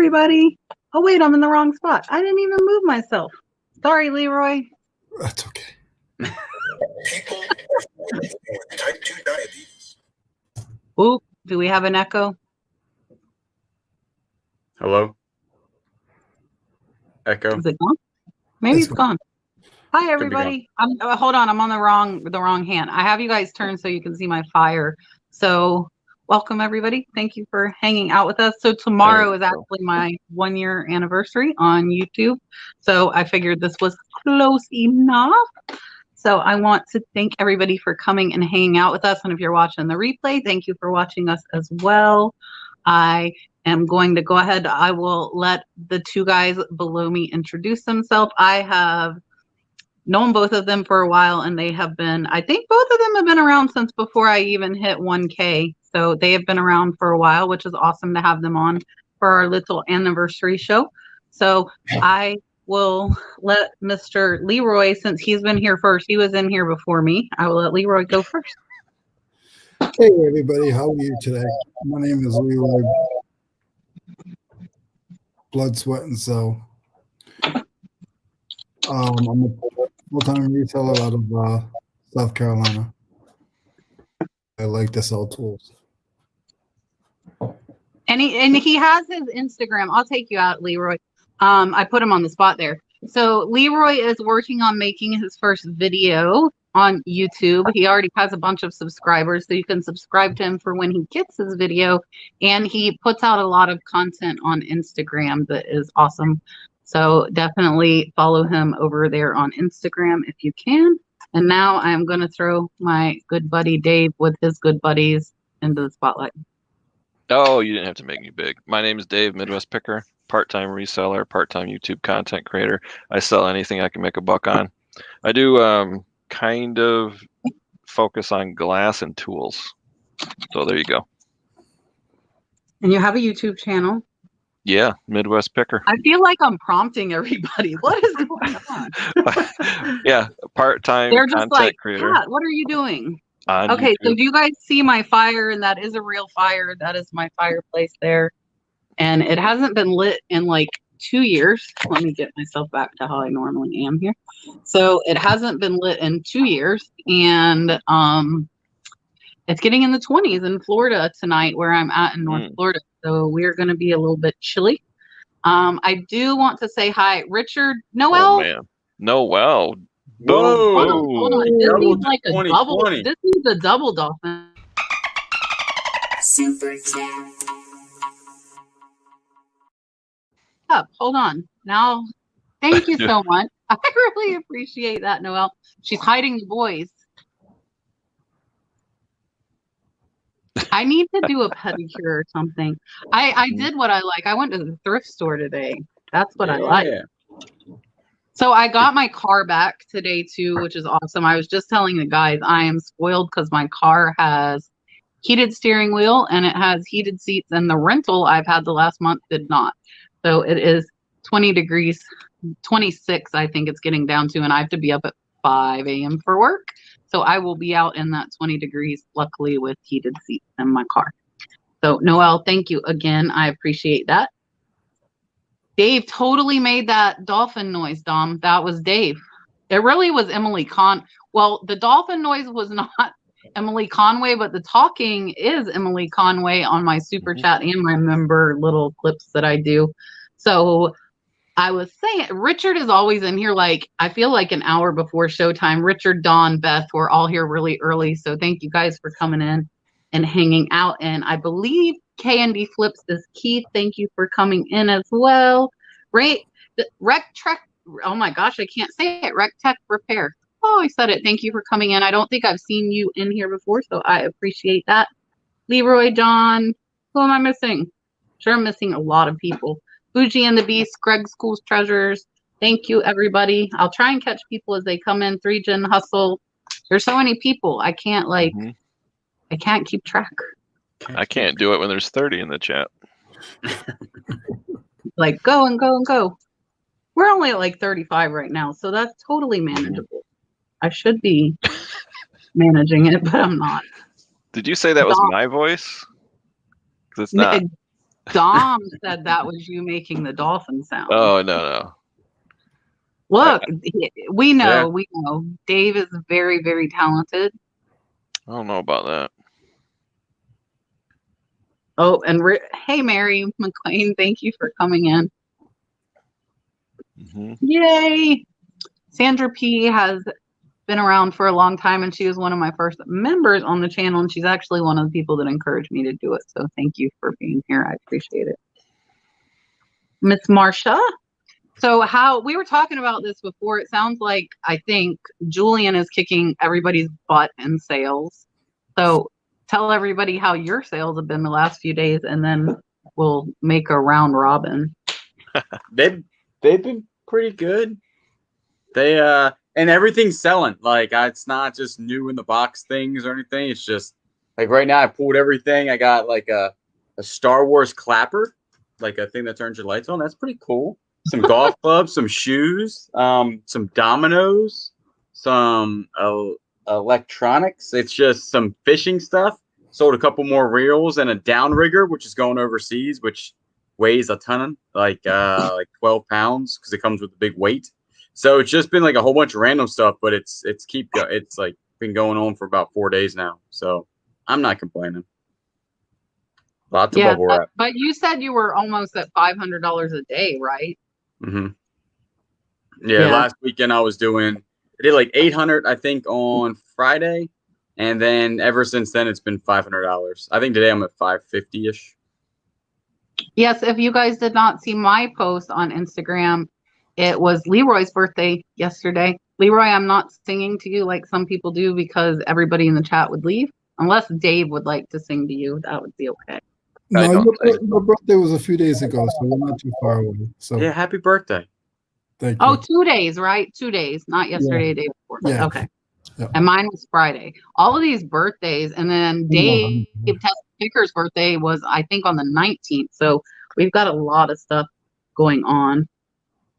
everybody. Oh, wait, I'm in the wrong spot. I didn't even move myself. Sorry, Leroy. That's okay. People with type 2 diabetes. Oop, do we have an echo? Hello? Echo? Is it gone? Maybe it's gone. Hi, everybody. Hold on, I'm on the wrong hand. I have you guys turn so you can see my fire. So welcome, everybody. Thank you for hanging out with us. So tomorrow is actually my 1-year anniversary on YouTube. So I figured this was close enough. So I want to thank everybody for coming and hanging out with us. And if you're watching the replay, thank you for watching us as well. I am going to go ahead. I will let the two guys below me introduce themselves. I have known both of them for a while, and they have been, I think both of them have been around since before I even hit 1K. So they have been around for a while, which is awesome to have them on for our little anniversary show. So I will let Mr. Leroy, since he's been here first, he was in here before me. I will let Leroy go first. Hey, everybody. How are you today? My name is Leroy. Blood, sweat, and soul. I'm a full-time reseller out of South Carolina. I like to sell tools. And he has his Instagram. I'll take you out, Leroy. I put him on the spot there. So Leroy is working on making his first video on YouTube. He already has a bunch of subscribers, so you can subscribe to him for when he gets his video. And he puts out a lot of content on Instagram that is awesome. So definitely follow him over there on Instagram if you can. And now I'm going to throw my good buddy Dave with his good buddies into the spotlight. Oh, you didn't have to make me big. My name is Dave, Midwest Picker, part-time reseller, part-time YouTube content creator. I sell anything I can make a buck on. I do kind of focus on glass and tools. So there you go. And you have a YouTube channel. Yeah, Midwest Picker. I feel like I'm prompting everybody. What is going on? Yeah, part-time They're just content like, creator. Pat, what are you doing? Okay, so do you guys see my fire? And that is a real fire. That is my fireplace there. And it hasn't been lit in like 2 years. Let me get myself back to how I normally am here. So it hasn't been lit in 2 years. And it's getting in the 20s in Florida tonight where I'm at in North Florida. So we're going to be a little bit chilly. I do want to say hi, Richard Noel. Oh, man. Noel. Whoa. Hold on. This needs like a double. This needs a double dolphin. Super chat. Hold on. Now, thank you so much. I really appreciate that, Noel. She's hiding the boys. I need to do a pedicure or something. I did what I like. I went to the thrift store today. That's what I like. So I got my car back today too, which is awesome. I was just telling the guys I am spoiled because my car has heated steering wheel and it has heated seats, and the rental I've had the last month did not. So it is 20 degrees, 26 I think it's getting down to, and I have to be up at 5 a.m. for work. So I will be out in that 20 degrees, luckily with heated seats in my car. So Noel, thank you again. I appreciate that. Dave totally made that dolphin noise, Dom. That was Dave. It really was Emily Well, the dolphin noise was not Emily Conway, but the talking is Emily Conway on my super chat and my member little clips that I do. So I was saying, Richard is always in here like, I feel like an hour before showtime. Richard, Dawn, Beth, we're all here really early. So thank you guys for coming in and hanging out. And I believe K&D Flips is Keith. Thank you for coming in as well. Rec Trek. Oh my gosh, I can't say it. Rec Tech Repair. Oh, I said it. Thank you for coming in. I don't think I've seen you in here before, so I appreciate that. Leroy, John. Who am I missing? Sure, I'm missing a lot of people. Bougie and the Beast, Greg School's Treasures. Thank you, everybody. I'll try and catch people as they come in. 3Gen Hustle. There's so many people. I can't I can't keep track. I can't do it when there's 30 in the chat. Like go and go and go. We're only at like 35 right now, so that's totally manageable. I should be managing it, but I'm not. Did you say that was my voice? 'Cause it's not. Dom said that was you making the dolphin sound. Oh, no. Look, we know. Dave is very, very talented. I don't know about that. Oh, and hey, Mary McLean, thank you for coming in. Mm-hmm. Yay! Sandra P has been around for a long time, and she was one of my first members on the channel, and she's actually one of the people that encouraged me to do it. So thank you for being here. I appreciate it. Miss Marsha. So how we were talking about this before, it sounds like I think Julian is kicking everybody's butt in sales. So tell everybody how your sales have been the last few days, and then we'll make a round robin. They've been pretty good. They and everything's selling. Like it's not just new in the box things or anything. It's just like right now I pulled everything. I got like a Star Wars clapper, like a thing that turns your lights on. That's pretty cool. Some golf clubs, some shoes, some dominoes, some electronics. It's just some fishing stuff. Sold a couple more reels and a downrigger, which is going overseas, which weighs a ton, like 12 pounds, because it comes with a big weight. So it's just been like a whole bunch of random stuff, but it's like been going on for about 4 days now. So I'm not complaining. Lots of bubble wrap. But you said you were almost at $500 a day, right? Mm-hmm. Yeah, last weekend I did like 800, I think, on Friday, and then ever since then it's been $500. I think today I'm at 550-ish. Yes, if you guys did not see my post on Instagram, it was Leroy's birthday yesterday. Leroy, I'm not singing to you like some people do because everybody in the chat would leave. Unless Dave would like to sing to you, that would be okay. No, your birthday was a few days ago, so we're not too far away. So yeah, happy birthday. Thank you. Oh, 2 days, right? 2 days, not yesterday, day before. Yeah. Okay. Yeah. And mine was Friday. All of these birthdays, and then Dave Picker's birthday was, I think, on the 19th. So we've got a lot of stuff going on.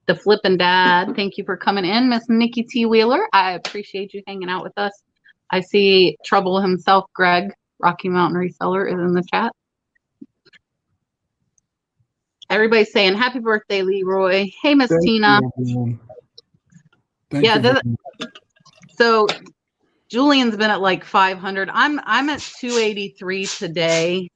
The Flippin' Dad, thank you for coming in, Miss Nikki T. Wheeler. I appreciate you hanging out with us. I see Trouble himself, Greg, Rocky Mountain Reseller, is in the chat. Everybody's saying happy birthday, Leroy. Hey, Miss Tina. Thank you. So Julian's been at like 500. I'm at 283 today.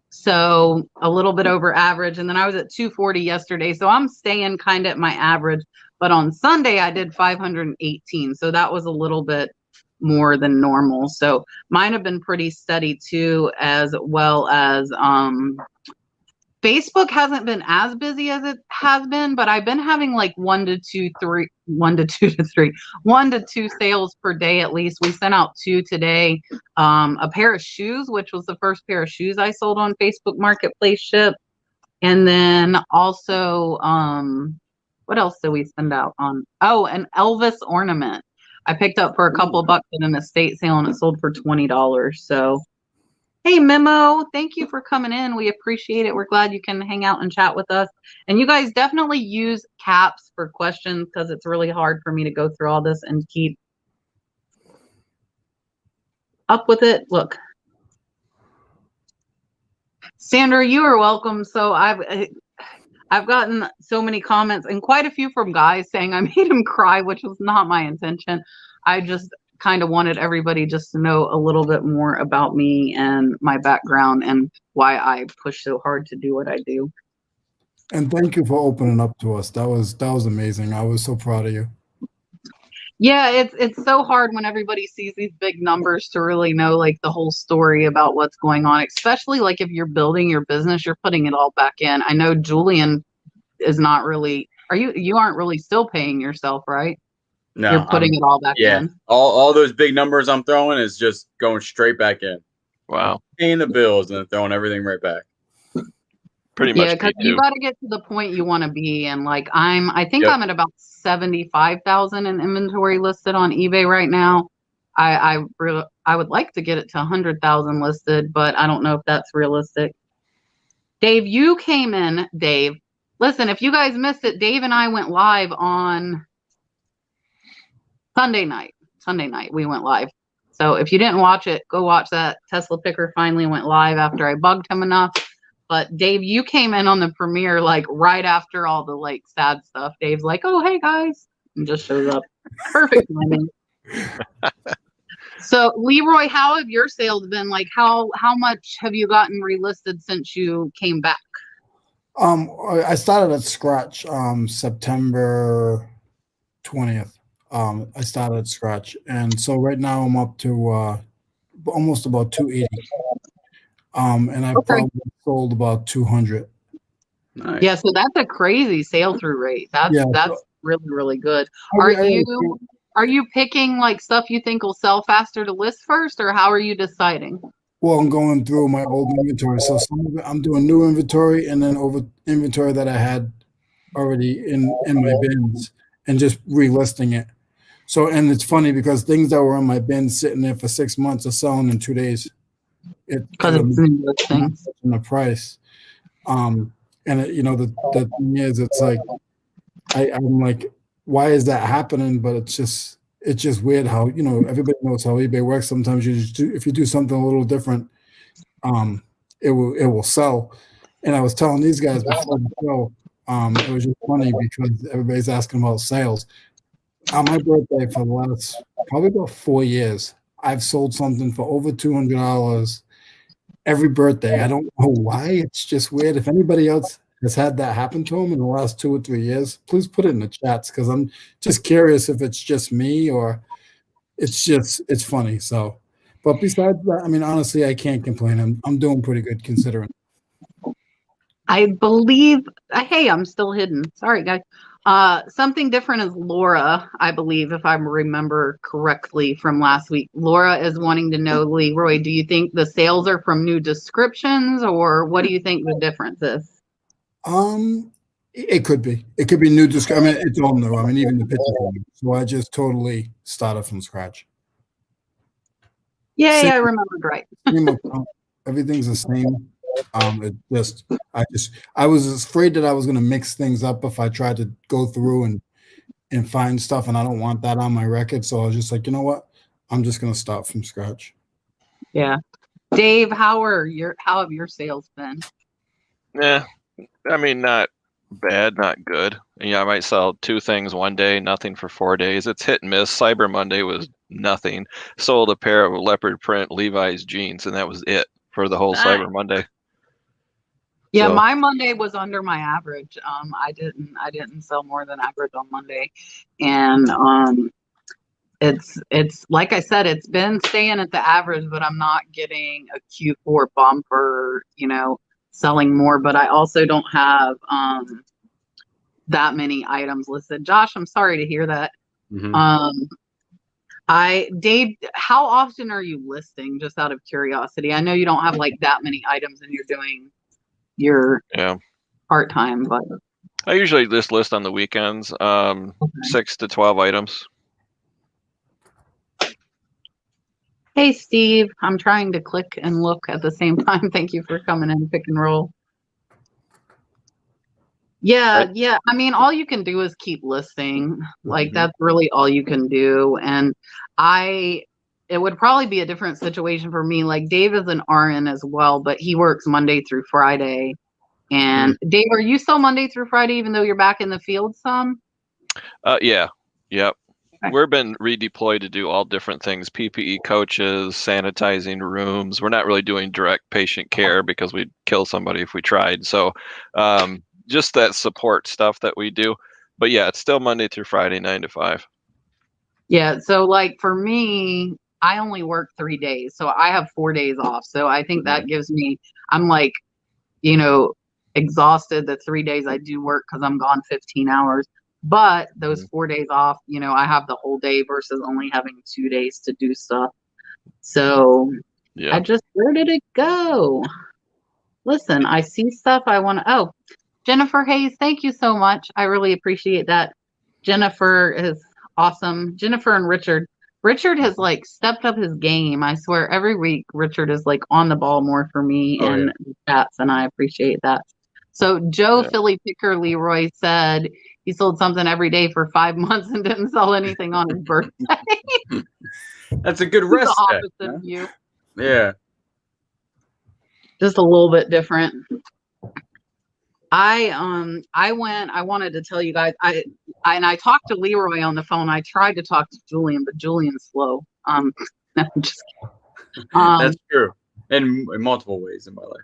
So a little bit over average. And then I was at 240 yesterday. So I'm staying kind of at my average. But on Sunday, I did 518. So that was a little bit more than normal. So mine have been pretty steady too, as well as Facebook hasn't been as busy as it has been, but I've been having like 1 to 2 sales per day at least. We sent out 2 today. A pair of shoes, which was the first pair of shoes I sold on Facebook Marketplace ship. And then also, what else did we send out on? Oh, an Elvis ornament. I picked up for a couple of bucks at an estate sale and it sold for $20. So hey, Memo, thank you for coming in. We appreciate it. We're glad you can hang out and chat with us. And you guys definitely use caps for questions because it's really hard for me to go through all this and keep up with it. Look. Sandra, you are welcome. So I've gotten so many comments and quite a few from guys saying I made him cry, which was not my intention. I just kind of wanted everybody just to know a little bit more about me and my background and why I push so hard to do what I do. And thank you for opening up to us. That was amazing. I was so proud of you. Yeah, it's so hard when everybody sees these big numbers to really know like the whole story about what's going on, especially like if you're building your business, you're putting it all back in. I know Julian is not really, you aren't really still paying yourself, right? No, you're putting it all back in. All those big numbers I'm throwing is just going straight back in. Wow. Paying the bills and then throwing everything right back. Pretty much. Yeah, because you got to get to the point you want to be, and like I think I'm at about 75,000 in inventory listed on eBay right now. I would like to get it to 100,000 listed, but I don't know if that's realistic. Dave, you came in. Dave, listen, if you guys missed it, Dave and I went live on Sunday night we went live. So if you didn't watch it, go watch that. Tesla Picker finally went live after I bugged him enough. But Dave, you came in on the premiere like right after all the like sad stuff. Dave's like, "Oh, hey guys," and just shows up. Perfect timing. So Leroy, how have your sales been? Like how much have you gotten relisted since you came back? I started at scratch September 20th. I started at scratch, and so right now I'm up to almost about 280. And I've probably sold about 200. Nice. Yeah, so that's a crazy sale through rate. That's really, really good. Are you picking like stuff you think will sell faster to list first, or how are you deciding? Well, I'm going through my old inventory. So some of it, I'm doing new inventory and then over inventory that I had already in my bins and just relisting it. So, and it's funny because things that were in my bin sitting there for 6 months are selling in 2 days. Because it's new listings. In the price. And it, the thing is, it's like, I'm like, why is that happening? But it's just weird how, everybody knows how eBay works. Sometimes if you do something a little different, it will sell. And I was telling these guys before the show, it was just funny because everybody's asking about sales. On my birthday for the last probably about 4 years, I've sold something for over $200 every birthday. I don't know why. It's just weird. If anybody else has had that happen to them in the last 2 or 3 years, please put it in the chats because I'm just curious if it's just me or it's funny. So, but besides that, I mean, honestly, I can't complain. I'm doing pretty good considering. I believe, hey, I'm still hidden. Sorry, guys. Something different is Laura, I believe, if I remember correctly from last week. Laura is wanting to know, Leroy, do you think the sales are from new descriptions or what do you think the difference is? It could be. It could be new description. I mean, it's all new. I mean, even the pictures. So I just totally started from scratch. Yeah, I remembered right. Everything's the same. I was afraid that I was going to mix things up if I tried to go through and find stuff, and I don't want that on my record. So I was just like, you know what? I'm just going to start from scratch. Yeah. Dave, how have your sales been? Yeah, I mean, not bad, not good. I might sell 2 things one day, nothing for 4 days. It's hit and miss. Cyber Monday was nothing. Sold a pair of leopard print Levi's jeans, and that was it for the whole Cyber Monday. Yeah, my Monday was under my average. I didn't sell more than average on Monday, and it's like I said, it's been staying at the average, but I'm not getting a Q4 bump or selling more. But I also don't have that many items listed. Josh, I'm sorry to hear that. Mm-hmm. Dave, how often are you listing? Just out of curiosity, I know you don't have like that many items, and you're doing your part-time, but I usually just list on the weekends, 6 to 12 items. Hey Steve, I'm trying to click and look at the same time. Thank you for coming in, pick and roll. Yeah, I mean, all you can do is keep listing. Like that's really all you can do. And it would probably be a different situation for me. Like Dave is an RN as well, but he works Monday through Friday. And Dave, are you still Monday through Friday, even though you're back in the field some? Yeah. Yep. Okay. We've been redeployed to do all different things, PPE coaches, sanitizing rooms. We're not really doing direct patient care because we'd kill somebody if we tried. So just that support stuff that we do. But yeah, it's still Monday through Friday, 9 to 5. Yeah. So like for me, I only work 3 days. So I have 4 days off. So I think that gives me, I'm like, exhausted the 3 days I do work because I'm gone 15 hours. But those 4 days off, I have the whole day versus only having 2 days to do stuff. So yeah. where did it go? Listen, I see stuff I want to, oh, Jennifer Hayes, thank you so much. I really appreciate that. Jennifer is awesome. Jennifer and Richard. Richard has like stepped up his game. I swear every week Richard is like on the ball more for me and chats, and I appreciate that. So Joe Philly Picker Leroy said he sold something every day for 5 months and didn't sell anything on his birthday. That's a good rest. The opposite of you. Yeah. Just a little bit different. I wanted to tell you guys, I talked to Leroy on the phone. I tried to talk to Julian, but Julian's slow. No, I'm just kidding. That's true. In multiple ways in my life.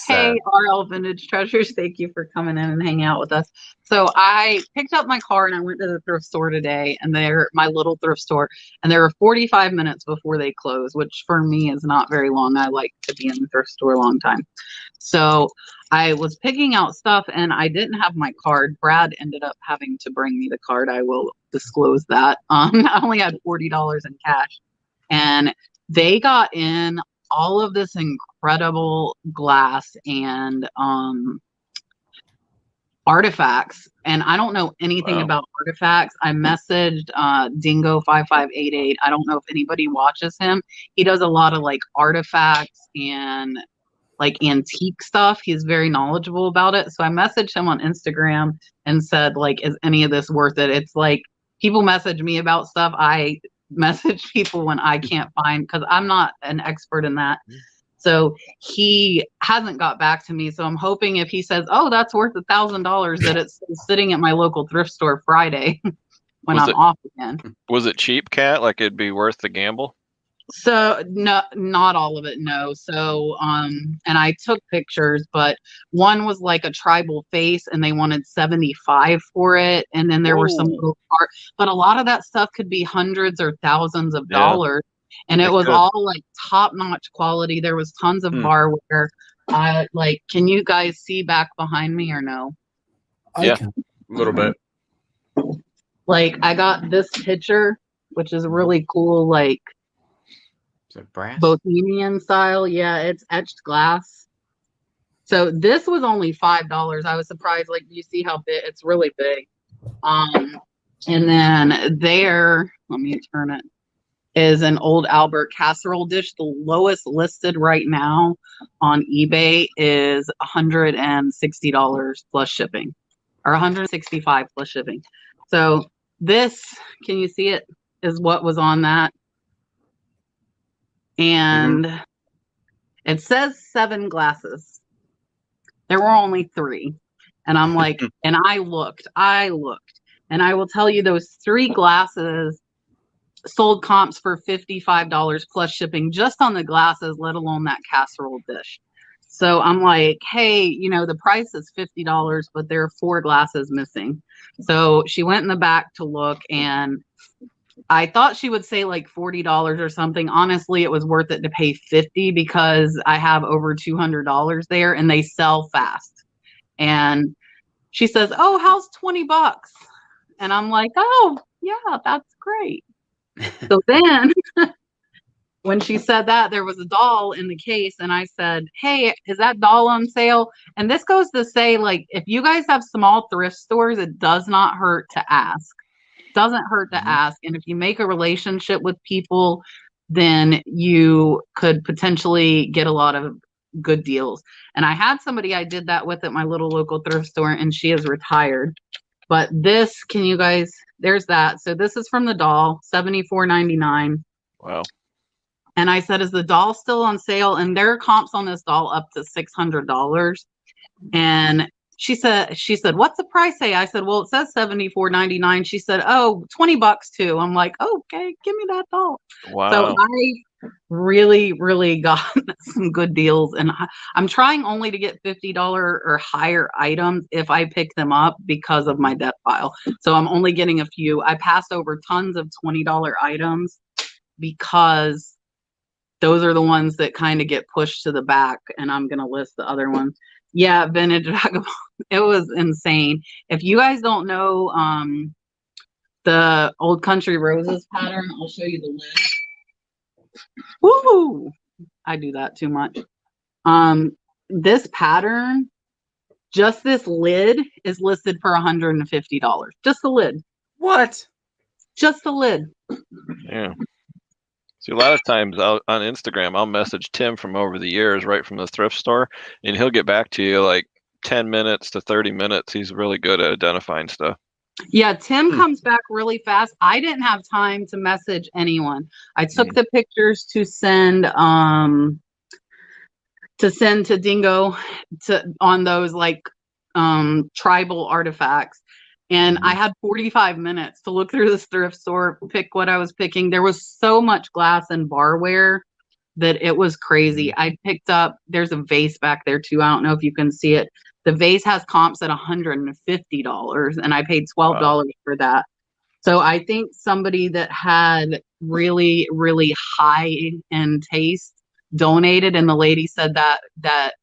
Hey, RL Vintage Treasures, thank you for coming in and hanging out with us. So I picked up my car and I went to the thrift store today, and my little thrift store, and there were 45 minutes before they close, which for me is not very long. I like to be in the thrift store a long time. So I was picking out stuff and I didn't have my card. Brad ended up having to bring me the card. I will disclose that. I only had $40 in cash, and they got in all of this incredible glass and artifacts, and I don't know anything about artifacts. I messaged Dingo5588. I don't know if anybody watches him. He does a lot of like artifacts and like antique stuff. He's very knowledgeable about it. So I messaged him on Instagram and said, like, is any of this worth it? It's like people message me about stuff. I message people when I can't find, because I'm not an expert in that. So he hasn't got back to me. So I'm hoping if he says, oh, that's worth $1,000, that it's sitting at my local thrift store Friday when I'm off again. Was it cheap, Kat? Like it'd be worth the gamble? So no, not all of it. No. So, and I took pictures, but one was like a tribal face and they wanted 75 for it. And then there were some little part, but a lot of that stuff could be hundreds or thousands of dollars. And it was all like top notch quality. There was tons of barware. Can you guys see back behind me or no? Yeah, a little bit. Like I got this picture, which is really cool. Like, brass? Bohemian style. Yeah, it's etched glass. So this was only $5. I was surprised. Like, you see how big? It's really big. And then there, let me turn it, is an old Albert casserole dish. The lowest listed right now on eBay is $160 plus shipping, or $165 plus shipping. So this, can you see it, is what was on that. And it says 7 glasses. There were only 3. And I'm like, and I looked, and I will tell you those 3 glasses sold comps for $55 plus shipping just on the glasses, let alone that casserole dish. So I'm like, hey, you know, the price is $50, but there are 4 glasses missing. So she went in the back to look, and I thought she would say like $40 or something. Honestly, it was worth it to pay $50 because I have over $200 there and they sell fast. And she says, oh, how's $20? And I'm like, oh, yeah, that's great. So then when she said that, there was a doll in the case, and I said, hey, is that doll on sale? And this goes to say, like, if you guys have small thrift stores, it does not hurt to ask. Doesn't hurt to ask. And if you make a relationship with people, then you could potentially get a lot of good deals. And I had somebody I did that with at my little local thrift store, and she is retired. But this, can you guys, there's that. So this is from the doll, $74.99. Wow. And I said, is the doll still on sale? And there are comps on this doll up to $600. And she said, what's the price say? I said, well, it says $74.99. She said, oh, $20 too. I'm like, okay, give me that doll. Wow. So I really, really got some good deals. And I'm trying only to get $50 or higher items if I pick them up because of my debt file. So I'm only getting a few. I passed over tons of $20 items because those are the ones that kind of get pushed to the back. And I'm going to list the other ones. Yeah, vintage vagabond. It was insane. If you guys don't know the Old Country Roses pattern, I'll show you the list. Woo! I do that too much. This pattern, just this lid is listed for $150. Just the lid. What? Just the lid. Yeah. See, a lot of times on Instagram, I'll message Tim from over the years, right from the thrift store, and he'll get back to you like 10 minutes to 30 minutes. He's really good at identifying stuff. Yeah, Tim comes back really fast. I didn't have time to message anyone. I took the pictures to send to send to Dingo on those like tribal artifacts. And I had 45 minutes to look through this thrift store, pick what I was picking. There was so much glass and barware that it was crazy. I picked up, there's a vase back there too. I don't know if you can see it. The vase has comps at $150 and I paid $12 for that. So I think somebody that had really, really high end taste donated, and the lady said that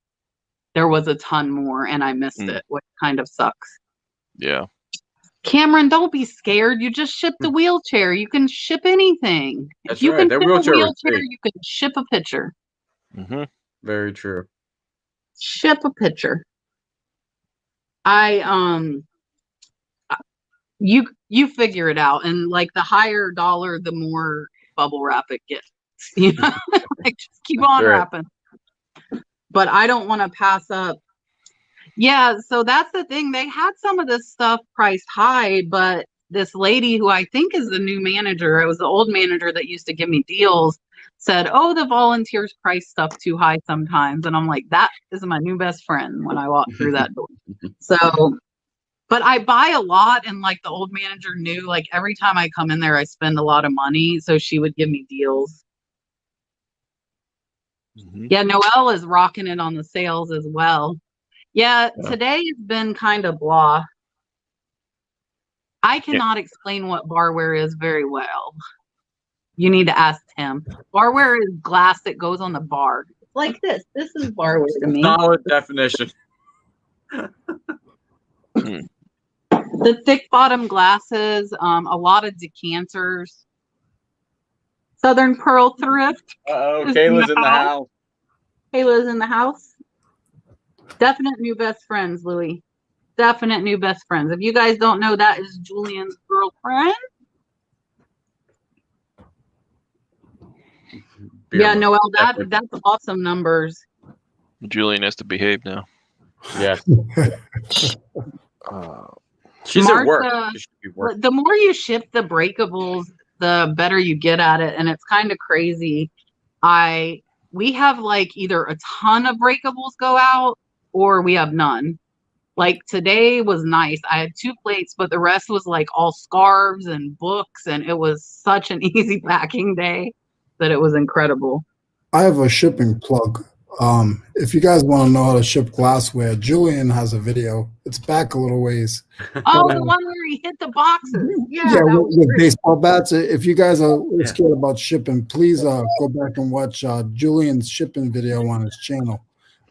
there was a ton more and I missed it, which kind of sucks. Yeah. Cameron, don't be scared. You just ship the wheelchair. You can ship anything. That's if you right. can Their ship wheelchair a was wheelchair, big. you can ship a picture. Mm-hmm. Very true. Ship a picture. You figure it out, and like the higher dollar, the more bubble wrap it gets. You know, like just keep on wrapping. But I don't want to pass up. Yeah, so that's the thing. They had some of this stuff priced high, but this lady who I think is the new manager, it was the old manager that used to give me deals, said, "Oh, the volunteers price stuff too high sometimes." And I'm like, that is my new best friend when I walk through that door. So, but I buy a lot, and like the old manager knew, like every time I come in there, I spend a lot of money. So she would give me deals. Mm-hmm. Yeah, Noelle is rocking it on the sales as well. Yeah, today has been kind of blah. I cannot explain what barware is very well. You need to ask Tim. Barware is glass that goes on the bar. It's like this. This is barware to me. Solid definition. The thick bottom glasses, a lot of decanters. Southern Pearl Thrift. Kayla's in the house. Kayla's in the house. Definite new best friends, Louie. Definite new best friends. If you guys don't know, that is Julian's girlfriend. Yeah, Noelle, that's awesome numbers. Julian has to behave now. Yes. She's at work. She should be working. The more you ship the breakables, the better you get at it, and it's kind of crazy. We have like either a ton of breakables go out or we have none. Like today was nice. I had 2 plates, but the rest was like all scarves and books, and it was such an easy packing day that it was incredible. I have a shipping plug. If you guys want to know how to ship glassware, Julian has a video. It's back a little ways. Oh, the one where he hit the boxes. Yeah, with baseball bats. If you guys are scared about shipping, please go back and watch Julian's shipping video on his channel.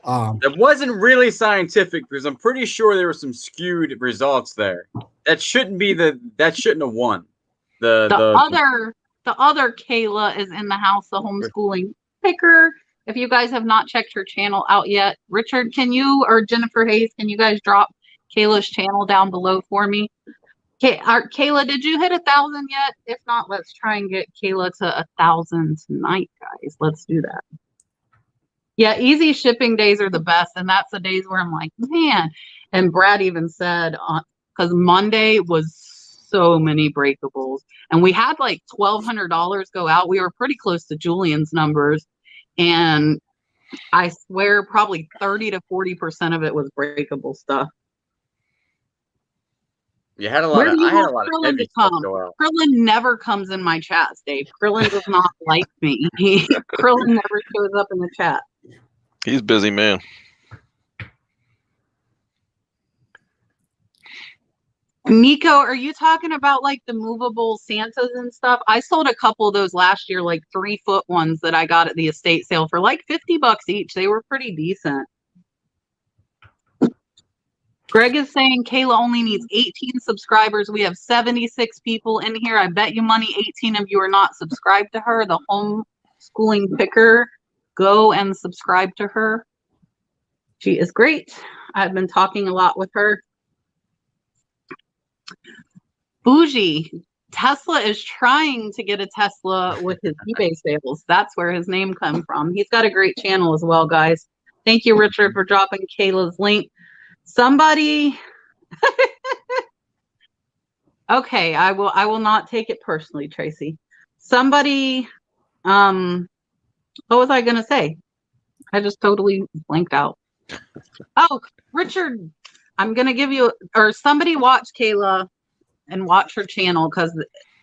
It wasn't really scientific because I'm pretty sure there were some skewed results there. That shouldn't have won. The other Kayla is in the house, the homeschooling picker. If you guys have not checked her channel out yet, Richard, can you, or Jennifer Hayes, can you guys drop Kayla's channel down below for me? Kayla, did you hit 1,000 yet? If not, let's try and get Kayla to 1,000 tonight, guys. Let's do that. Yeah, easy shipping days are the best, and that's the days where I'm like, man. And Brad even said, because Monday was so many breakables, and we had like $1,200 go out. We were pretty close to Julian's numbers. And I swear probably 30 to 40% of it was breakable stuff. I had a lot of heavy stuff go out. Krillin never comes in my chats, Dave. Krillin does not like me. Krillin never shows up in the chat. He's busy, man. Nico, are you talking about like the movable Santas and stuff? I sold a couple of those last year, like 3-foot ones that I got at the estate sale for like $50 each. They were pretty decent. Greg is saying Kayla only needs 18 subscribers. We have 76 people in here. I bet you money 18 of you are not subscribed to her. The homeschooling picker, go and subscribe to her. She is great. I've been talking a lot with her. Bougie, Tesla is trying to get a Tesla with his eBay sales. That's where his name comes from. He's got a great channel as well, guys. Thank you, Richard, for dropping Kayla's link. Somebody, okay, I will not take it personally, Tracy. Somebody, what was I going to say? I just totally blanked out. Oh, Richard, I'm going to give you, or somebody watch Kayla and watch her channel because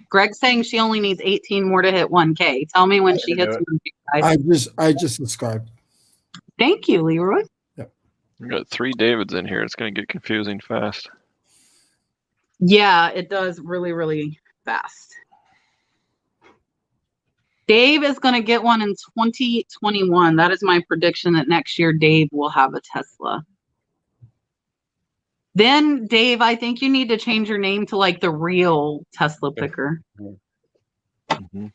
Greg's saying she only needs 18 more to hit 1K. Tell me when she hits 1K. I just subscribed. Thank you, Leroy. We got 3 Davids in here. It's going to get confusing fast. Yeah, it does really, really fast. Dave is going to get one in 2021. That is my prediction that next year Dave will have a Tesla. Then, Dave, I think you need to change your name to like the real Tesla picker. Mm-hmm.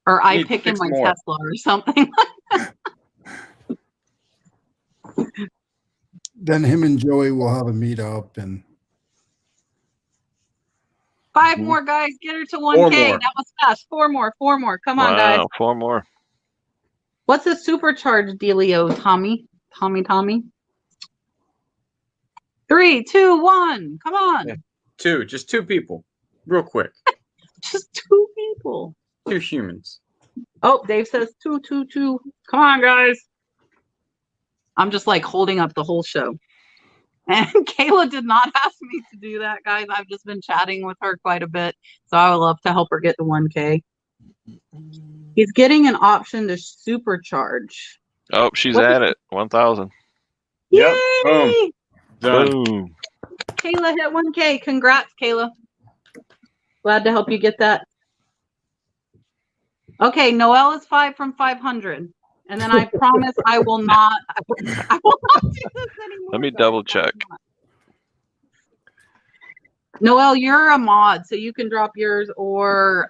Or I pick in my Tesla or something. Then him and Joey will have a meetup and 5 more, guys. Get her to 1K. That was fast. 4 more. Come on, guys. 4 more. What's a supercharged dealio, Tommy? Tommy? 3, 2, 1. Come on. Yeah. 2. Just 2 people. Real quick. Just 2 people. 2 humans. Oh, Dave says 2, 2, 2. Come on, guys. I'm just like holding up the whole show. And Kayla did not ask me to do that, guys. I've just been chatting with her quite a bit. So I would love to help her get to 1K. He's getting an option to supercharge. Oh, she's at it. 1,000. Yay! Boom. Done. Boom. Kayla hit 1K. Congrats, Kayla. Glad to help you get that. Okay, Noelle is 5 from 500. And then I promise I will not do this anymore. Let me double check. Noelle, you're a mod, so you can drop yours, or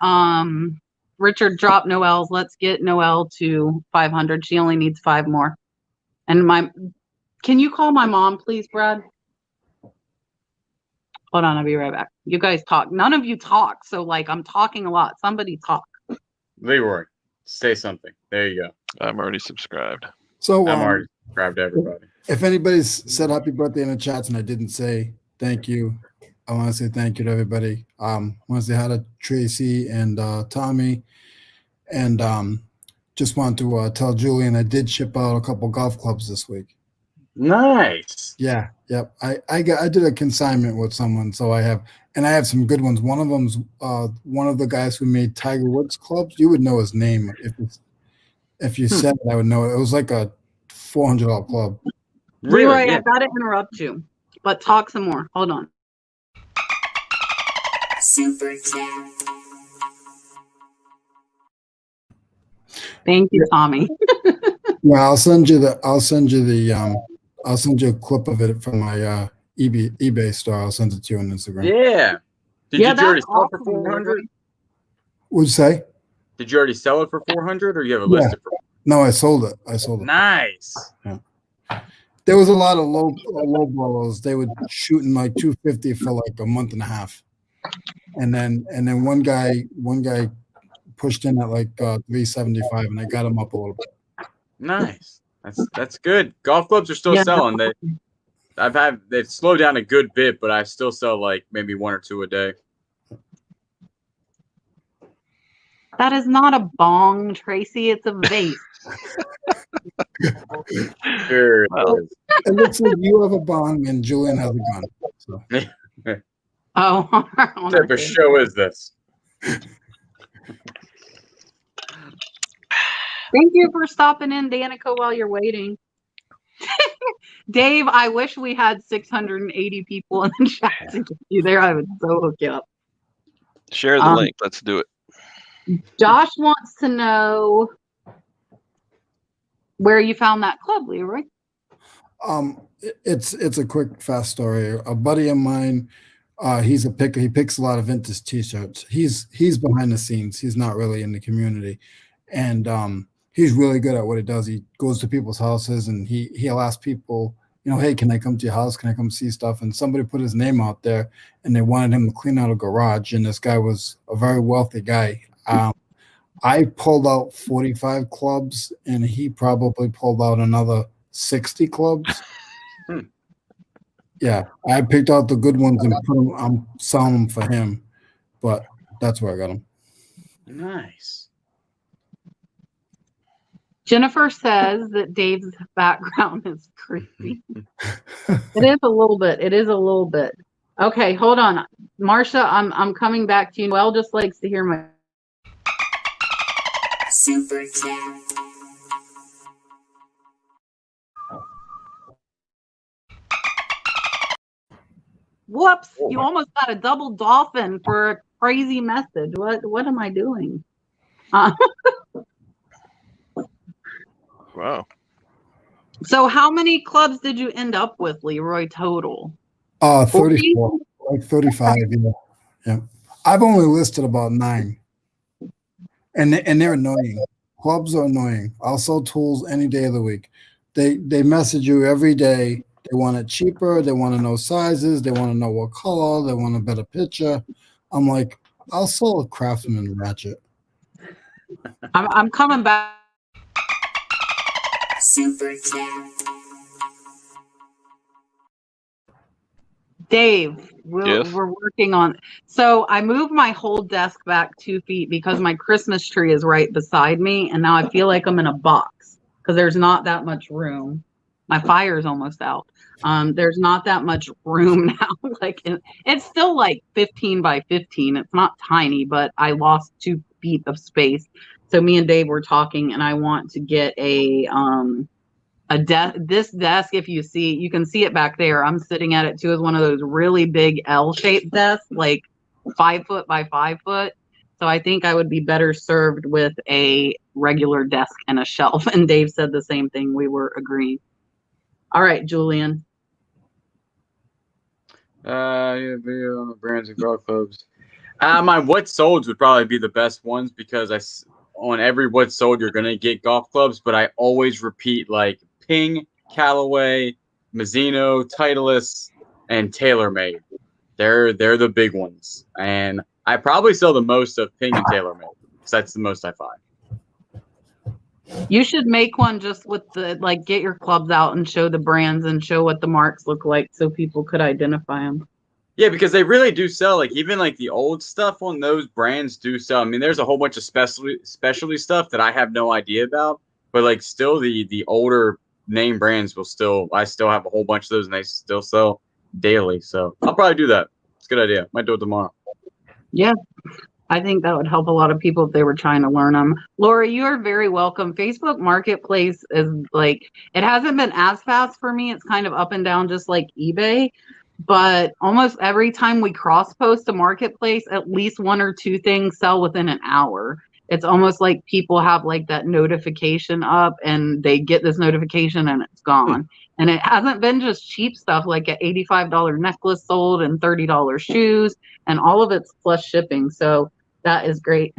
Richard, drop Noelle's. Let's get Noelle to 500. She only needs 5 more. And can you call my mom, please, Brad? Hold on, I'll be right back. You guys talk. None of you talk, so like I'm talking a lot. Somebody talk. Leroy, say something. There you go. I'm already subscribed. so I'm already subscribed to everybody. if anybody's said happy birthday in the chats and I didn't say thank you, I want to say thank you to everybody. I want to say hi to Tracy and Tommy, and just want to tell Julian I did ship out a couple golf clubs this week. Nice. Yeah, yep. I did a consignment with someone, so I have some good ones. One of them's one of the guys who made Tiger Woods clubs. You would know his name if you said it, I would know it. It was like a $400 club. Really? Leroy, Yeah. I gotta interrupt you, but talk some more. Hold on. Super chat. Thank you, Tommy. Yeah, I'll send you a clip of it from my eBay store. I'll send it to you on Instagram. Yeah. Did you already sell it for 400? What'd you say? Did you already sell it for 400, or you have it listed for? No, I sold it. Nice. Yeah. There was a lot of low blowers. They would shoot in like 250 for like a month and a half, and then one guy pushed in at like 375, and I got him up a little bit. Nice. That's good. Golf clubs are still selling. They've slowed down a good bit, but I still sell like maybe 1 or 2 a day. That is not a bong, Tracy. It's a vase. Sure. Well, It looks like you have a bong and Julian has a gun. So. Oh, What type of show is this? Thank you for stopping in, Danica, while you're waiting. Dave, I wish we had 680 people in the chat to get you there. I would so hook you up. share the link. Let's do it. Josh wants to know where you found that club, Leroy. It's a quick, fast story. A buddy of mine, he's a picker. He picks a lot of vintage T-shirts. He's behind the scenes. He's not really in the community, and he's really good at what he does. He goes to people's houses and he'll ask people, hey, can I come to your house? Can I come see stuff? And somebody put his name out there, and they wanted him to clean out a garage. And this guy was a very wealthy guy. I pulled out 45 clubs, and he probably pulled out another 60 clubs. Yeah, I picked out the good ones and put them. I'm selling them for him, but that's where I got them. Nice. Jennifer says that Dave's background is creepy. It is a little bit. It is a little bit. Okay, hold on. Marsha, I'm coming back to you. Noelle just likes to hear my Super chat. whoops, you almost got a double dolphin for a crazy message. What am I doing? Wow. So how many clubs did you end up with, Leroy, total? 34, like 35. Yeah. I've only listed about 9. And they're annoying. Clubs are annoying. I'll sell tools any day of the week. They message you every day. They want it cheaper. They want to know sizes. They want to know what color. They want a better picture. I'm like, I'll sell a Craftsman ratchet. I'm coming back. Super chat. Dave, Yes? we're working on. So I moved my whole desk back 2 feet because my Christmas tree is right beside me, and now I feel like I'm in a box because there's not that much room. My fire's almost out. There's not that much room now. Like it's still like 15 by 15. It's not tiny, but I lost 2 feet of space. So me and Dave were talking, and I want to get this desk, if you see, you can see it back there. I'm sitting at it too, is one of those really big L-shaped desks, like 5 foot by 5 foot. So I think I would be better served with a regular desk and a shelf. And Dave said the same thing. We were agreeing. All right, Julian. Yeah, video on the brands and golf clubs. My what solds would probably be the best ones because on every what sold you're gonna get golf clubs, but I always repeat like Ping, Callaway, Mizuno, Titleist, and TaylorMade. They're the big ones, and I probably sell the most of Ping and TaylorMade because that's the most I find. You should make one just with the get your clubs out and show the brands and show what the marks look like so people could identify them. Yeah, because they really do sell. Like even like the old stuff on those brands do sell. I mean, there's a whole bunch of specialty stuff that I have no idea about, but like still the older name brands I still have a whole bunch of those and they still sell daily. So I'll probably do that. It's a good idea. Might do it tomorrow. Yeah. I think that would help a lot of people if they were trying to learn them. Laura, you are very welcome. Facebook Marketplace is it hasn't been as fast for me. It's kind of up and down just like eBay. But almost every time we cross post a marketplace, at least 1 or 2 things sell within an hour. It's almost like people have that notification up and they get this notification and it's gone. And it hasn't been just cheap stuff like an $85 necklace sold and $30 shoes, and all of it's plus shipping. So that is great.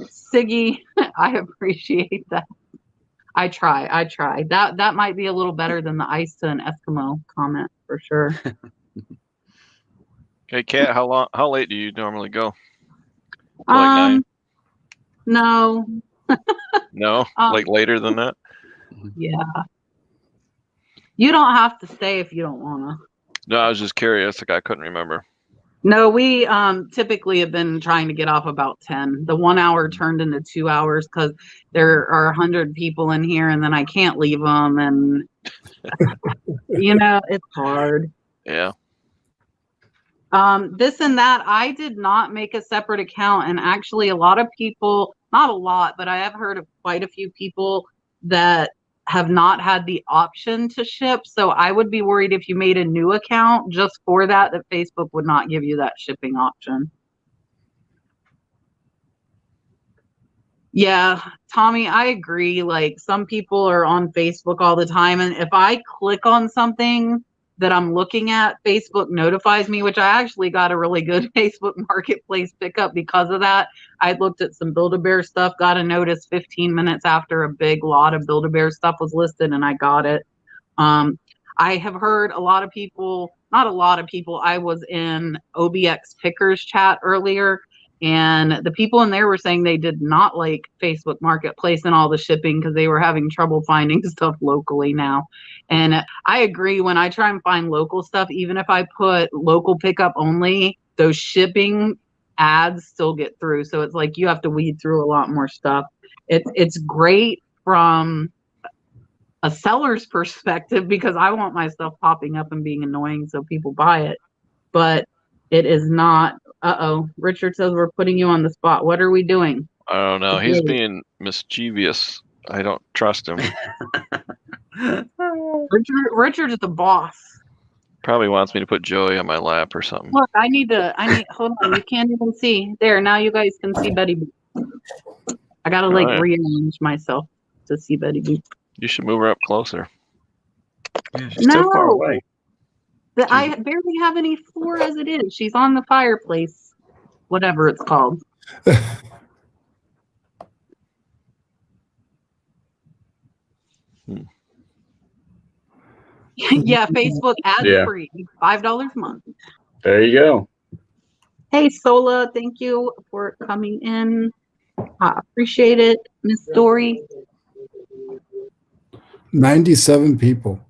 Siggy, I appreciate that. I try. That might be a little better than the ice to an Eskimo comment for sure. Hey, Kat, how late do you normally go? Till like 9? No. No? Like later than that? Yeah. You don't have to stay if you don't want to. No, I was just curious. Like I couldn't remember. No, we typically have been trying to get off about 10. The 1 hour turned into 2 hours because there are 100 people in here and then I can't leave them. And, it's hard. Yeah. This and that, I did not make a separate account. And actually a lot of people, not a lot, but I have heard of quite a few people that have not had the option to ship. So I would be worried if you made a new account just for that Facebook would not give you that shipping option. Yeah, Tommy, I agree. Like some people are on Facebook all the time. And if I click on something that I'm looking at, Facebook notifies me, which I actually got a really good Facebook Marketplace pickup because of that. I looked at some Build-A-Bear stuff, got a notice 15 minutes after a big lot of Build-A-Bear stuff was listed, and I got it. I have heard a lot of people, not a lot of people, I was in OBX Pickers chat earlier, and the people in there were saying they did not like Facebook Marketplace and all the shipping because they were having trouble finding stuff locally now. And I agree, when I try and find local stuff, even if I put local pickup only, those shipping ads still get through. So it's like you have to weed through a lot more stuff. It's great from a seller's perspective because I want my stuff popping up and being annoying so people buy it. But it is not. Richard says we're putting you on the spot. What are we doing? I don't know. He's being mischievous. I don't trust him. Richard is the boss. Probably wants me to put Joey on my lap or something. Look, I need hold on, you can't even see. There, now you guys can see Betty Boop. I gotta rearrange myself to see Betty Boop. You should move her up closer. Yeah, she's so far away. I barely have any floor as it is. She's on the fireplace, whatever it's called. Yeah, Facebook ad free, $5 a month. There you go. Hey, Sola, thank you for coming in. I appreciate it, Miss Dory. 97 people.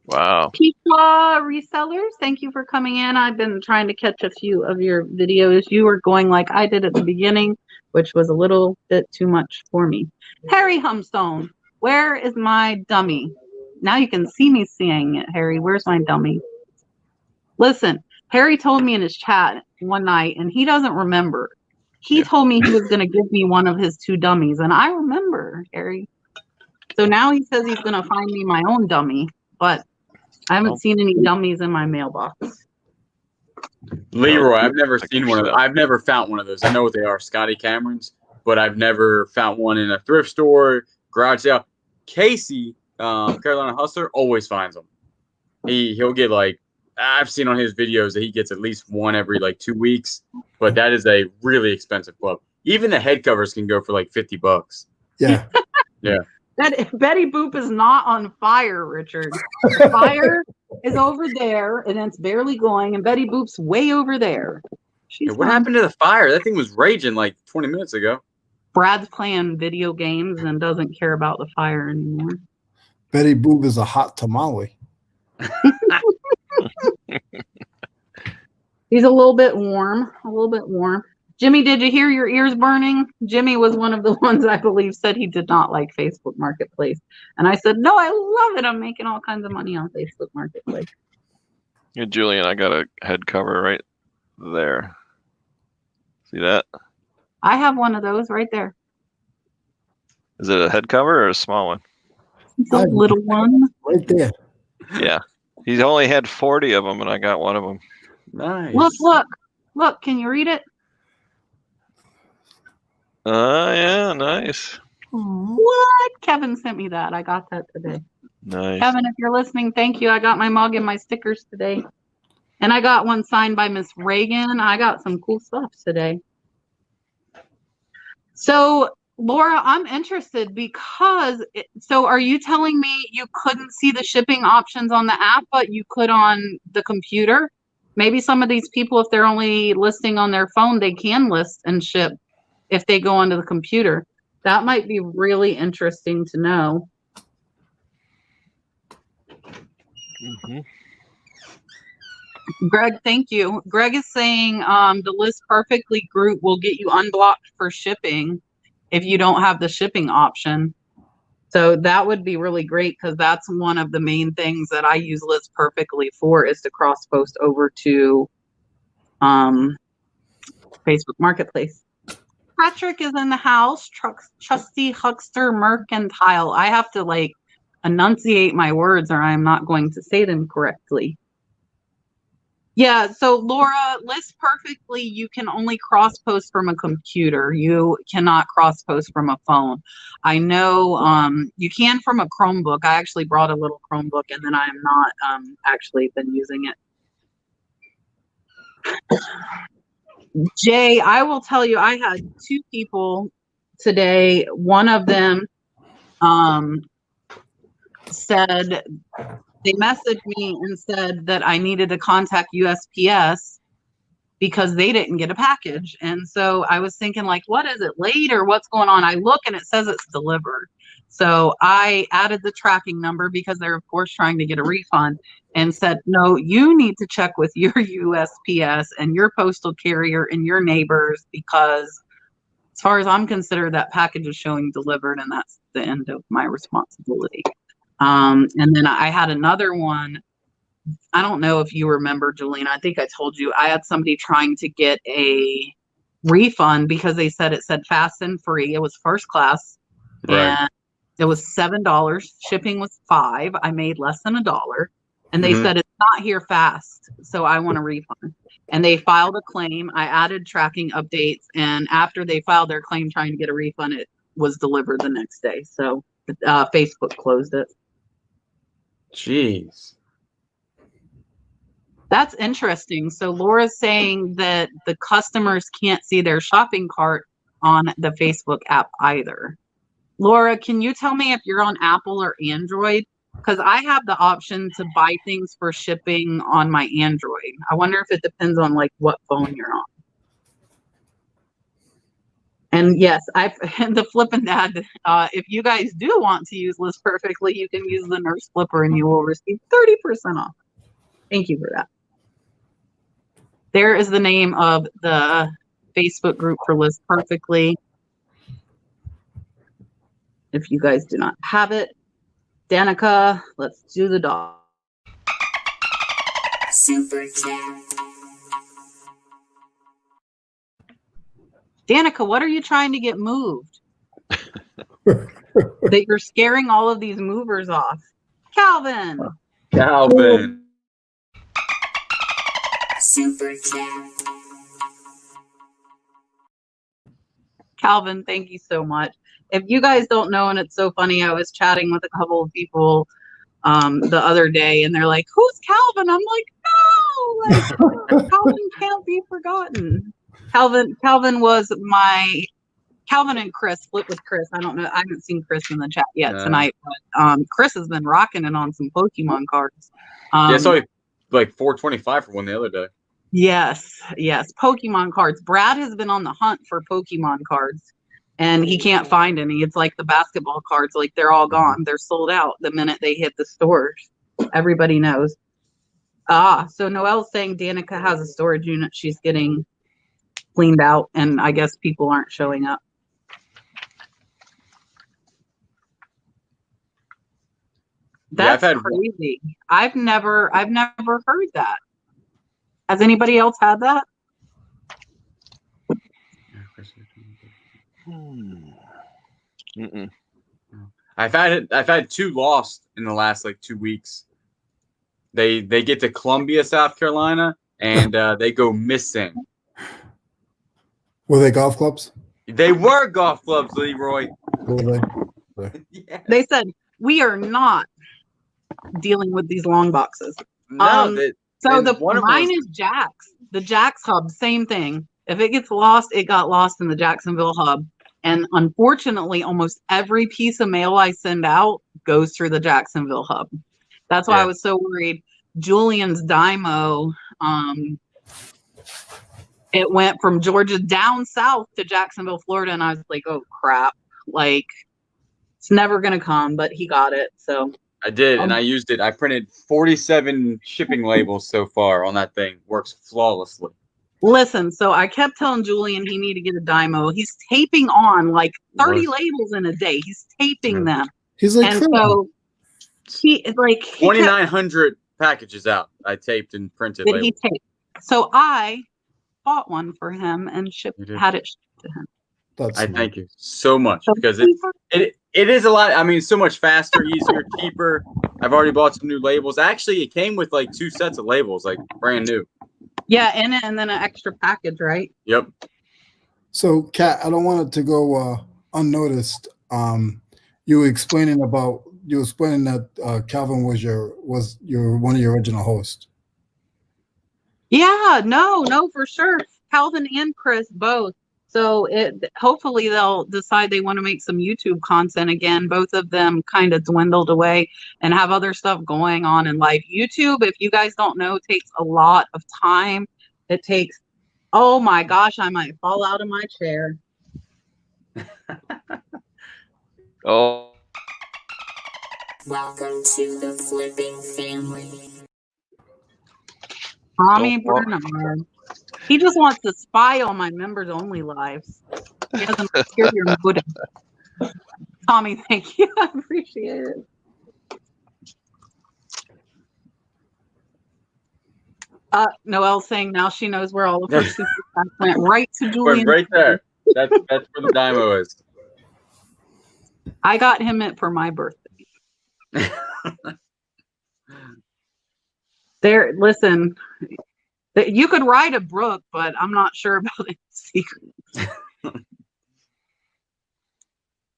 Wow. Pizza resellers, thank you for coming in. I've been trying to catch a few of your videos. You were going like I did at the beginning, which was a little bit too much for me. Harry Humstone, where is my dummy? Now you can see me seeing it, Harry. Where's my dummy? Listen, Harry told me in his chat one night, and he doesn't remember. He told me he was going to give me one of his 2 dummies, and I remember, Harry. So now he says he's going to find me my own dummy, but I haven't seen any dummies in my mailbox. Leroy, I've never seen one of those. I've never found one of those. I know what they are, Scotty Camerons, but I've never found one in a thrift store, garage sale. Casey, Carolina Hustler, always finds them. He'll get like, I've seen on his videos that he gets at least one every like 2 weeks, but that is a really expensive club. Even the head covers can go for like $50. Yeah. Yeah. That Betty Boop is not on fire, Richard. Fire is over there, and it's barely going, and Betty Boop's way over there. What happened to the fire? That thing was raging like 20 minutes ago. Brad's playing video games and doesn't care about the fire anymore. Betty Boop is a hot tamale. He's a little bit warm. Jimmy, did you hear your ears burning? Jimmy was one of the ones I believe said he did not like Facebook Marketplace. And I said, no, I love it. I'm making all kinds of money on Facebook Marketplace. Yeah, Julian, I got a head cover right there. See that? I have one of those right there. Is it a head cover or a small one? It's a little one. Right there. Yeah. He's only had 40 of them, and I got one of them. Nice. Look. Can you read it? Yeah, nice. What? Kevin sent me that. I got that today. Nice. Kevin, if you're listening, thank you. I got my mug and my stickers today. And I got one signed by Miss Reagan. I got some cool stuff today. So, Laura, I'm interested because, so are you telling me you couldn't see the shipping options on the app, but you could on the computer? Maybe some of these people, if they're only listing on their phone, they can list and ship if they go onto the computer. That might be really interesting to know. Mm-hmm. Greg, thank you. Greg is saying the List Perfectly group will get you unblocked for shipping if you don't have the shipping option. So that would be really great because that's one of the main things that I use List Perfectly for is to cross post over to Facebook Marketplace. Patrick is in the house. Trusty Huckster Mercantile. I have to like enunciate my words or I'm not going to say them correctly. Yeah, so Laura, List Perfectly, you can only cross post from a computer. You cannot cross post from a phone. I know you can from a Chromebook. I actually brought a little Chromebook and then I am not actually been using it. Jay, I will tell you, I had 2 people today. One of them said, they messaged me and said that I needed to contact USPS because they didn't get a package. And so I was thinking like, what is it, late or what's going on? I look and it says it's delivered. So I added the tracking number because they're of course trying to get a refund and said, no, you need to check with your USPS and your postal carrier and your neighbors because as far as I'm concerned, that package is showing delivered, and that's the end of my responsibility. And then I had another one. I don't know if you remember, Julian. I think I told you I had somebody trying to get a refund because they said it said fast and free. It was first class, and it was $7. Shipping was $5. I made less than $1, and they said it's not here fast, so I want a refund. And they filed a claim. I added tracking updates, and after they filed their claim trying to get a refund, it was delivered the next day. So Facebook closed it. Jeez. That's interesting. So Laura's saying that the customers can't see their shopping cart on the Facebook app either. Laura, can you tell me if you're on Apple or Android? Because I have the option to buy things for shipping on my Android. I wonder if it depends on like what phone you're on. And yes, the Flippin' Dad, if you guys do want to use List Perfectly, you can use the Nurse Flipper and you will receive 30% off. Thank you for that. There is the name of the Facebook group for List Perfectly. If you guys do not have it. Danica, let's do the dog. Super chat. Danica, what are you trying to get moved? That you're scaring all of these movers off. Calvin. Super chat. Calvin, thank you so much. If you guys don't know, and it's so funny, I was chatting with a couple of people the other day, and they're like, "Who's Calvin?" I'm like, "No, like Calvin can't be forgotten." Calvin was my Calvin and Chris, Flip with Chris. I don't know. I haven't seen Chris in the chat yet tonight, but Chris has been rocking it on some Pokemon cards. Yeah, I saw like $4.25 for one the other day. Yes, Pokemon cards. Brad has been on the hunt for Pokemon cards, and he can't find any. It's like the basketball cards, like they're all gone. They're sold out the minute they hit the stores. Everybody knows. So Noelle's saying Danica has a storage unit she's getting cleaned out, and I guess people aren't showing up. That's crazy. I've never heard that. Has anybody else had that? I've had 2 lost in the last like 2 weeks. They get to Columbia, South Carolina, and they go missing. Were they golf clubs? They were golf clubs, Leroy. Were they? Yes. They said we are not dealing with these long boxes. No, so mine is Jack's. The Jack's hub, same thing. If it gets lost, it got lost in the Jacksonville hub. And unfortunately, almost every piece of mail I send out goes through the Jacksonville hub. That's why I was so worried. Julian's Dymo, it went from Georgia down south to Jacksonville, Florida. And I was like, oh, crap. Like, it's never going to come, but he got it. So I did, and I used it. I printed 47 shipping labels so far on that thing. Works flawlessly. Listen, so I kept telling Julian he needed to get a Dymo. He's taping on like 30 labels in a day. He's taping them. He's like, and so he like 2,900 packages out. I taped and printed labels. He taped. So I bought one for him and had it shipped to him. I thank you so much because it is a lot. I mean, it's so much faster, easier, cheaper. I've already bought some new labels. Actually, it came with like 2 sets of labels, like brand new. Yeah, and then an extra package, right? Yep. So, Kat, I don't want it to go unnoticed. You were explaining that Calvin was your one of your original hosts. Yeah, no, for sure. Calvin and Chris both. So hopefully they'll decide they want to make some YouTube content again. Both of them kind of dwindled away and have other stuff going on in life. YouTube, if you guys don't know, takes a lot of time. It takes, oh my gosh, I might fall out of my chair. Oh. Welcome to the Flipping family. Tommy Bernard. He just wants to spy on my members only lives. He has an ulterior motive. Tommy, thank you. I appreciate it. Noelle's saying now she knows where all of her super chats went. Right to Julian. Right there. That's where the Dymo is. I got him it for my birthday. There, listen. You could write a book, but I'm not sure about it. Secrets.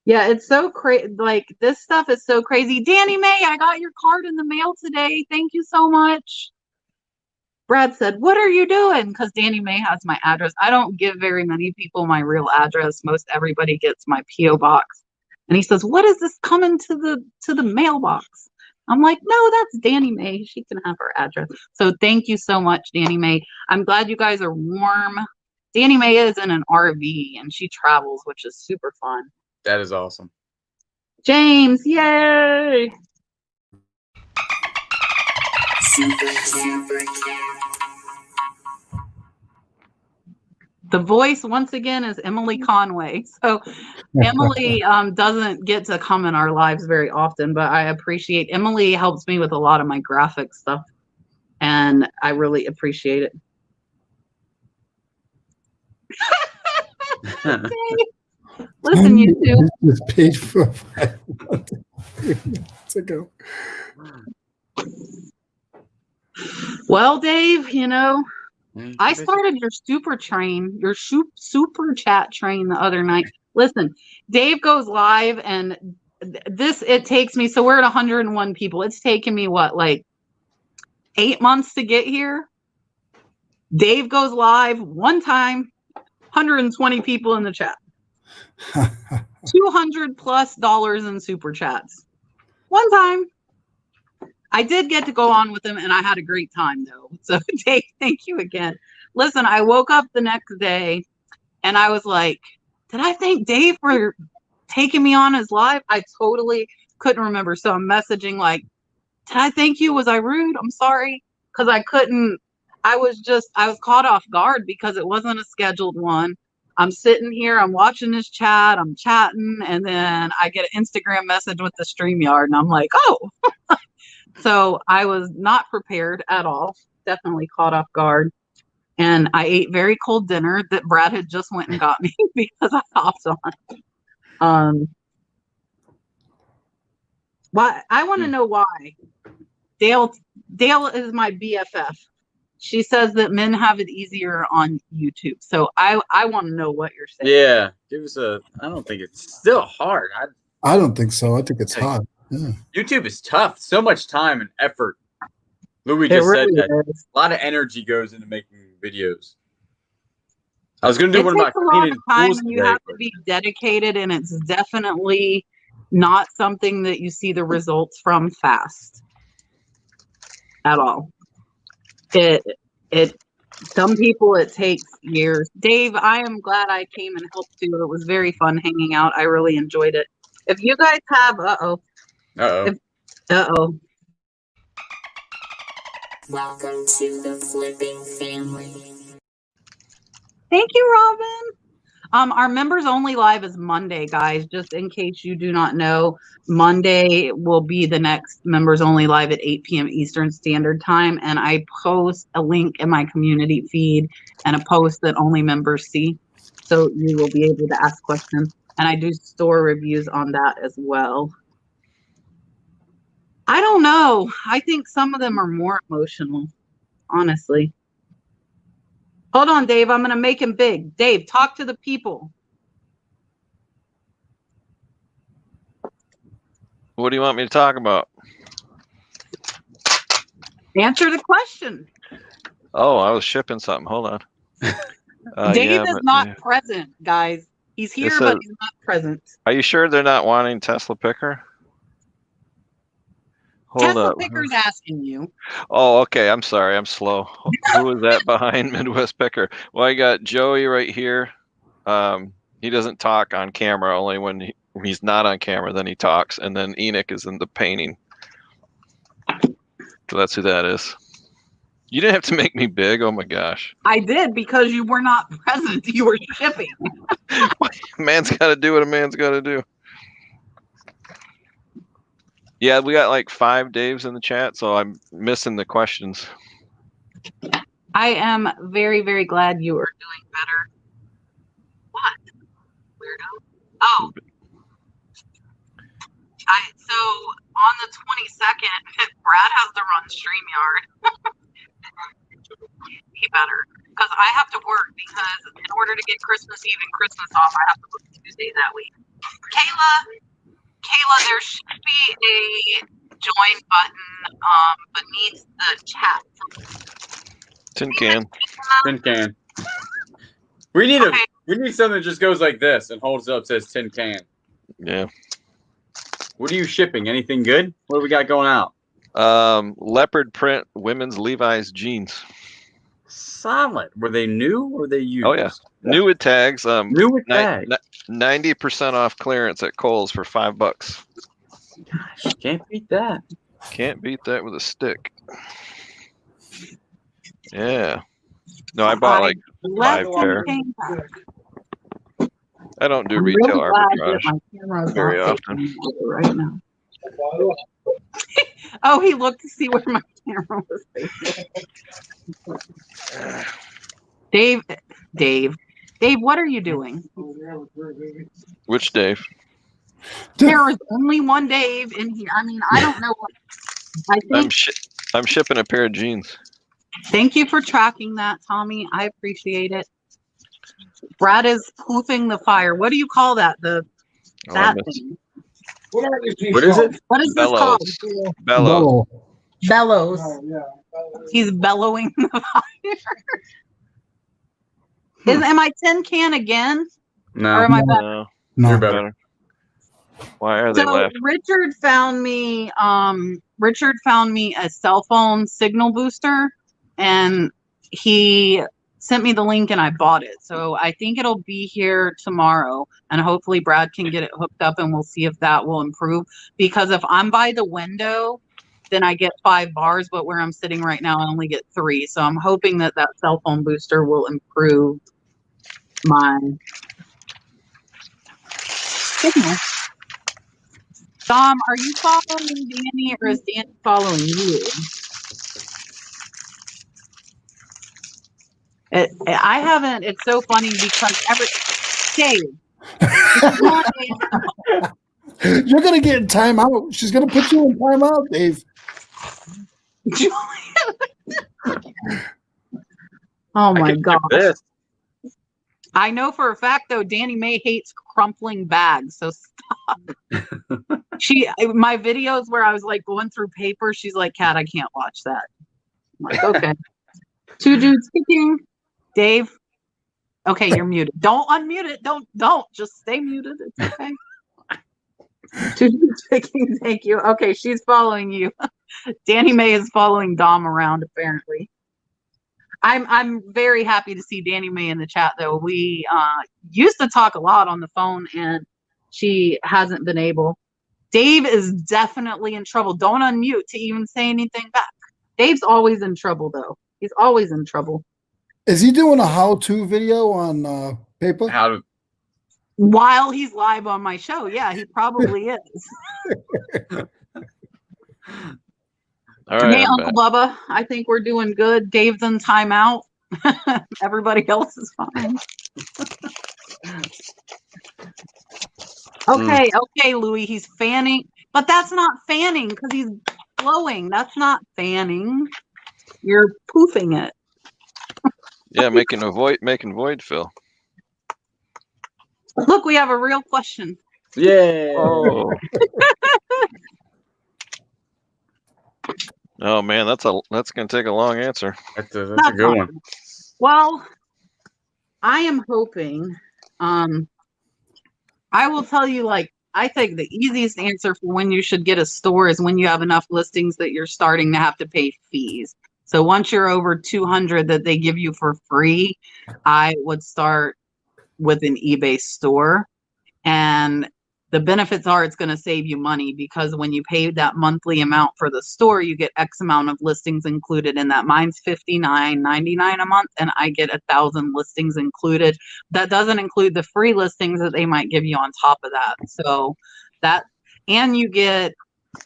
Yeah, it's so crazy. Like, this stuff is so crazy. Danny May, I got your card in the mail today. Thank you so much. Brad said, what are you doing? Because Danny May has my address. I don't give very many people my real address. Most everybody gets my P.O. box. And he says, what is this coming to the mailbox? I'm like, no, that's Danny May. She can have her address. So thank you so much, Danny May. I'm glad you guys are warm. Danny May is in an RV and she travels, which is super fun. That is awesome. James, yay! Super chat. The voice, once again, is Emily Conway. So Emily doesn't get to come in our lives very often, but I appreciate Emily helps me with a lot of my graphic stuff, and I really appreciate it. Okay. Listen, you two. This page for 5 months ago. Well, Dave, you know, I started your super chat train the other night. Listen, Dave goes live and it takes me, so we're at 101 people. It's taken me what, like 8 months to get here? Dave goes live one time, 120 people in the chat. $200+ in super chats. One time. I did get to go on with him and I had a great time though. So Dave, thank you again. Listen, I woke up the next day and I was like, did I thank Dave for taking me on his live? I totally couldn't remember. So I'm messaging like, did I thank you? Was I rude? I'm sorry. Because I couldn't, I was caught off guard because it wasn't a scheduled one. I'm sitting here, I'm watching this chat, I'm chatting, and then I get an Instagram message with the StreamYard and I'm like, oh. So I was not prepared at all, definitely caught off guard. And I ate very cold dinner that Brad had just went and got me because I hopped on. Why? I want to know why. Dale is my BFF. She says that men have it easier on YouTube. So I want to know what you're saying. Yeah, give us I don't think it's still hard. I don't think so. I think it's hard. Yeah. YouTube is tough. So much time and effort. Louis just said that. Is. A lot of energy goes into making videos. I was going to do one about cleaning time pools and you today, have to be dedicated, and it's definitely not something that you see the results from fast at all. Some people it takes years. Dave, I am glad I came and helped too. It was very fun hanging out. I really enjoyed it. If you guys have Welcome to the flipping family. Thank you, Robin. Our members only live is Monday, guys. Just in case you do not know, Monday will be the next members only live at 8 p.m. Eastern Standard Time. And I post a link in my community feed and a post that only members see. So you will be able to ask questions. And I do store reviews on that as well. I don't know. I think some of them are more emotional, honestly. Hold on, Dave. I'm going to make him big. Dave, talk to the people. What do you want me to talk about? Answer the question. Oh, I was shipping something. Hold on. Dave is not present, guys. He's here, but he's not present. Are you sure they're not wanting Tesla Picker? Tesla Picker's asking you. Oh, okay. I'm sorry. I'm slow. Who is that behind Midwest Picker? Well, I got Joey right here. He doesn't talk on camera. Only when he's not on camera, then he talks. And then Enoch is in the painting. So that's who that is. You didn't have to make me big. Oh my gosh. I did because you were not present. You were shipping. Man's got to do what a man's got to do. Yeah, we got like 5 Daves in the chat, so I'm missing the questions. I am very, very glad you are doing better. What? Weirdo. Oh. So on the 22nd, Brad has to run StreamYard. He better. Because I have to work because in order to get Christmas Eve and Christmas off, I have to book Tuesday that week. Kayla, there should be a join button beneath the chat. Tin can. Tin can. We need we need something that just goes like this and holds up, says tin can. Yeah. What are you shipping? Anything good? What do we got going out? Leopard print women's Levi's jeans. Solid. Were they new or were they used? Oh yeah, new with tags. New with tags. 90% off clearance at Kohl's for $5. Gosh, can't beat that. Can't beat that with a stick. Yeah. No, I bought like 5 pair. I don't do retail arbitrage very often. Right now. Oh, he looked to see where my camera was facing. Dave, what are you doing? Which Dave? There is only one Dave in here. I mean, I don't know what. I think. I'm shipping a pair of jeans. Thank you for tracking that, Tommy. I appreciate it. Brad is poofing the fire. What do you call that? That thing. What is it? What is this called? Bellows. Bellows. He's bellowing the fire. Am I tin can again? No. Or am I better? No. You're better. Why are they laughing? Richard found me a cell phone signal booster, and he sent me the link and I bought it. So I think it'll be here tomorrow, and hopefully Brad can get it hooked up and we'll see if that will improve. Because if I'm by the window, then I get 5 bars, but where I'm sitting right now, I only get 3. So I'm hoping that cell phone booster will improve my signal. Dom, are you following Danny or is Danny following you? I haven't. It's so funny because Dave. You're gonna get in timeout. She's gonna put you in timeout, Dave. Oh my God. I know for a fact though, Danny May hates crumpling bags, so stop. My videos where I was like going through paper, she's like, Kat, I can't watch that. I'm like, okay. 2 dudes speaking. Dave. Okay, you're muted. Don't unmute it. Don't. Just stay muted. It's okay. 2 dudes speaking. Thank you. Okay, she's following you. Danny May is following Dom around apparently. I'm very happy to see Danny May in the chat though. We used to talk a lot on the phone and she hasn't been able. Dave is definitely in trouble. Don't unmute to even say anything back. Dave's always in trouble though. He's always in trouble. Is he doing a how-to video on paper? While he's live on my show, yeah, he probably is. All right, hey, Uncle Bubba, I think we're doing good. Dave's in timeout. Everybody else is fine. Okay, Louis, he's fanning, but that's not fanning because he's blowing. That's not fanning. You're poofing it. Yeah, making void fill. Look, we have a real question. Yeah. Oh. Oh man, that's gonna take a long answer. That's a good one. Well, I am hoping. I will tell you, like, I think the easiest answer for when you should get a store is when you have enough listings that you're starting to have to pay fees. So once you're over 200 that they give you for free, I would start with an eBay store. And the benefits are it's going to save you money, because when you pay that monthly amount for the store, you get X amount of listings included in that. Mine's $59.99 a month, and I get 1,000 listings included. That doesn't include the free listings that they might give you on top of that. So that, and you get,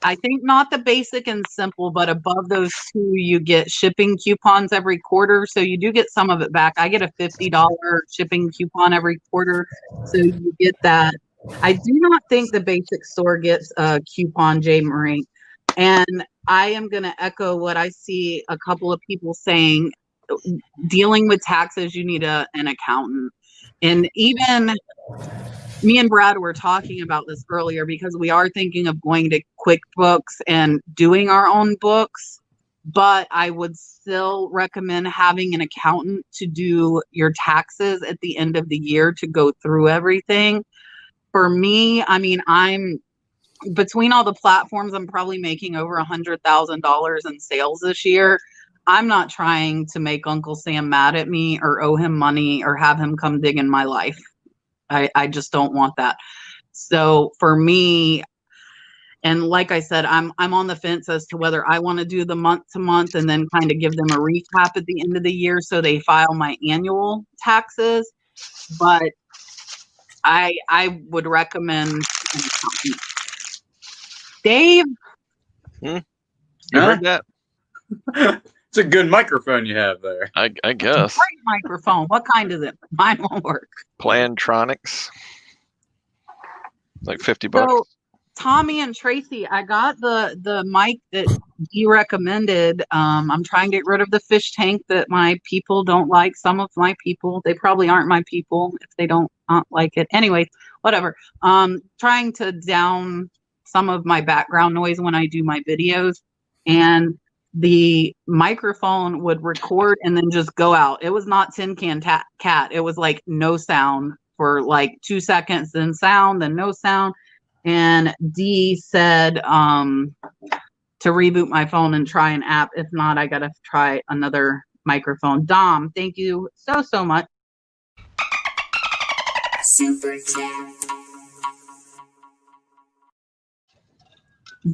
I think, not the basic and simple, but above those two, you get shipping coupons every quarter. So you do get some of it back. I get a $50 shipping coupon every quarter. So you get that. I do not think the basic store gets a coupon, Jay Marie. And I am going to echo what I see a couple of people saying. Dealing with taxes, you need an accountant. And even me and Brad were talking about this earlier, because we are thinking of going to QuickBooks and doing our own books. But I would still recommend having an accountant to do your taxes at the end of the year, to go through everything. For me, I mean, I'm between all the platforms, I'm probably making over $100,000 in sales this year. I'm not trying to make Uncle Sam mad at me or owe him money or have him come dig in my life. I just don't want that. So for me, and like I said, I'm on the fence as to whether I want to do the month to month and then kind of give them a recap at the end of the year so they file my annual taxes. But I would recommend an accountant. Dave? You heard that? It's a good microphone you have there. I guess. Great microphone. What kind is it? Mine won't work. Plantronics. Like $50. So, Tommy and Tracy, I got the mic that you recommended. I'm trying to get rid of the fish tank that my people don't like. Some of my people, they probably aren't my people if they don't like it. Anyways, whatever. Trying to down some of my background noise when I do my videos, and the microphone would record and then just go out. It was not Tin Can Cat. It was like no sound for like 2 seconds, then sound, then no sound. And Dee said to reboot my phone and try an app. If not, I got to try another microphone. Dom, thank you so much. Super chat.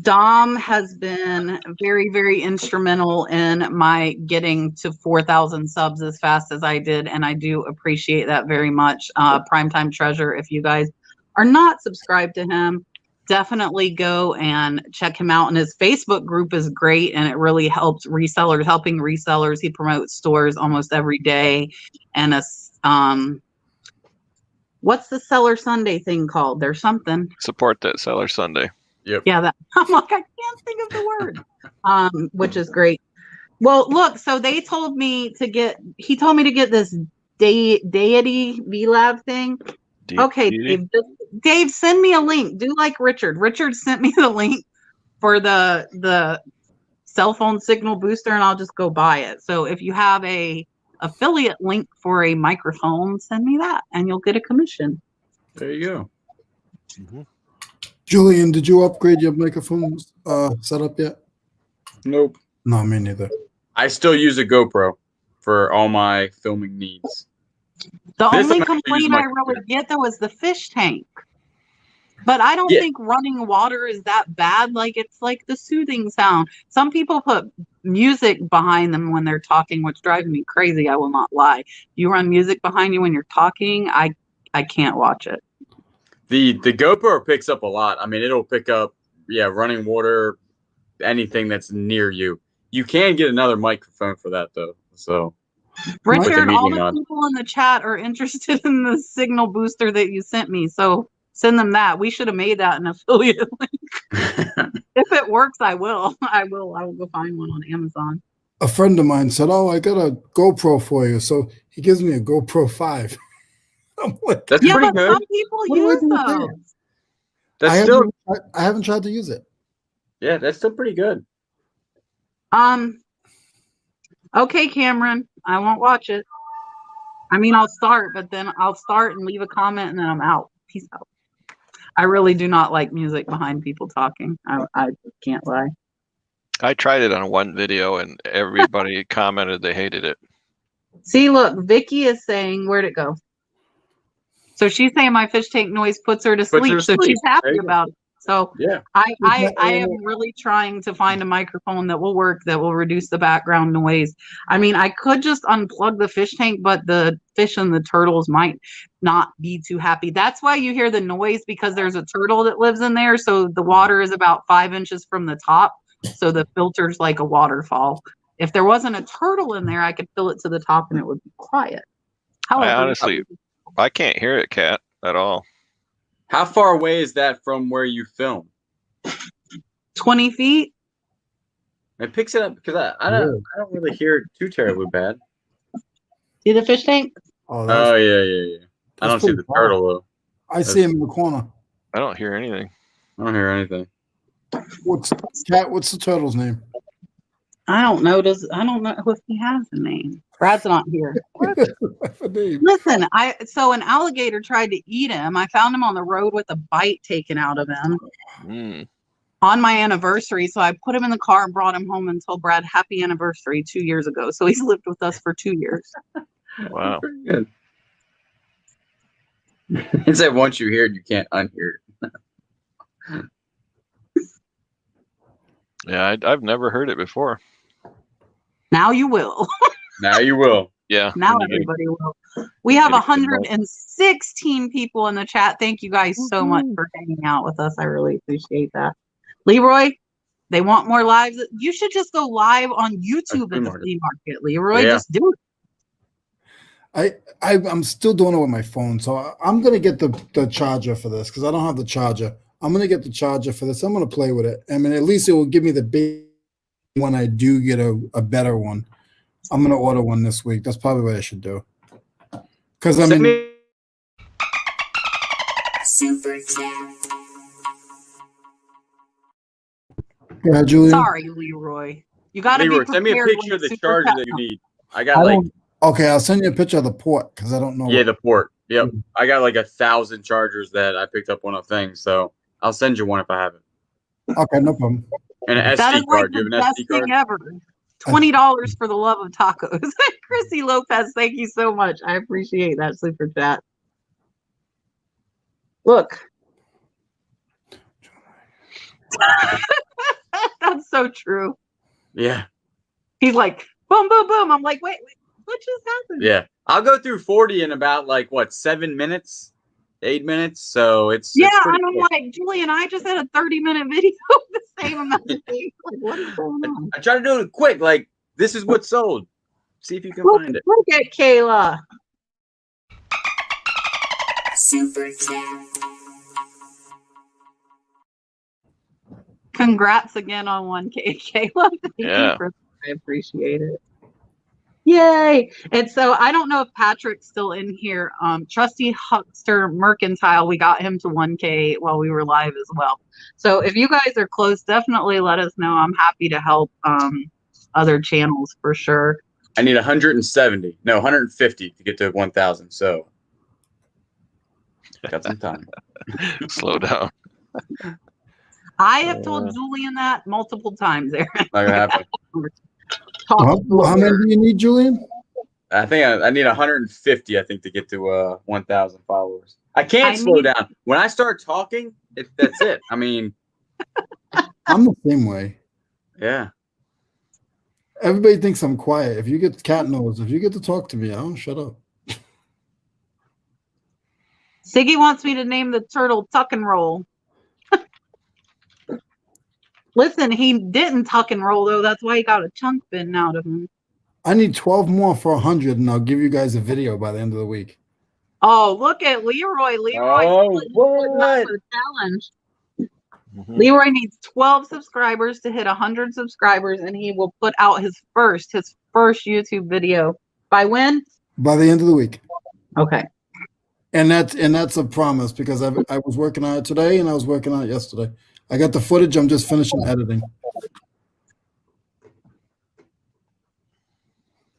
Dom has been very, very instrumental in my getting to 4,000 subs as fast as I did, and I do appreciate that very much. Primetime Treasure, if you guys are not subscribed to him, definitely go and check him out. And his Facebook group is great, and it really helps resellers, helping resellers. He promotes stores almost every day. And what's the Seller Sunday thing called? There's something. Support that Seller Sunday. Yep. Yeah, that I'm like, I can't think of the word. Which is great. Well, look, so they told me to get, he told me to get this Deity VLab thing. Okay, Dave, send me a link. Do like Richard. Richard sent me the link for the cell phone signal booster, and I'll just go buy it. So if you have a affiliate link for a microphone, send me that, and you'll get a commission. There you go. Mm-hmm. Julian, did you upgrade your microphone setup yet? Nope. No, me neither. I still use a GoPro for all my filming needs. The This only one I use complaint my I really get, though, is the fish tank. But I don't think running water is that bad. Like, it's like the soothing sound. Some people put music behind them when they're talking, which drives me crazy. I will not lie. You run music behind you when you're talking, I can't watch it. The GoPro picks up a lot. I mean, it'll pick up, running water, anything that's near you. You can get another microphone for that, though. So, Richard, all the people in the chat are interested in the signal booster that you sent me. So send them that. We should have made that an affiliate link. If it works, I will. I will go find one on Amazon. A friend of mine said, "Oh, I got a GoPro for you." So he gives me a GoPro 5. I'm like, that's pretty good. Some people use those. I haven't tried to use it. Yeah, that's still pretty good. Okay, Cameron, I won't watch it. I mean, I'll start, but then I'll start and leave a comment, and then I'm out. Peace out. I really do not like music behind people talking. I can't lie. I tried it on one video, and everybody commented they hated it. See, look, Vicky is saying, where'd it go? So she's saying my fish tank noise puts her to sleep. So she's happy about it. So Yeah. I am really trying to find a microphone that will work, that will reduce the background noise. I mean, I could just unplug the fish tank, but the fish and the turtles might not be too happy. That's why you hear the noise, because there's a turtle that lives in there. So the water is about 5 inches from the top. So the filter's like a waterfall. If there wasn't a turtle in there, I could fill it to the top and it would be quiet. However, I can't hear it, Kat, at all. How far away is that from where you film? 20 feet. It picks it up because I don't really hear it too terribly bad. See the fish tank? Oh yeah. I don't see the turtle though. I see him in the corner. I don't hear anything. I don't hear anything. What's the turtle's name? I don't know. I don't know if he has a name. Brad's not here. Listen, so an alligator tried to eat him. I found him on the road with a bite taken out of him on my anniversary. So I put him in the car and brought him home and told Brad happy anniversary 2 years ago. So he's lived with us for 2 years. Wow. Pretty good. It said once you hear it, you can't unhear it. Yeah, I've never heard it before. Now you will. Now you will. Yeah. Now everybody will. We have 116 people in the chat. Thank you guys so much for hanging out with us. I really appreciate that. Leroy, they want more lives. You should just go live on YouTube at the flea market, Leroy. Yeah. Just do it. I'm still doing it with my phone, so I'm gonna get the charger for this because I don't have the charger. I'm gonna get the charger for this. I'm gonna play with it. I mean, at least it will give me the big when I do get a better one. I'm gonna order one this week. That's probably what I should do. Because I mean, Super chat. Yeah, Julian. Sorry, Leroy. You got to be prepared. Send me a picture of the charger that you need. I got Okay, I'll send you a picture of the port because I don't know. Yeah, the port. Yep. I got like 1,000 chargers that I picked up on a thing, so I'll send you one if I have it. Okay, no problem. And an that SD is card. Like you the have an best SD card? thing ever. $20 for the love of tacos. Chrissy Lopez, thank you so much. I appreciate that super chat. Look. That's so true. Yeah. He's like, boom, boom, boom. I'm like, wait, what just happened? Yeah. I'll go through 40 in about 7 minutes, 8 minutes. So it's and pretty I'm quick. like, Julian, I just had a 30-minute video the same amount of things. Like, what is going on? I try to do it quick. Like, this is what's sold. See if you can find it. Look at Kayla. Super chat. Congrats again on 1K, Kayla. Yeah. I appreciate it. Yay. And so I don't know if Patrick's still in here. Trusty Huckster Mercantile, we got him to 1K while we were live as well. So if you guys are close, definitely let us know. I'm happy to help other channels for sure. I need 150 to get to 1,000. So got some time. Slow down. I have told Julian that multiple times, Aaron. Not gonna happen. How many do you need, Julian? I think I need 150. I think to get to 1,000 followers. I can't slow down. When I start talking, that's it. I mean, I'm the same way. Yeah. Everybody thinks I'm quiet. If you get cat nose, if you get to talk to me, I don't shut up. Siggy wants me to name the turtle Tuck and Roll. Listen, he didn't tuck and roll, though. That's why he got a chunk bitten out of him. I need 12 more for 100, and I'll give you guys a video by the end of the week. Oh, look at Leroy. Leroy what? Challenge. Leroy needs 12 subscribers to hit 100 subscribers, and he will put out his first YouTube video. By when? By the end of the week. Okay. And that's a promise because I was working on it today, and I was working on it yesterday. I got the footage. I'm just finishing editing.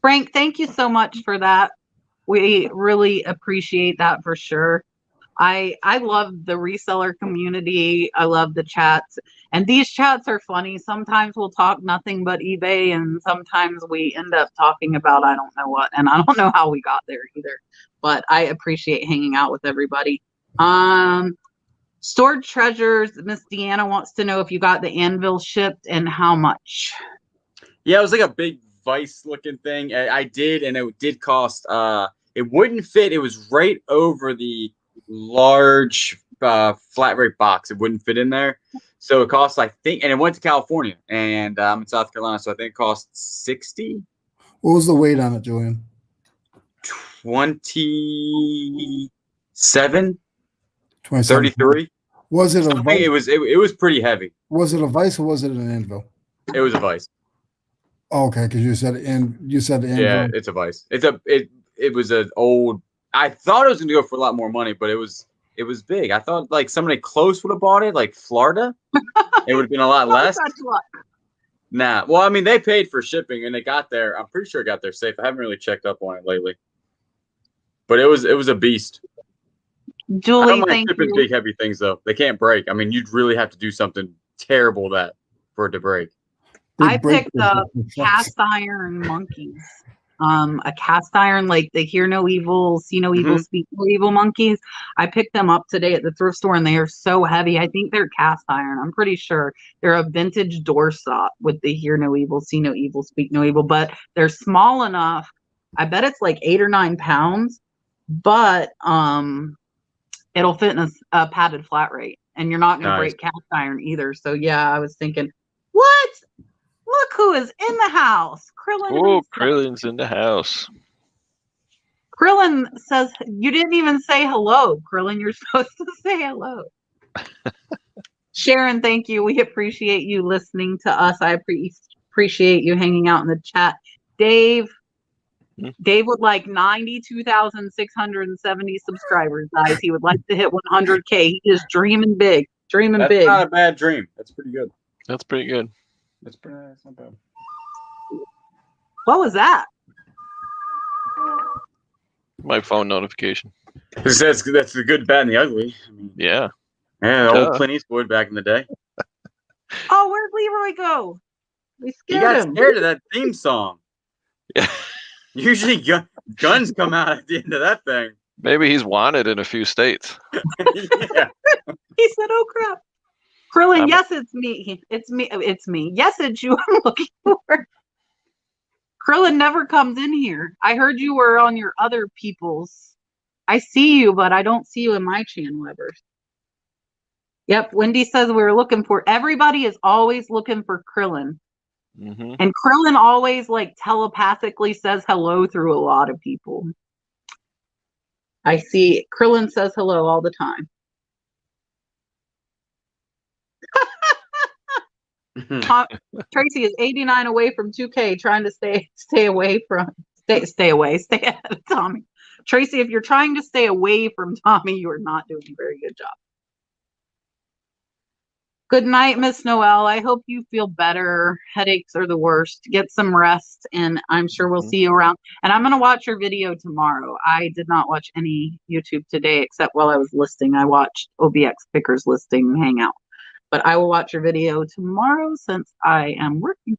Frank, thank you so much for that. We really appreciate that for sure. I love the reseller community. I love the chats. And these chats are funny. Sometimes we'll talk nothing but eBay, and sometimes we end up talking about I don't know what. And I don't know how we got there either. But I appreciate hanging out with everybody. Stored treasures. Miss Deanna wants to know if you got the anvil shipped and how much. Yeah, it was like a big vice looking thing. I did, and it did cost. It wouldn't fit. It was right over the large flat rate box. It wouldn't fit in there, so it cost, I think, and it went to California, and I'm in South Carolina, so I think it cost 60. What was the weight on it, Julian? 27, 27. 33. Was it a vice? It was pretty heavy. Was it a vice or was it an anvil? It was a vice. Oh, okay, because you said anvil. Yeah, it's a vice. It was an old. I thought it was going to go for a lot more money, but it was big. I thought like somebody close would have bought it, like Florida. It would have been a lot less. Nah. Well, I mean, they paid for shipping and it got there. I'm pretty sure it got there safe. I haven't really checked up on it lately. But it was a beast. Julie, I don't mind thank shipping you. big, heavy things though. They can't break. I mean, you'd really have to do something terrible for it to break. I picked up cast iron monkeys. A cast iron, like the hear no evil, see no evil, speak no evil monkeys. I picked them up today at the thrift store and they are so heavy. I think they're cast iron. I'm pretty sure they're a vintage doorstop with the hear no evil, see no evil, speak no evil, but they're small enough. I bet it's like 8 or 9 pounds, but it'll fit in a padded flat rate and you're not going to break cast iron either. So yeah, I was thinking, what? Look who is in the house. Krillin. Oh, Krillin's in the house. Krillin says, you didn't even say hello, Krillin. You're supposed to say hello. Sharon, thank you. We appreciate you listening to us. I appreciate you hanging out in the chat. Dave would like 92,670 subscribers, guys. He would like to hit 100K. He is dreaming big. That's big. Not a bad dream. That's pretty good. That's pretty good. That's not bad. What was that? My phone notification. That's the good, bad, and the ugly. I mean, yeah. Yeah, old Clint Eastwood back in the day. Oh, where'd Leroy go? We scared him. He got scared of that theme song. Yeah. Usually guns come out at the end of that thing. Maybe he's wanted in a few states. Yeah. He said, oh, crap. Krillin, yes, it's me. It's me. It's me. Yes, it's you I'm looking for. Krillin never comes in here. I heard you were on your other people's. I see you, but I don't see you in my chan webbers. Yep, Wendy says we were looking for. Everybody is always looking for Krillin. Mm-hmm. And Krillin always like telepathically says hello through a lot of people. I see Krillin says hello all the time. Tracy is 89 away from 2K, trying to stay away ahead of Tommy. Tracy, if you're trying to stay away from Tommy, you are not doing a very good job. Good night, Miss Noel. I hope you feel better. Headaches are the worst. Get some rest, and I'm sure we'll see you around. And I'm going to watch your video tomorrow. I did not watch any YouTube today, except while I was listing. I watched OBX Pickers listing Hangout. But I will watch your video tomorrow since I am working.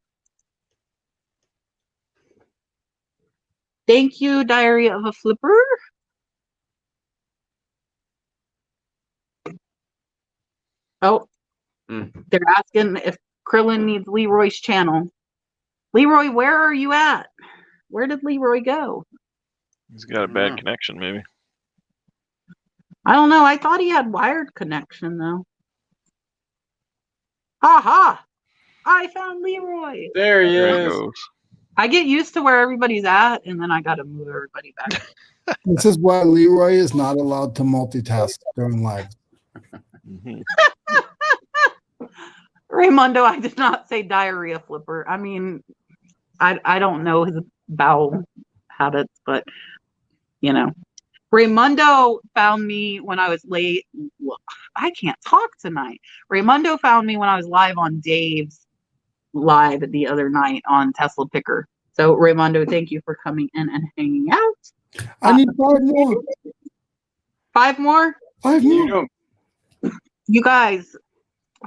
Thank you, Diary of a Flipper. Oh, they're asking if Krillin needs Leroy's channel. Leroy, where are you at? Where did Leroy go? He's got a bad connection, maybe. I don't know. I thought he had wired connection, though. Aha! I found Leroy. There he There is. he goes. I get used to where everybody's at, and then I got to move everybody back. This is why Leroy is not allowed to multitask during live. Mm-hmm. Raymundo, I did not say diarrhea flipper. I mean, I don't know his bowel habits, but, you know. Raymundo found me when I was late. Well, I can't talk tonight. Raymundo found me when I was live on Dave's live the other night on Tesla Picker. So, Raymundo, thank you for coming in and hanging out. I need 5 more. 5 more? 5 more. You guys,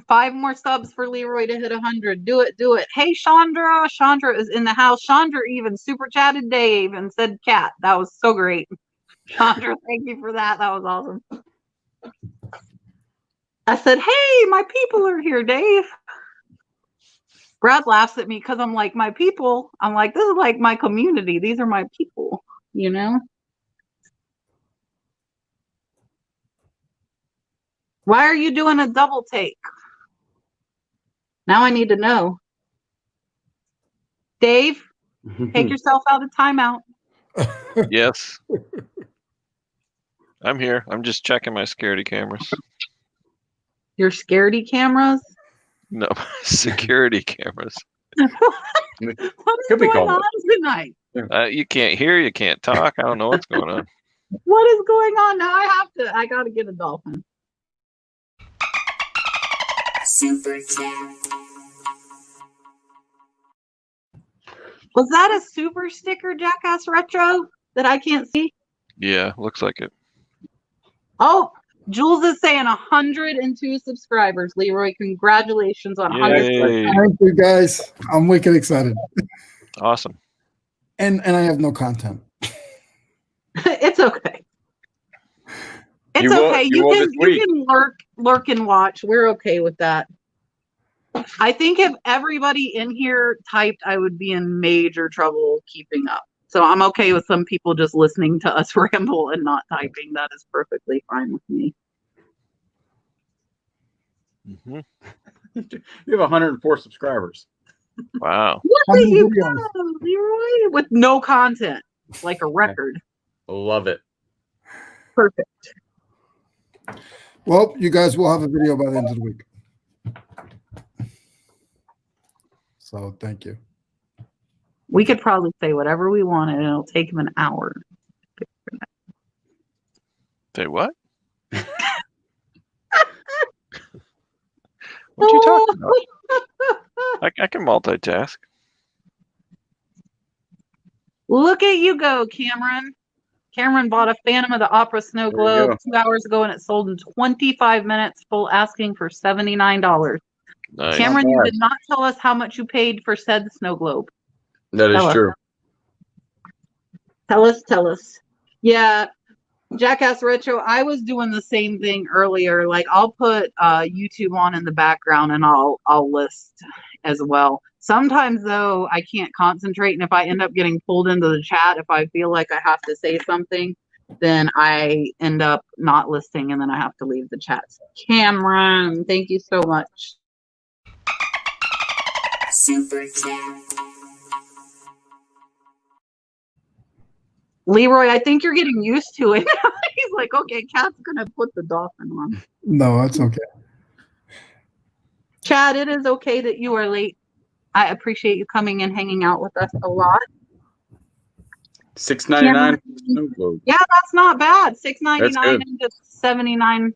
5 more subs for Leroy to hit 100. Do it, do it. Hey, Chandra. Chandra is in the house. Chandra even super chatted Dave and said cat. That was so great. Chandra, thank you for that. That was awesome. I said, hey, my people are here, Dave. Brad laughs at me because I'm like, my people. I'm like, this is like my community. These are my people, you know? Why are you doing a double take? Now I need to know. Dave, take yourself out of timeout. Yes. I'm here. I'm just checking my security cameras. Your scaredy cameras? No, security cameras. What is going on tonight? You can't hear, you can't talk. I don't know what's going on. What is going on? Now I gotta get a dolphin. Super chat. Was that a super sticker, Jackass Retro, that I can't see? Yeah, looks like it. Oh, Jules is saying 102 subscribers. Leroy, congratulations on 100 subscribers. Thank you, guys. I'm wicked excited. Awesome. And I have no content. It's okay. It's okay. You can lurk and watch. We're okay with that. I think if everybody in here typed, I would be in major trouble keeping up. So I'm okay with some people just listening to us ramble and not typing. That is perfectly fine with me. Mm-hmm. You have 104 subscribers. Wow. Look at you go, Leroy, with no content, like a record. Love it. Perfect. Well, you guys will have a video by the end of the week. So thank you. We could probably say whatever we want and it'll take him an hour. Say what? What you talking about? I can multitask. Look at you go, Cameron. Cameron bought a Phantom of the Opera snow globe 2 hours ago and it sold in 25 minutes, full asking for $79. Nice. Cameron, you did not tell us how much you paid for said snow globe. That is true. Tell us. Yeah, Jackass Retro, I was doing the same thing earlier. Like I'll put YouTube on in the background and I'll list as well. Sometimes though, I can't concentrate, and if I end up getting pulled into the chat, if I feel like I have to say something, then I end up not listing and then I have to leave the chat. Cameron, thank you so much. Super chat. Leroy, I think you're getting used to it. He's like, okay, Kat's gonna put the dolphin on. No, that's okay. Chad, it is okay that you are late. I appreciate you coming and hanging out with us a lot. $6.99. Yeah, that's not bad. $6.99 and just $79.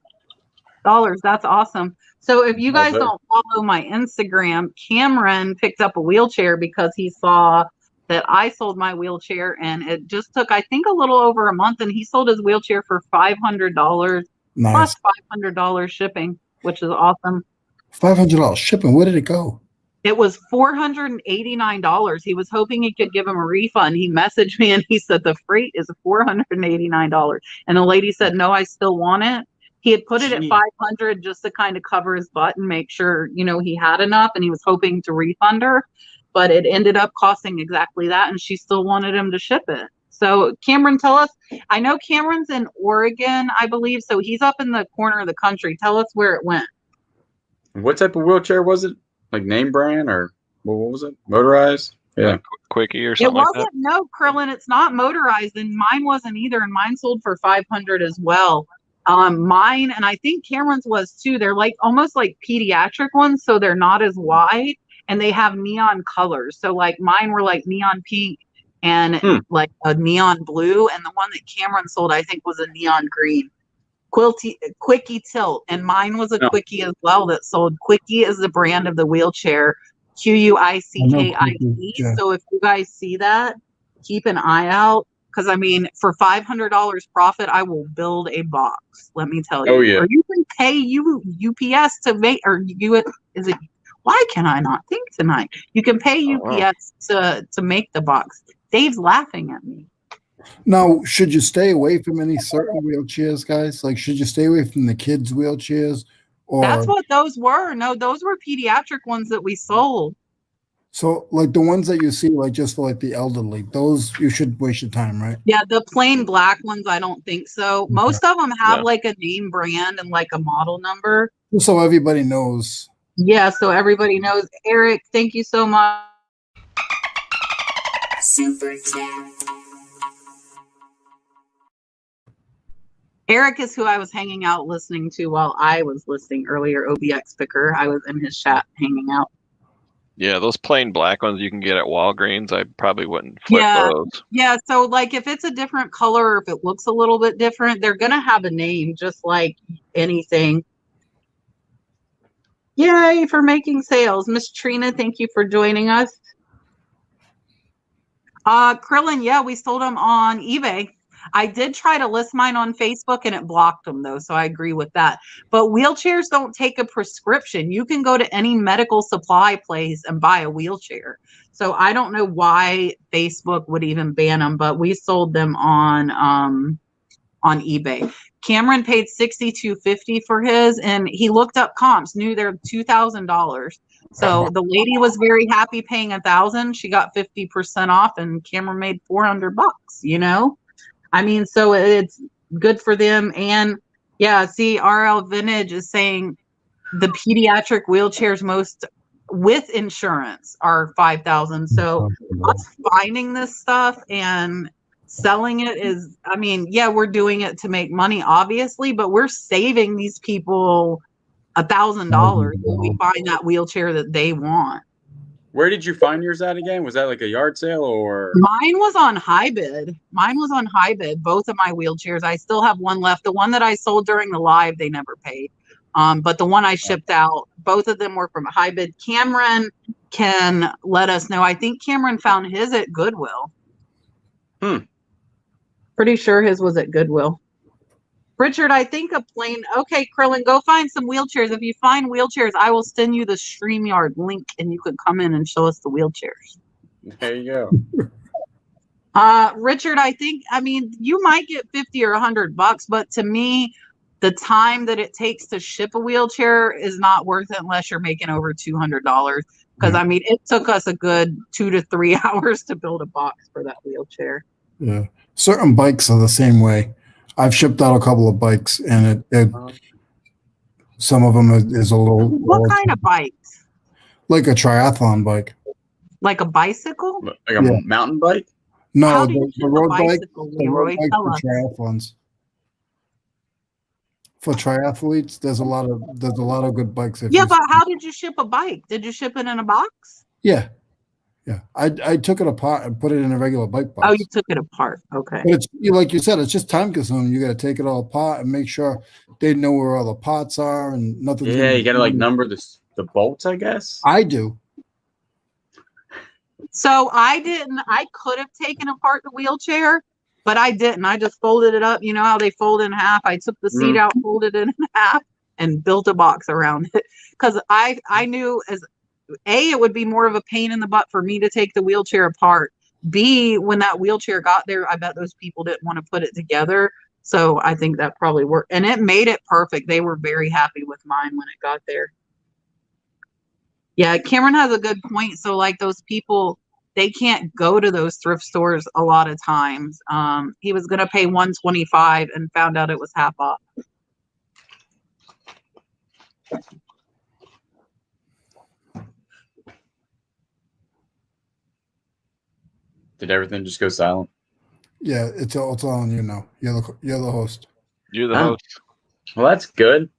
That's awesome. So if you guys don't follow my Instagram, Cameron picked up a wheelchair because he saw that I sold my wheelchair, and it just took, I think, a little over a month, and he sold his wheelchair for $500 plus $500 shipping, which is awesome. $500 shipping. Where did it go? It was $489. He was hoping he could give him a refund. He messaged me and he said the freight is $489. And the lady said, no, I still want it. He had put it at $500 just to kind of cover his butt and make sure, you know, he had enough, and he was hoping to refund her, but it ended up costing exactly that, and she still wanted him to ship it. So Cameron, tell us, I know Cameron's in Oregon, I believe, so he's up in the corner of the country. Tell us where it went. What type of wheelchair was it? Like name brand or what was it? Motorized? Yeah. Like Quickie or something like that? It wasn't, no, Krillin, it's not motorized, and mine wasn't either, and mine sold for $500 as well. Mine, and I think Cameron's was too, they're like almost like pediatric ones, so they're not as wide, and they have neon colors. So like mine were like neon pink and like a neon blue, and the one that Cameron sold, I think, was a neon green. Quickie Tilt, and mine was a Quickie as well that sold. Quickie is the brand of the wheelchair, Quickie. Yeah. So if you guys see that, keep an eye out. Because I mean, for $500 profit, I will build a box. Let me tell you. Oh, yeah. Or you can pay UPS to make, or is it? Why can I not think tonight? You can pay UPS to make the box. Dave's laughing at me. Now, should you stay away from any certain wheelchairs, guys? Like, should you stay away from the kids' wheelchairs? Or That's what those were. No, those were pediatric ones that we sold. so, like the ones that you see, like just for like the elderly, those you should waste your time, right? Yeah, the plain black ones, I don't think so. Most of them have Yeah. like a name brand and like a model number. Just so everybody knows. Yeah, so everybody knows. Eric, thank you so much. Super chat. Eric is who I was hanging out listening to while I was listening earlier, OBX Picker. I was in his chat hanging out. Yeah, those plain black ones you can get at Walgreens, I probably wouldn't flip those. Yeah, so like if it's a different color or if it looks a little bit different, they're going to have a name just like anything. Yay for making sales. Miss Trina, thank you for joining us. Krillin, yeah, we sold them on eBay. I did try to list mine on Facebook and it blocked them though, so I agree with that. But wheelchairs don't take a prescription. You can go to any medical supply place and buy a wheelchair. So I don't know why Facebook would even ban them, but we sold them on eBay. Cameron paid $62.50 for his, and he looked up comps, knew they're $2,000. So the lady was very happy paying $1,000. She got 50% off, and Cameron made $400. You know, I mean, so it's good for them. And yeah, see, RL Vintage is saying the pediatric wheelchairs most with insurance are $5,000. So us finding this stuff and selling it is, I mean, yeah, we're doing it to make money, obviously, but we're saving these people $1,000 when we find that wheelchair that they want. Where did you find yours at again? Was that like a yard sale or? Mine was on HiBid. Both of my wheelchairs. I still have one left. The one that I sold during the live, they never paid. But the one I shipped out, both of them were from HiBid. Cameron can let us know. I think Cameron found his at Goodwill. Pretty sure his was at Goodwill. Richard, I think a plain. Okay, Krillin, go find some wheelchairs. If you find wheelchairs, I will send you the StreamYard link and you can come in and show us the wheelchairs. There you go. Richard, I mean, you might get 50 or $100, but to me, the time that it takes to ship a wheelchair is not worth it unless you're making over $200. Because I mean, it took us a good 2 to 3 hours to build a box for that wheelchair. Yeah, certain bikes are the same way. I've shipped out a couple of bikes, and some of them is a little. What kind of bikes? Like a triathlon bike. Like a bicycle? Like a mountain bike? No, How do you the ship a road bike. bicycle, The road Leroy? bike Tell for us. triathlons. For triathletes, there's a lot of good bikes. Yeah, but how did you ship a bike? Did you ship it in a box? Yeah. I took it apart and put it in a regular bike box. Oh, you took it apart. Okay. But it's like you said, it's just time consuming. You got to take it all apart and make sure they know where all the parts are and nothing. Yeah, you got to like number the bolts, I guess. I do. So I didn't. I could have taken apart the wheelchair, but I didn't. I just folded it up. You know how they fold in half? I took the seat out, folded it in half, and built a box around it. Because I knew it would be more of a pain in the butt for me to take the wheelchair apart. B, when that wheelchair got there, I bet those people didn't want to put it together. So I think that probably worked. And it made it perfect. They were very happy with mine when it got there. Yeah, Cameron has a good point. So like those people, they can't go to those thrift stores a lot of times. He was going to pay $125 and found out it was half off. Did everything just go silent? Yeah, it's all on you now. You're the host. You're the host. Well, that's good.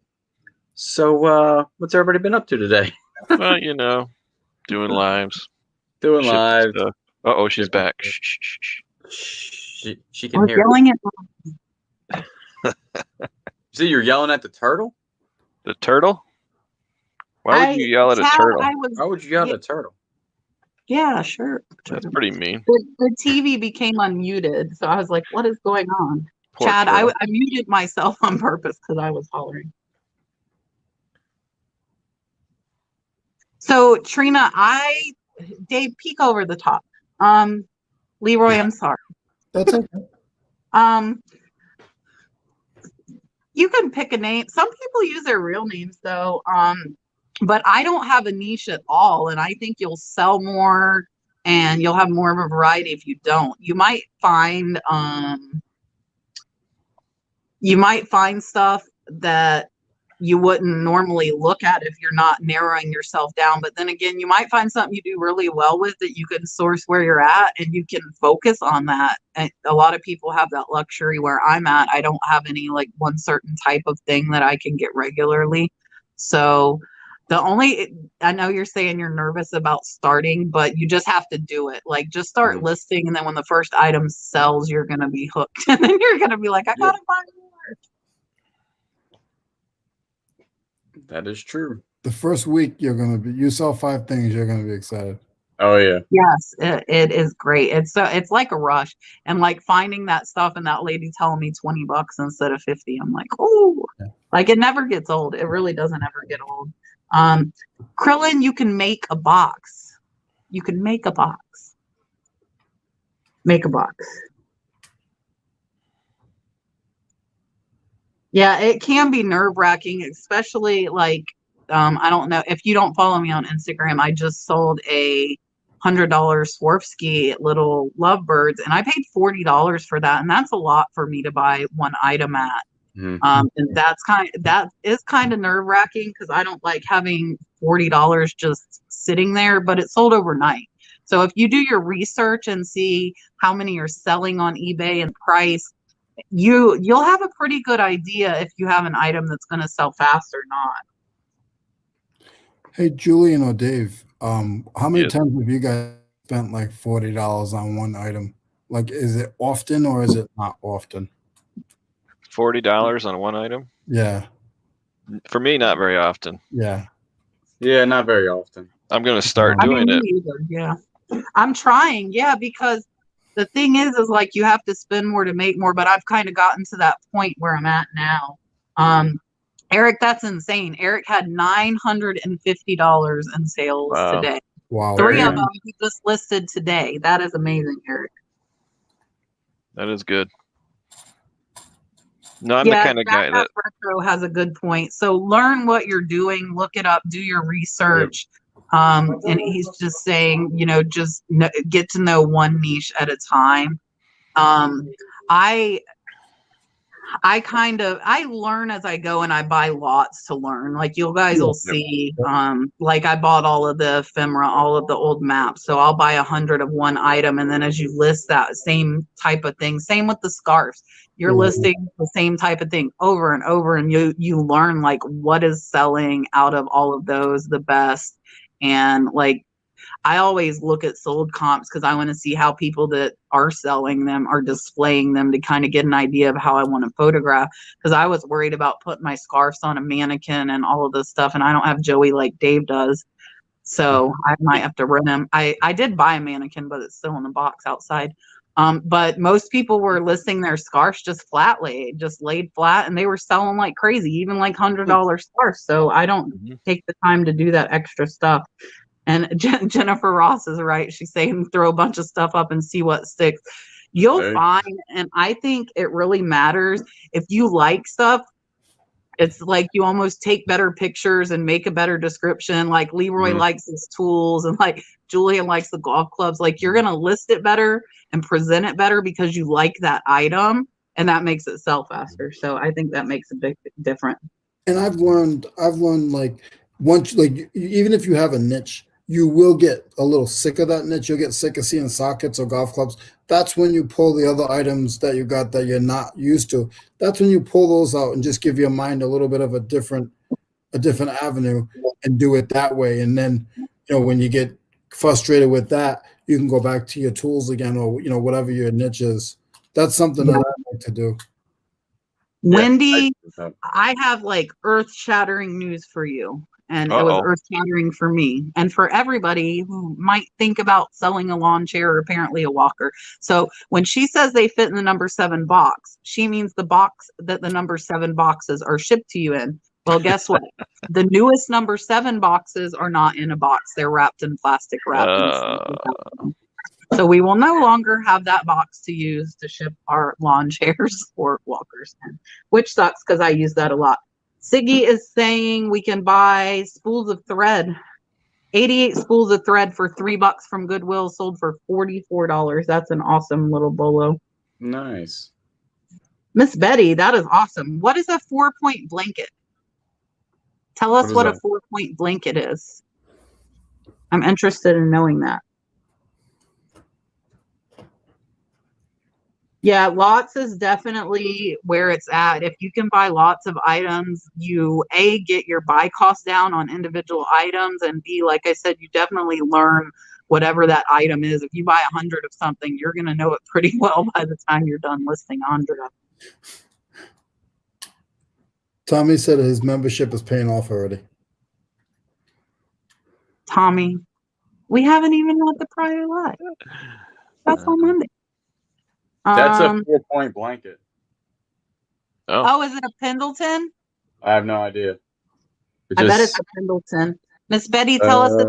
So, what's everybody been up to today? Well, you know, doing lives. Doing live. Uh-oh, she's back. She We're can hear. yelling at So you're yelling at the turtle? The turtle? Why would you yell at a turtle? Why would you yell at a turtle? Yeah, sure. That's pretty mean. The TV became unmuted, so I was like, "What is going on?" Poor Chad, turtle. I muted myself on purpose because I was hollering. So Trina, Dave, peek over the top. Leroy, I'm sorry. That's okay. You can pick a name. Some people use their real names though. But I don't have a niche at all, and I think you'll sell more and you'll have more of a variety if you don't. You might find stuff that you wouldn't normally look at if you're not narrowing yourself down. But then again, you might find something you do really well with that you can source where you're at and you can focus on that. And a lot of people have that luxury where I'm at. I don't have any like one certain type of thing that I can get regularly. So I know you're saying you're nervous about starting, but you just have to do it. Like just start listing. And then when the first item sells, you're going to be hooked. And then you're going to be like, I got to buy more. That is true. The first week you sell 5 things, you're gonna be excited. Oh yeah. Yes, it is great. It's like a rush, and like finding that stuff and that lady telling me $20 instead of 50. I'm like, oh, yeah. Like it never gets old. It really doesn't ever get old. Krillin, you can make a box. You can make a box. Make a box. Yeah, it can be nerve-wracking, especially like, I don't know, if you don't follow me on Instagram, I just sold a $100 Swarovski little lovebirds, and I paid $40 for that, and that's a lot for me to buy one item at. And that is kind of nerve-wracking because I don't like having $40 just sitting there, but it sold overnight. So if you do your research and see how many you're selling on eBay and price, you'll have a pretty good idea if you have an item that's going to sell fast or not. Hey, Julian or Dave, how many times have you guys spent like $40 on one item? Like, is it often or is it not often? $40 on one item? Yeah. For me, not very often. Yeah. Yeah, not very often. I'm going to start doing it. Either, yeah. I'm trying, because the thing is like you have to spend more to make more, but I've kind of gotten to that point where I'm at now. Eric, that's insane. Eric had $950 in sales today. Wow. 3 of them he just listed today. That is amazing, Eric. That is good. No, I'm the kind of guy that Retro has a good point. So learn what you're doing, look it up, do your research. And he's just saying, get to know one niche at a time. I learn as I go and I buy lots to learn. Like you guys will see, like I bought all of the ephemera, all of the old maps. So I'll buy 100 of one item. And then as you list that same type of thing, same with the scarves, you're listing the same type of thing over and over. And you learn like what is selling out of all of those the best. And like, I always look at sold comps because I want to see how people that are selling them are displaying them to kind of get an idea of how I want to photograph. Because I was worried about putting my scarves on a mannequin and all of this stuff. And I don't have Joey like Dave does. So I might have to rent him. I did buy a mannequin, but it's still in the box outside. But most people were listing their scarves just laid flat, and they were selling like crazy, even like $100 scarves. So I don't take the time to do that extra stuff. And Jennifer Ross is right. She's saying throw a bunch of stuff up and see what sticks. You'll find, and I think it really matters if you like stuff. It's like you almost take better pictures and make a better description. Like Leroy likes his tools and like Julian likes the golf clubs. Like you're going to list it better and present it better because you like that item, and that makes it sell faster. So I think that makes a big difference. And I've learned like once, like even if you have a niche, you will get a little sick of that niche. You'll get sick of seeing sockets or golf clubs. That's when you pull the other items that you got that you're not used to. That's when you pull those out and just give your mind a little bit of a different avenue and do it that way. And then, when you get frustrated with that, you can go back to your tools again, or, whatever your niche is. That's something that I like to do. Wendy, I have like earth-shattering news for you. and it was earth-shattering for me and for everybody who might think about selling a lawn chair or apparently a walker. So when she says they fit in the number 7 box, she means the box that the number 7 boxes are shipped to you in. Well, guess what? The newest number 7 boxes are not in a box. They're wrapped in plastic wrap. So we will no longer have that box to use to ship our lawn chairs or walkers in, which sucks because I use that a lot. Siggy is saying we can buy spools of thread. 88 spools of thread for $3 from Goodwill, sold for $44. That's an awesome little bolo. Nice. Miss Betty, that is awesome. What is a 4-point blanket? Tell us what a 4-point blanket is. I'm interested in knowing that. Yeah, lots is definitely where it's at. If you can buy lots of items, you A, get your buy cost down on individual items, and B, like I said, you definitely learn whatever that item is. If you buy 100 of something, you're going to know it pretty well by the time you're done listing 100 of it. Tommy said his membership is paying off already. Tommy, we haven't even had the prior live. That's on Monday. That's a 4-point blanket. Oh, is it a Pendleton? I have no idea. I bet it's a Pendleton. Miss Betty, tell us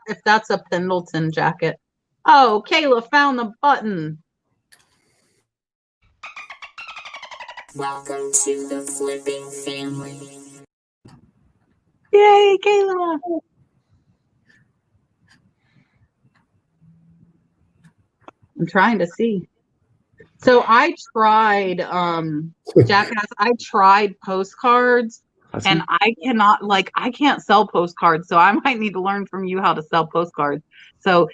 if that's a Pendleton jacket. Oh, Kayla found the button. Welcome to the flipping family. Yay, Kayla. I'm trying to see. So I tried, Jackass, I tried postcards and I can't sell postcards. So I might need to learn from you how to sell postcards. So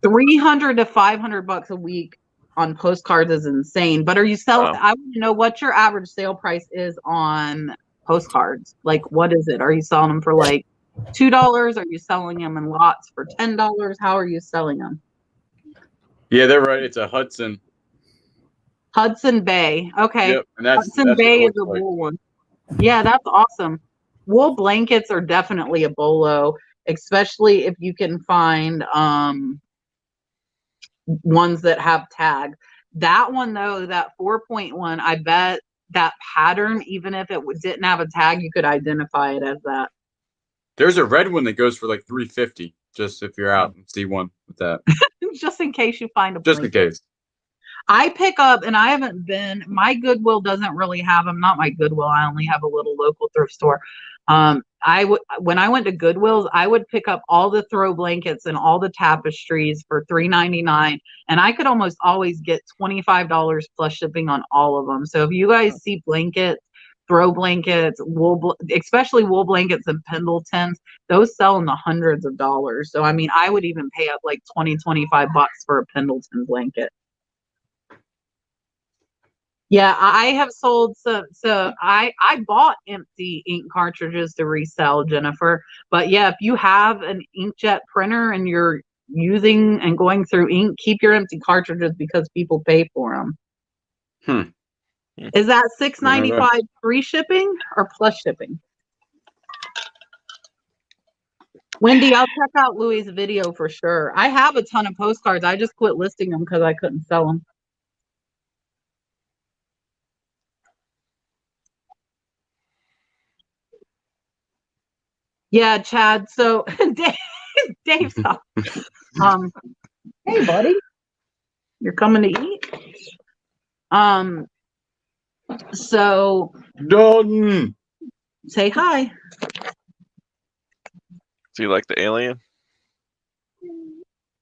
$300 to $500 a week on postcards is insane. But are you selling? I want to know what your average sale price is on postcards. Like, what is it? Are you selling them for like $2? Are you selling them in lots for $10? How are you selling them? Yeah, they're right. It's a Hudson Bay. Okay. Yep, and that's Bay is a wool one. Yeah, that's awesome. Wool blankets are definitely a bolo, especially if you can find ones that have tag. That one though, that 4.1, I bet that pattern, even if it didn't have a tag, you could identify it as that. There's a red one that goes for like $350. Just if you're out and see one with that. Just in case you find a Just in case. I pick up, and I haven't been, my Goodwill doesn't really have them. Not my Goodwill. I only have a little local thrift store. When I went to Goodwill's, I would pick up all the throw blankets and all the tapestries for $3.99, and I could almost always get $25 plus shipping on all of them. So if you guys see blankets, throw blankets, especially wool blankets and Pendletons, those sell in the hundreds of dollars. So I mean, I would even pay up like $20-25 for a Pendleton blanket. Yeah, I have sold so I bought empty ink cartridges to resell, Jennifer. But yeah, if you have an inkjet printer and you're using and going through ink, keep your empty cartridges because people pay for them. Is that $6.95 free shipping or plus shipping? Wendy, I'll check out Louie's video for sure. I have a ton of postcards. I just quit listing them because I couldn't sell them. Yeah, Chad. So Dave's up. Hey, buddy, you're coming to eat. So Dalton, say hi. Do you like the alien?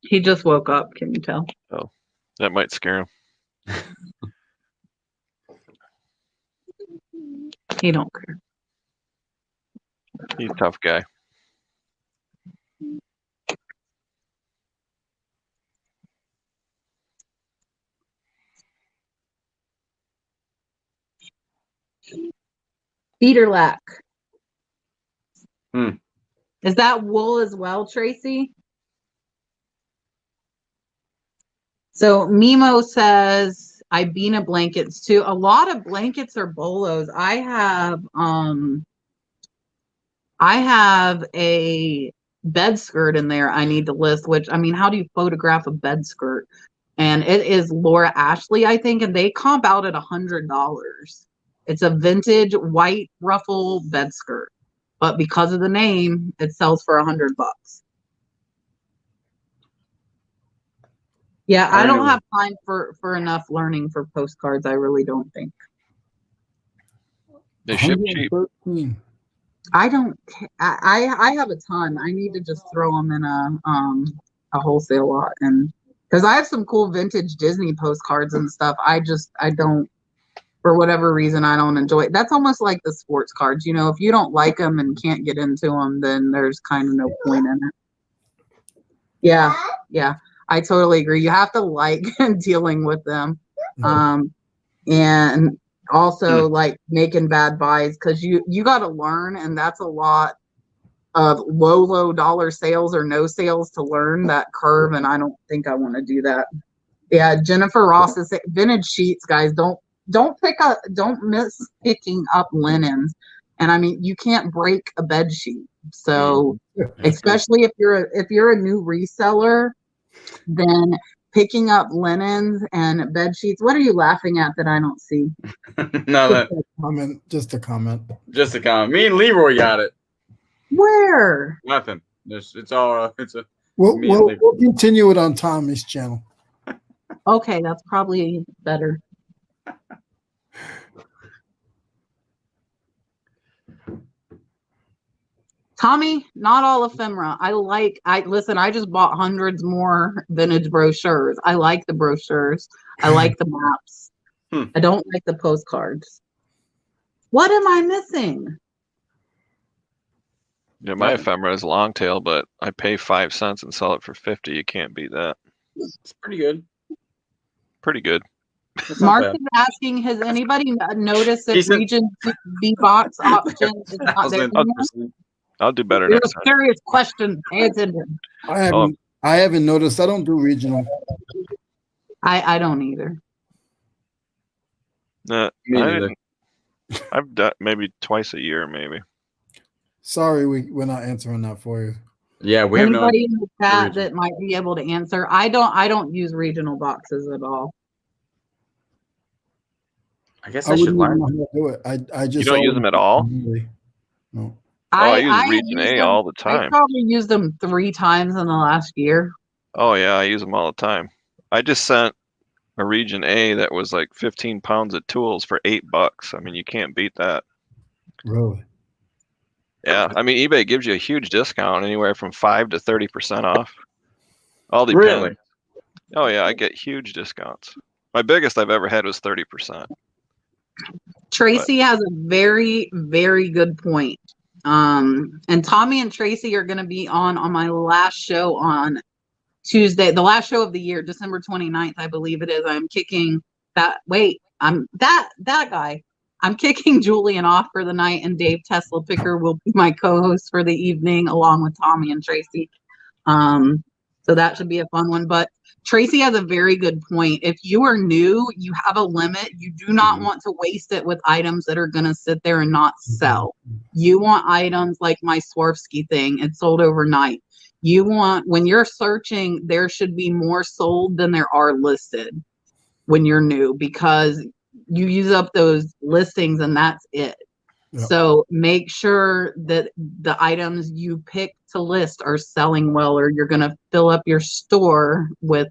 He just woke up. Can you tell? Oh, that might scare him. He don't care. He's a tough guy. Feeder lack. Hmm. Is that wool as well, Tracy? So Mimo says Ibina blankets too. A lot of blankets are bolos. I have I have a bed skirt in there I need to list, which, I mean, how do you photograph a bed skirt? And it is Laura Ashley, I think, and they comp out at $100. It's a vintage white ruffle bed skirt, but because of the name, it sells for $100. Yeah, I don't have time for enough learning for postcards. I really don't think. They ship cheap. 113. I don't. I have a ton. I need to just throw them in a wholesale lot, and because I have some cool vintage Disney postcards and stuff. I don't, for whatever reason, I don't enjoy it. That's almost like the sports cards. You know, if you don't like them and can't get into them, then there's kind of no point in it. Yeah, yeah, I totally agree. You have to like dealing with them, and also like making bad buys, because you got to learn, and that's a lot of low dollar sales or no sales to learn that curve, and I don't think I want to do that. Yeah, Jennifer Ross is vintage sheets, guys. Don't miss picking up linens. And I mean, you can't break a bed sheet. So especially if you're a new reseller, then picking up linens and bed sheets. What are you laughing at that I don't see? No, Just a comment. just a comment. Me and Leroy got it. Where? Nothing. It's all. It's a. We'll continue it on Tommy's channel. Okay, that's probably better. Tommy, not all ephemera. Listen, I just bought hundreds more vintage brochures. I like the brochures. I like the maps. I don't like the postcards. What am I missing? Yeah, my ephemera is long tail, but I pay 5 cents and sell it for 50. You can't beat that. It's pretty good. Pretty good. Mark is asking, has anybody noticed that Region B box option is not there? I'll do better You're next a time. serious question. Pay attention. I haven't noticed. I don't do regional. I don't either. I've done maybe twice a year, maybe. Sorry, we're not answering that for you. Yeah, we have anybody in the chat that might be able to answer. I don't use regional boxes at all. I guess I should learn how to do it. I just you don't use them at all. No. I use Region A all the time. I probably used them 3 times in the last year. Oh yeah, I use them all the time. I just sent a Region A that was like 15 pounds of tools for $8. I mean, you can't beat that. Really? Yeah, I mean, eBay gives you a huge discount, anywhere from 5 to 30% off. All depends. Really? Oh yeah, I get huge discounts. My biggest I've ever had was 30%. Tracy has a very, very good point. And Tommy and Tracy are going to be on my last show on Tuesday, the last show of the year, December 29th, I believe it is. I'm kicking that. Wait, that guy. I'm kicking Julian off for the night, and Dave Tesla Picker will be my co-host for the evening, along with Tommy and Tracy. So that should be a fun one. But Tracy has a very good point. If you are new, you have a limit. You do not want to waste it with items that are going to sit there and not sell. You want items like my Swarovski thing. It sold overnight. You want, when you're searching, there should be more sold than there are listed when you're new, because you use up those listings and that's it. Yep. So make sure that the items you pick to list are selling well, or you're going to fill up your store with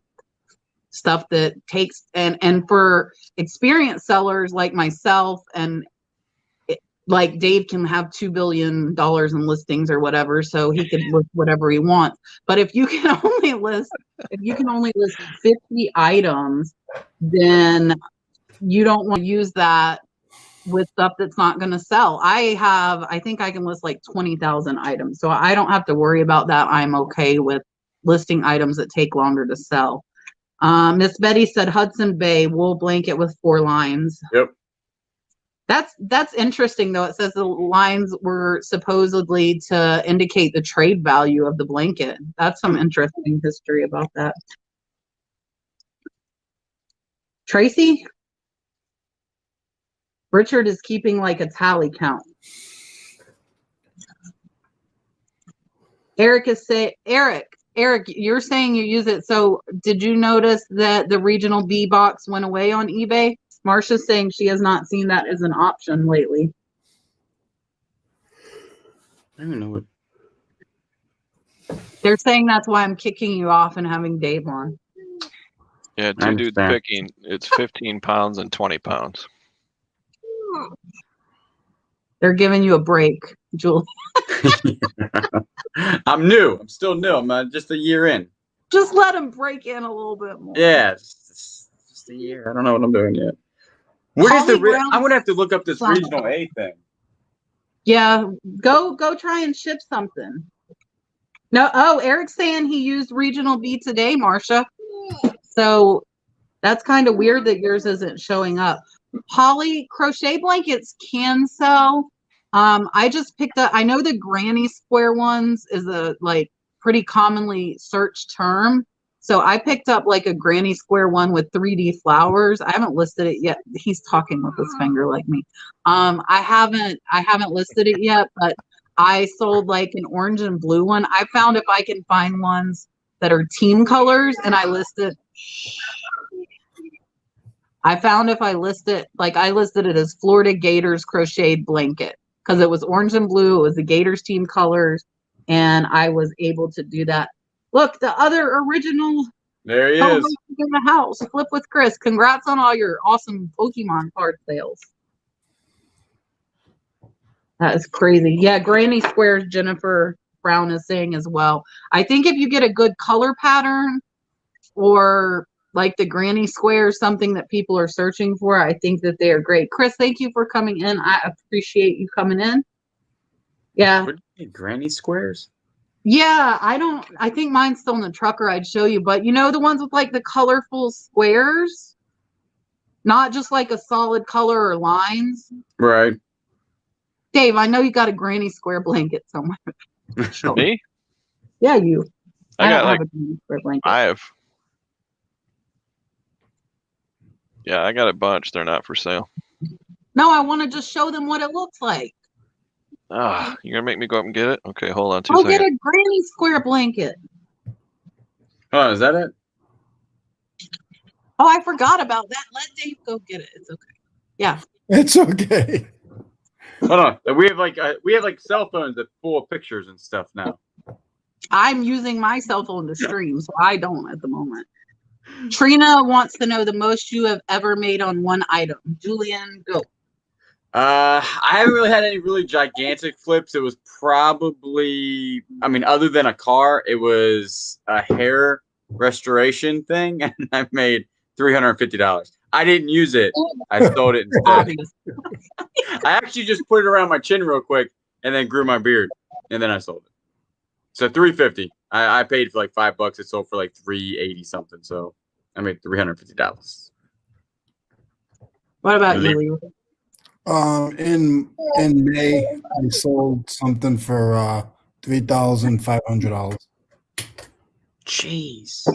stuff that takes, and for experienced sellers like myself, and like Dave can have $2 billion in listings or whatever, so he could list whatever he wants. But if you can only list 50 items, then you don't want to use that with stuff that's not going to sell. I think I can list like 20,000 items, so I don't have to worry about that. I'm okay with listing items that take longer to sell. Miss Betty said Hudson Bay wool blanket with 4 lines. Yep. That's interesting, though. It says the lines were supposedly to indicate the trade value of the blanket. That's some interesting history about that. Tracy? Richard is keeping like a tally count. Eric, you're saying you use it. So did you notice that the regional B box went away on eBay? Marsha's saying she has not seen that as an option lately. I don't know what. They're saying that's why I'm kicking you off and having Dave on. Yeah, I two dudes understand. picking. It's 15 pounds and 20 pounds. They're giving you a break, Julie. I'm new. I'm still new. I'm just a year in. Just let them break in a little bit more. Yeah, just a year. I don't know what I'm doing yet. Where's the? I'm gonna have to look up this regional A thing. Yeah, go try and ship something. No, Eric's saying he used regional B today, Marsha. So that's kind of weird that yours isn't showing up. Holly, crochet blankets can sell. I just picked up. I know the granny square ones is a pretty commonly searched term. So I picked up like a granny square one with 3D flowers. I haven't listed it yet. He's talking with his finger like me. I haven't listed it yet, but I sold like an orange and blue one. I found if I can find ones that are team colors and I listed it as Florida Gators crocheted blanket because it was orange and blue. It was the Gators team colors, and I was able to do that. Look, the other original. There he is. In the house. Flip with Chris. Congrats on all your awesome Pokemon card sales. That is crazy. Yeah, Granny Squares, Jennifer Brown is saying as well. I think if you get a good color pattern or like the granny square, something that people are searching for, I think that they are great. Chris, thank you for coming in. I appreciate you coming in. Yeah. Granny squares? Yeah, I think mine's still in the trucker. I'd show you, but you know, the ones with like the colorful squares, not just like a solid color or lines. Right. Dave, I know you got a granny square blanket somewhere. Me? Yeah, you. I got have a granny square blanket. I have. Yeah, I got a bunch. They're not for sale. No, I want to just show them what it looks like. Ah, you're gonna make me go up and get it? Okay, hold on 2 I'll seconds. get a granny square blanket. Oh, is that it? Oh, I forgot about that. Let Dave go get it. It's okay. Yeah. It's okay. Hold on. We have like cell phones that full of pictures and stuff now. I'm using my cell phone to stream, so I don't at the moment. Trina wants to know the most you have ever made on one item. Julian, go. I haven't really had any really gigantic flips. It was probably, other than a car, it was a hair restoration thing, and I made $350. I didn't use it. I sold it instead. I actually just put it around my chin real quick and then grew my beard, and then I sold it. So $350. I paid for like $5. It sold for like $380 something. So I made $350. What about you? In May, I sold something for $3,500. Jeez.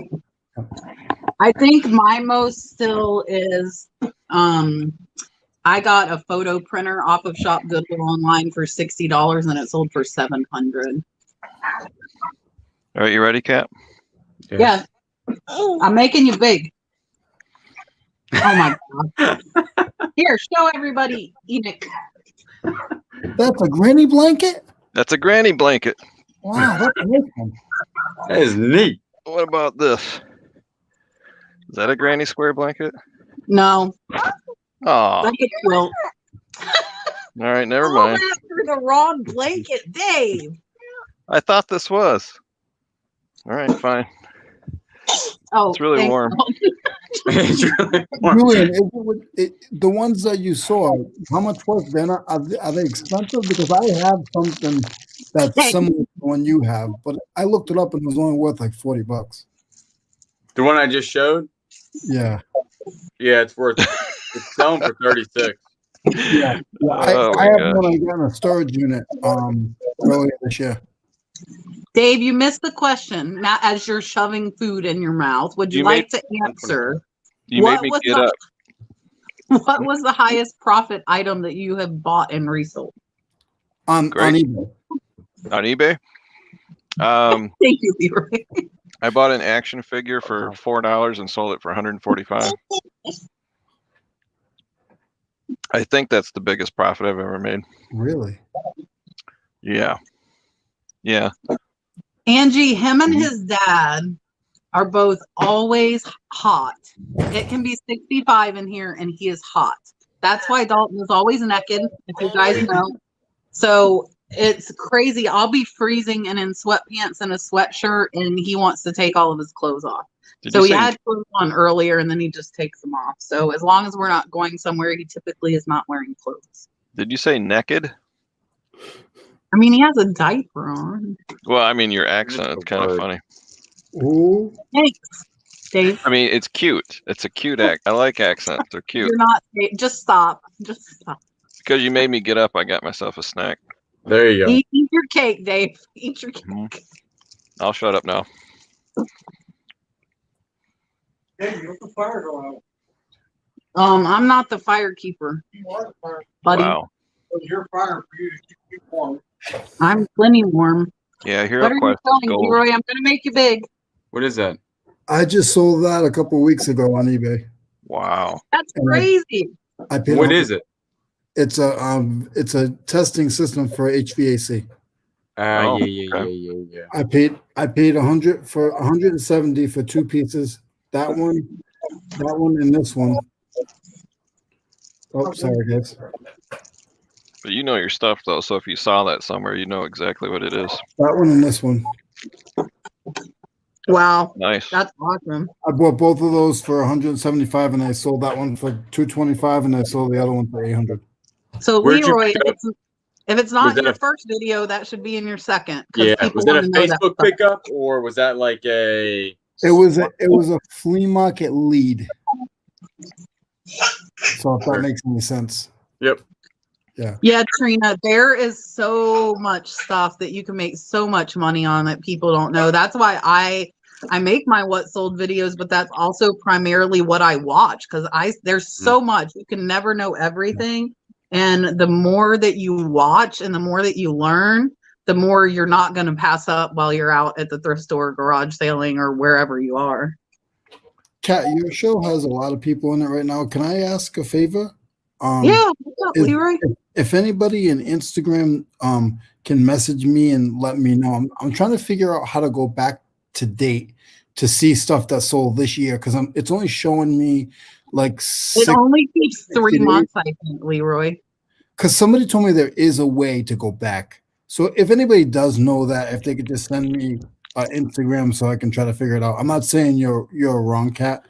I think my most still is I got a photo printer off of Shop Goodwill online for $60 and it sold for $700. All right, you ready, Cap? Yeah. I'm making you big. Oh my god. Here, show everybody Enoch. That's a granny blanket? That's a granny blanket. Wow, that's a nice one. That is neat. What about this? Is that a granny square blanket? No. Oh, That's a quilt. all right, never Oh, mind. after the wrong blanket, Dave. I thought this was. All right, fine. Oh, It's really warm. It's really warm. Julian, the ones that you saw, how much was they? Are they expensive? Because I have something that's similar to the one you have, but I looked it up and it was only worth like $40. The one I just showed? Yeah. Yeah, it's selling for 36. Yeah. I have one I got in a storage unit earlier this year. Dave, you missed the question. Now, as you're shoving food in your mouth, would you like to answer? You made me get up. What was the highest profit item that you have bought and resold? On eBay. On eBay? Thank you, Leroy. I bought an action figure for $4 and sold it for $145. I think that's the biggest profit I've ever made. Really? Yeah. Yeah. Angie, him and his dad are both always hot. It can be 65 in here and he is hot. That's why Dalton is always naked, if you guys know. So it's crazy. I'll be freezing and in sweatpants and a sweatshirt and he wants to take all of his clothes off. So he had clothes on earlier and then he just takes them off. So as long as we're not going somewhere, he typically is not wearing clothes. Did you say naked? I mean, he has a diaper on. Well, I mean, your accent is kind of funny. Ooh. Thanks, Dave. I mean, it's cute. It's a cute act. I like accents. They're cute. You're not. Just stop. Just stop. Because you made me get up, I got myself a snack. There you go. Eat your cake, Dave. Eat your cake. I'll shut up now. Hey, what's the fire going out? I'm not the fire keeper, You are the fire. buddy. Wow. It's your fire for you to keep warm. I'm plenty warm. Yeah, here What are up you quest is selling, gold. Leroy? I'm gonna make you big. What is that? I just sold that a couple of weeks ago on eBay. Wow. That's And crazy. I paid. What is it? It's a testing system for HVAC. Oh, Yeah. I paid 100 for 170 for two pieces. That one, and this one. Oh, sorry guys. But you know your stuff, though, so if you saw that somewhere, you know exactly what it is. That one and this one. Wow, Nice. that's awesome. I bought both of those for 175, and I sold that one for 225, and I sold the other one for 800. So Where'd you Leroy, pick it up? if it's not Was in that your first video, that should be in your second. Yeah. People Was that a wanna know that Facebook stuff. pickup or was that like a? It was a flea market lead. So if that makes any sense. Yep. Yeah, Trina, there is so much stuff that you can make so much money on that people don't know. That's why I make my what sold videos, but that's also primarily what I watch because there's so much. You can never know everything. And the more that you watch and the more that you learn, the more you're not going to pass up while you're out at the thrift store, garage sailing, or wherever you are. Kat, your show has a lot of people in it right now. Can I ask a favor? Yeah, what's up, Leroy? If anybody in Instagram can message me and let me know, I'm trying to figure out how to go back to date to see stuff that sold this year because it's only showing me like It only keeps 3 days. months, I think, Leroy. Because somebody told me there is a way to go back. So if anybody does know that, if they could just send me Instagram so I can try to figure it out. I'm not saying you're wrong, Kat,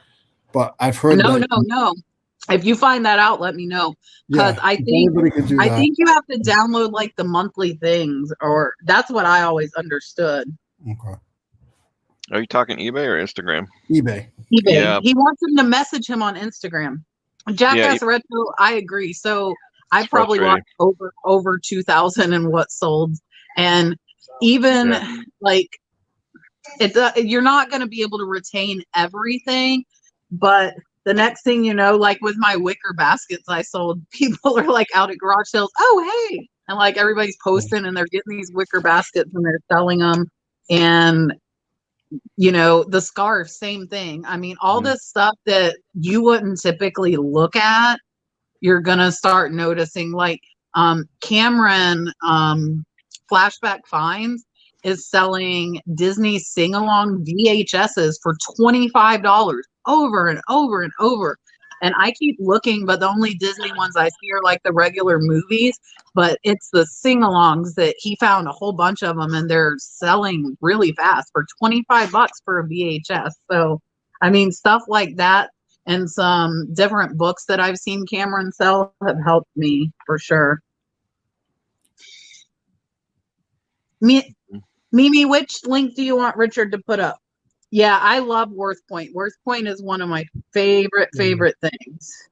but I've heard No. If you find that out, let me know. Because I think you have to download like the monthly things, or that's what I always understood. Okay. Are you talking eBay or Instagram? eBay. Yeah. He wants him to message him on Instagram. Jackass Retro, I agree. So I probably lost over 2,000 in what sold, and even like you're not going to be able to retain everything, but the next thing you know, like with my wicker baskets I sold, people are like out at garage sales. Oh, hey. And like everybody's posting and they're getting these wicker baskets and they're selling them. And, you know, the scarf, same thing. I mean, all this stuff that you wouldn't typically look at, you're going to start noticing. Like Cameron Flashback Finds is selling Disney sing-along VHSs for $25 over and over and over. And I keep looking, but the only Disney ones I see are like the regular movies, but it's the sing-alongs that he found a whole bunch of them and they're selling really fast for $25 for a VHS. So, I mean, stuff like that and some different books that I've seen Cameron sell have helped me for sure. Mimi, which link do you want Richard to put up? Yeah, I love Worth Point. Worth Point is one of my favorite things.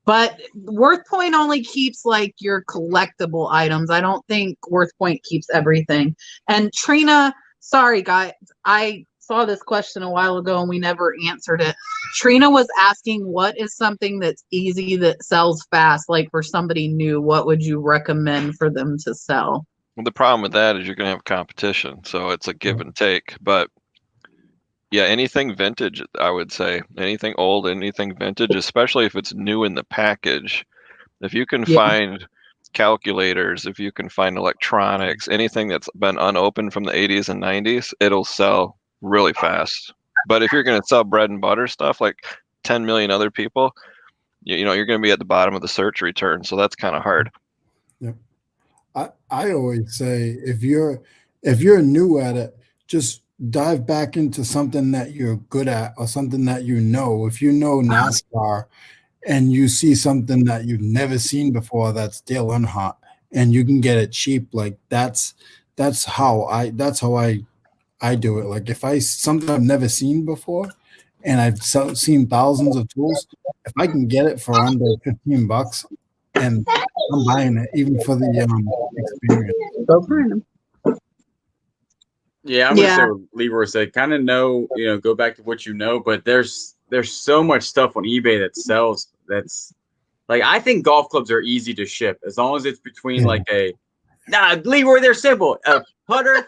But Worth Point only keeps like your collectible items. I don't think Worth Point keeps everything. And Trina, sorry guys, I saw this question a while ago and we never answered it. Trina was asking, what is something that's easy that sells fast? Like for somebody new, what would you recommend for them to sell? Well, the problem with that is you're going to have competition, so it's a give and take. But yeah, anything vintage, I would say, anything old, anything vintage, especially if it's new in the package. If you can find calculators, if you can find electronics, anything that's been unopened from the 80s and 90s, it'll sell really fast. But if you're going to sell bread and butter stuff like 10 million other people, you know, you're going to be at the bottom of the search return. So that's kind of hard. Yeah. I always say if you're new at it, just dive back into something that you're good at or something that you know. If you know NASCAR and you see something that you've never seen before that's Dale Earnhardt and you can get it cheap, like that's how I do it. Like if something I've never seen before and I've seen thousands of tools, if I can get it for under $15 and I'm buying it even for the experience. Go for him. Yeah, I'm gonna say what Leroy said. Kind of know, go back to what you know, but there's so much stuff on eBay that sells. That's like, I think golf clubs are easy to ship as long as it's between Leroy, they're simple. A putter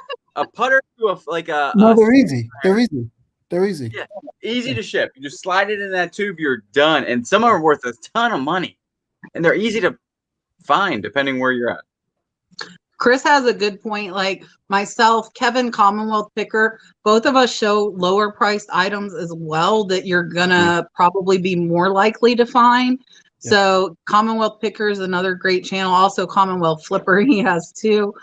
to No, they're easy. They're easy. Yeah, easy to ship. You just slide it in that tube, you're done. And some are worth a ton of money, and they're easy to find depending where you're at. Chris has a good point. Like myself, Kevin, Commonwealth Picker, both of us show lower priced items as well that you're gonna probably be more likely to find. Yeah. So Commonwealth Picker is another great channel. Also Commonwealth Flipper, he has too.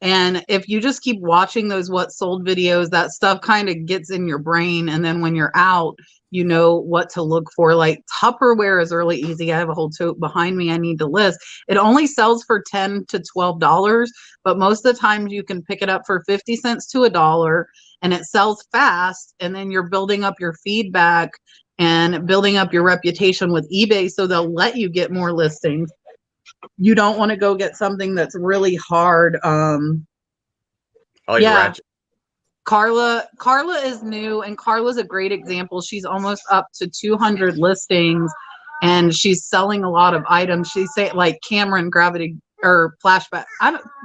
And if you just keep watching those what sold videos, that stuff kind of gets in your brain. And then when you're out, you know what to look for. Like Tupperware is really easy. I have a whole tote behind me I need to list. It only sells for $10 to $12, but most of the times you can pick it up for 50 cents to $1, and it sells fast. And then you're building up your feedback and building up your reputation with eBay, so they'll let you get more listings. You don't want to go get something that's really hard. Ratchet. Carla is new, and Carla's a great example. She's almost up to 200 listings, and she's selling a lot of items. She say like Cameron Gravity or Flashback.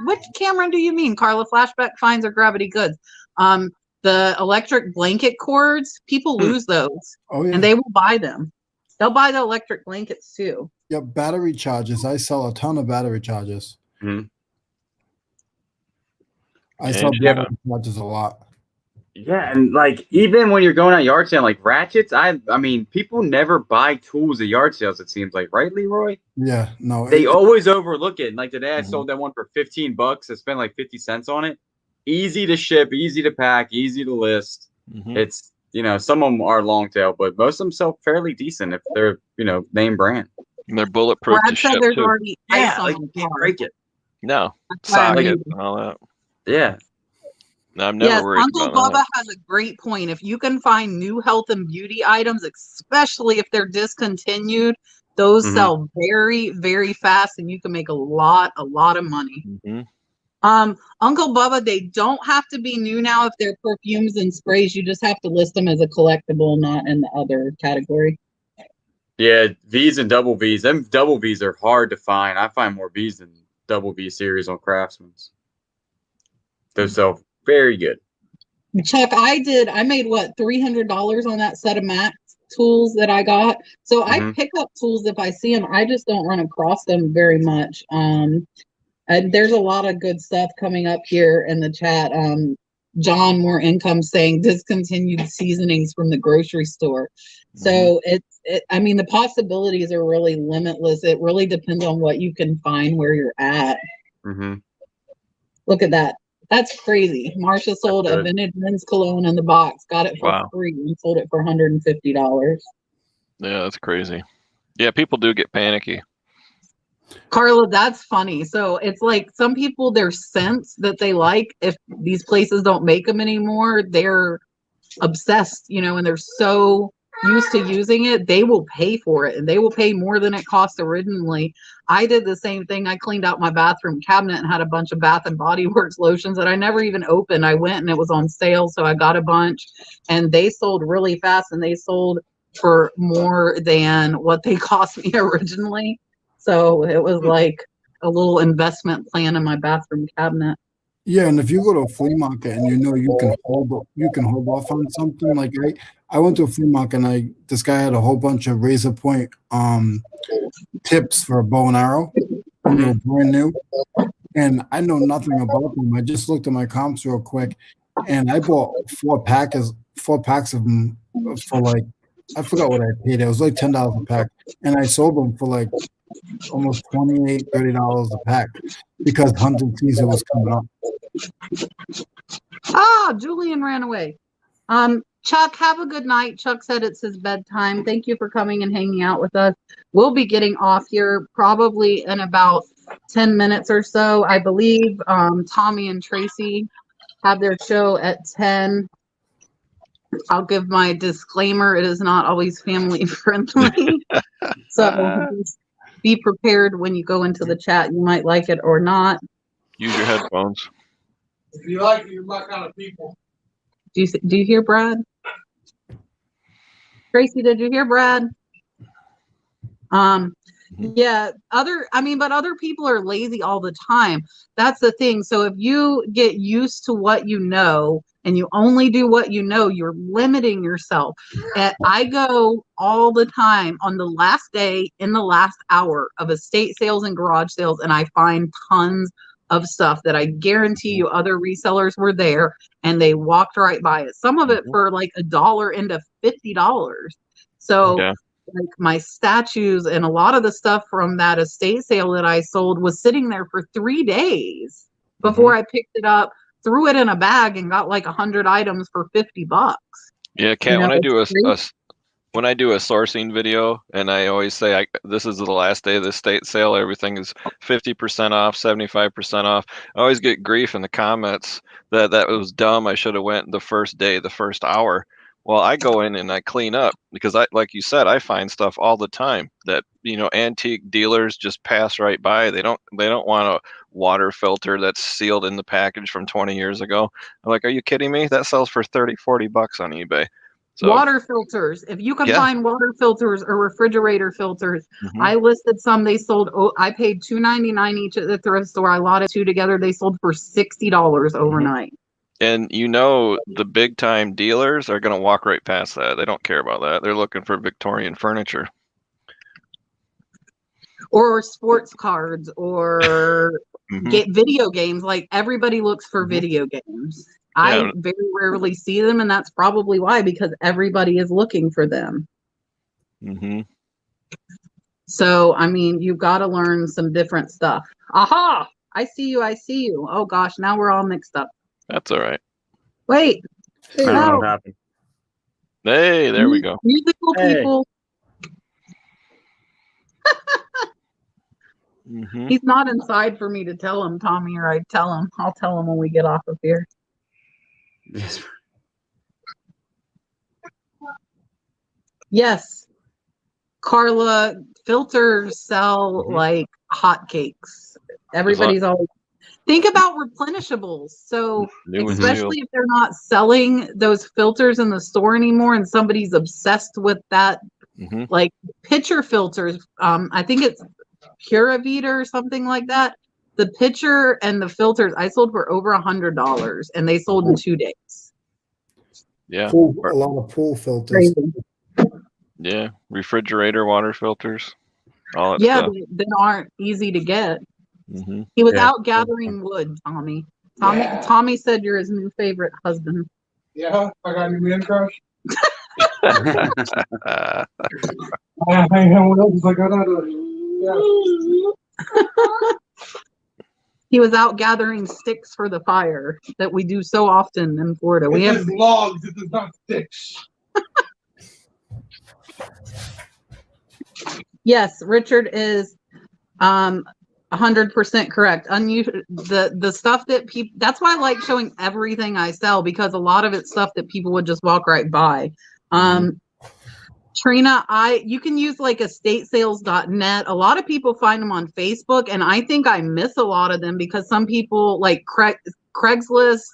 Which Cameron do you mean, Carla? Flashback finds or Gravity Goods? The electric blanket cords, people lose those, and they will buy them. They'll buy the electric blankets too. Yeah, battery chargers. I sell a ton of battery chargers. Mm-hmm. I sell battery chargers a lot. Yeah, and like even when you're going at yard sale, like ratchets, I mean, people never buy tools at yard sales. It seems like, right, Leroy? Yeah, no, they always overlook it. Like today, I sold that one for $15. I spent like 50 cents on it. Easy to ship, easy to pack, easy to list. It's some of them are long tail, but most of them sell fairly decent if they're name brand. And they're bulletproof to ship too. Already like you can't break it. No, socket and all that. Yeah. No, I'm never worried Uncle about Bubba that. has a great point. If you can find new health and beauty items, especially if they're discontinued, those sell very, very fast, and you can make a lot of money. Uncle Bubba, they don't have to be new now if they're perfumes and sprays. You just have to list them as a collectible, not in the other category. Yeah, V's and double V's. Them double V's are hard to find. I find more V's than double V series on Craftsman's. Those sell very good. Chuck, I made what, $300 on that set of Mac tools that I got. So I pick up tools if I see them. I just don't run across them very much. And there's a lot of good stuff coming up here in the chat. John More Income saying discontinued seasonings from the grocery store. So I mean, the possibilities are really limitless. It really depends on what you can find where you're at. Look at that. That's crazy. Marsha sold a vintage men's cologne in the box, got it for free, and sold it for $150. Yeah, that's crazy. Yeah, people do get panicky. Carla, that's funny. So it's like some people, their scents that they like, if these places don't make them anymore, they're obsessed, and they're so used to using it, they will pay for it, and they will pay more than it cost originally. I did the same thing. I cleaned out my bathroom cabinet and had a bunch of Bath and Body Works lotions that I never even opened. I went and it was on sale, so I got a bunch, and they sold really fast, and they sold for more than what they cost me originally. So it was like a little investment plan in my bathroom cabinet. Yeah, and if you go to a flea market and you know you can hold off on something, like I went to a flea market and this guy had a whole bunch of razor point tips for a bow and arrow, and they were brand new. And I know nothing about them. I just looked at my comps real quick, and I bought 4 packs of them for like, I forgot what I paid. It was like $10 a pack, and I sold them for like almost $28-30 a pack because hunting season was coming up. Julian ran away. Chuck, have a good night. Chuck said it's his bedtime. Thank you for coming and hanging out with us. We'll be getting off here probably in about 10 minutes or so. I believe Tommy and Tracy have their show at 10. I'll give my disclaimer. It is not always family friendly. So be prepared when you go into the chat. You might like it or not. Use your headphones. If you like it, you're my kind of people. Do you hear Brad? Tracy, did you hear Brad? Yeah, but other people are lazy all the time. That's the thing. So if you get used to what you know and you only do what you know, you're limiting yourself. And I go all the time on the last day in the last hour of estate sales and garage sales, and I find tons of stuff that I guarantee you other resellers were there and they walked right by it. Some of it for like $1 into $50. So like my statues and a lot of the stuff from that estate sale that I sold was sitting there for 3 days before I picked it up, threw it in a bag, and got like 100 items for $50. Yeah, Kat, when I do a sourcing video, and I always say this is the last day of the estate sale, everything is 50% off, 75% off. I always get grief in the comments that was dumb. I should have went the first day, the first hour. Well, I go in and I clean up because like you said, I find stuff all the time that, antique dealers just pass right by. They don't want a water filter that's sealed in the package from 20 years ago. I'm like, are you kidding me? That sells for $30-40 on eBay. So, water filters. If you can find water filters or refrigerator filters, I listed some. They sold. I paid $2.99 each at the thrift store. I lotted 2 together. They sold for $60 overnight. And the big time dealers are going to walk right past that. They don't care about that. They're looking for Victorian furniture. Or sports cards or get video games. Like everybody looks for video games. I very rarely see them, and that's probably why, because everybody is looking for them. So, you've got to learn some different stuff. Aha! I see you. Oh gosh, now we're all mixed up. That's all right. Wait. I don't know what happened. Hey, there we go. Musical people. He's not inside for me to tell him, Tommy, or I'd tell him. I'll tell him when we get off of here. Yes. Carla, filters sell like hotcakes. Everybody's always think about replenishables. So especially if they're not selling those filters in the store anymore and somebody's obsessed with that, like pitcher filters. I think it's Puravita or something like that. The pitcher and the filters I sold for over $100, and they sold in 2 days. Yeah, a lot of pool filters. Crazy. Yeah, refrigerator water filters. All that stuff. They aren't easy to get. He was out gathering wood, Tommy. Tommy said you're his new favorite husband. Yeah, I got a new man crush. He was out gathering sticks for the fire that we do so often in Florida. We have logs, it is not sticks. Yes, Richard is 100% correct. The stuff that people, that's why I like showing everything I sell, because a lot of it's stuff that people would just walk right by. Trina, you can use like estatesales.net. A lot of people find them on Facebook, and I think I miss a lot of them because some people like Craigslist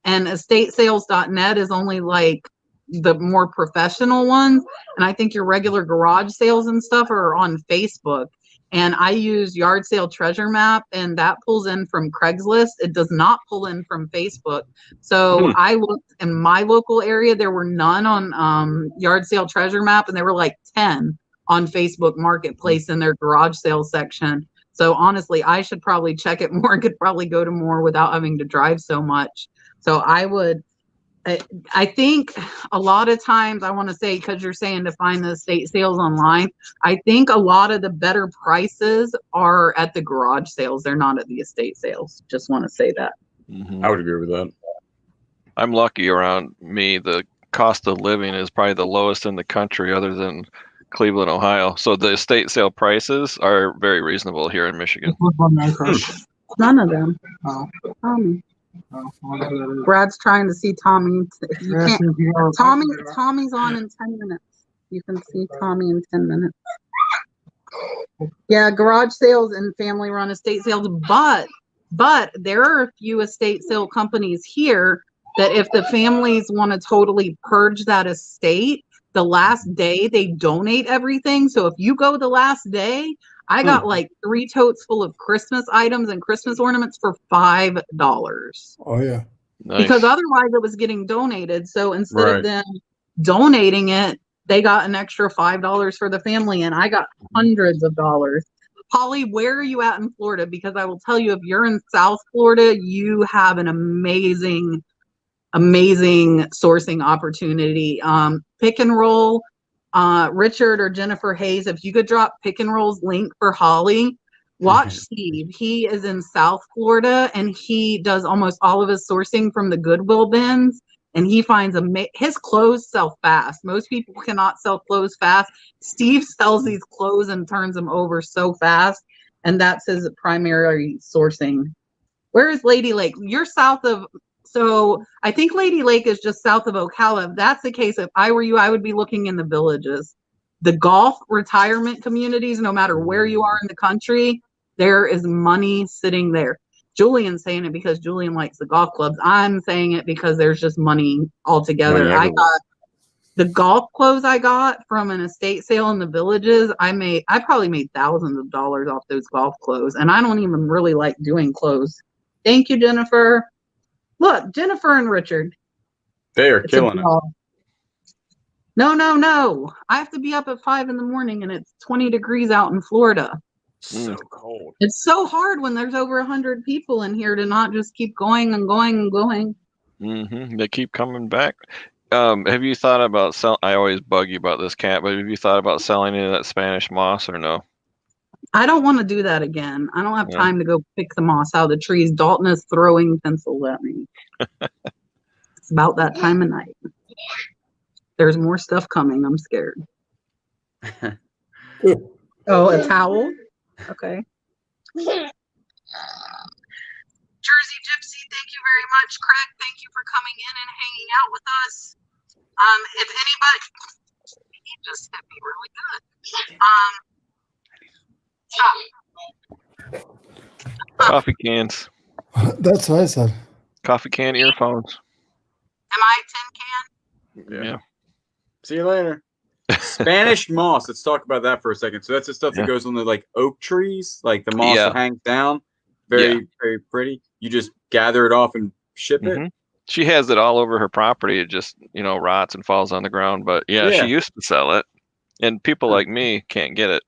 and estatesales.net is only like the more professional ones, and I think your regular garage sales and stuff are on Facebook. and I use Yard Sale Treasure Map, and that pulls in from Craigslist. It does not pull in from Facebook. So I looked in my local area. There were none on Yard Sale Treasure Map, and there were like 10 on Facebook Marketplace in their garage sale section. So honestly, I should probably check it more and could probably go to more without having to drive so much. So I think a lot of times, I want to say, because you're saying to find the estate sales online, I think a lot of the better prices are at the garage sales. They're not at the estate sales. Just want to say that. I would agree with that. I'm lucky around me. The cost of living is probably the lowest in the country other than Cleveland, Ohio. So the estate sale prices are very reasonable here in Michigan. None of them. Oh. Tommy. Oh, Brad's trying to see Tommy. You can't. Tommy's on in 10 minutes. You can see Tommy in 10 minutes. Yeah, garage sales and family-run estate sales, but there are a few estate sale companies here that if the families want to totally purge that estate, the last day they donate everything. So if you go the last day, I got like 3 totes full of Christmas items and Christmas ornaments for $5. Oh yeah. Nice. Because otherwise it was getting donated. So instead Right. of them donating it, they got an extra $5 for the family, and I got hundreds of dollars. Holly, where are you at in Florida? Because I will tell you, if you're in South Florida, you have an amazing sourcing opportunity. Pick and Roll, Richard or Jennifer Hayes, if you could drop Pick and Roll's link for Holly, watch Steve. He is in South Florida, and he does almost all of his sourcing from the Goodwill bins, and he finds his clothes sell fast. Most people cannot sell clothes fast. Steve sells these clothes and turns them over so fast, and that's his primary sourcing. Where is Lady Lake? You're south of, so I think Lady Lake is just south of Ocala. If that's the case, if I were you, I would be looking in the villages. The golf retirement communities, no matter where you are in the country, there is money sitting there. Julian's saying it because Julian likes the golf clubs. I'm saying it because there's just money altogether. I got the golf clothes I got from an estate sale in the villages. I probably made thousands of dollars off those golf clothes, and I don't even really like doing clothes. Thank you, Jennifer. Look, Jennifer and Richard. They are killing it. No. I have to be up at 5 in the morning, and it's 20 degrees out in Florida. So cold. It's so hard when there's over 100 people in here to not just keep going and going and going. They keep coming back. Have you thought about selling? I always bug you about this, Cat, but have you thought about selling any of that Spanish moss or no? I don't want to do that again. I don't have time to go pick the moss out of the trees. Dalton is throwing pencils at me. It's about that time of night. There's more stuff coming. I'm scared. Oh, a towel? Okay. Jersey Gypsy, thank you very much. Craig, thank you for coming in and hanging out with us. If anybody, he just hit me really good. Coffee cans. That's what I said. Coffee can earphones. Am I a tin can? Yeah. See you later. Spanish moss. Let's talk about that for a second. So that's the stuff that goes on the like oak trees, like the moss that hangs down. Very pretty. You just gather it off and ship it. She has it all over her property. It just, rots and falls on the ground. But she used to sell it. And people like me can't get it.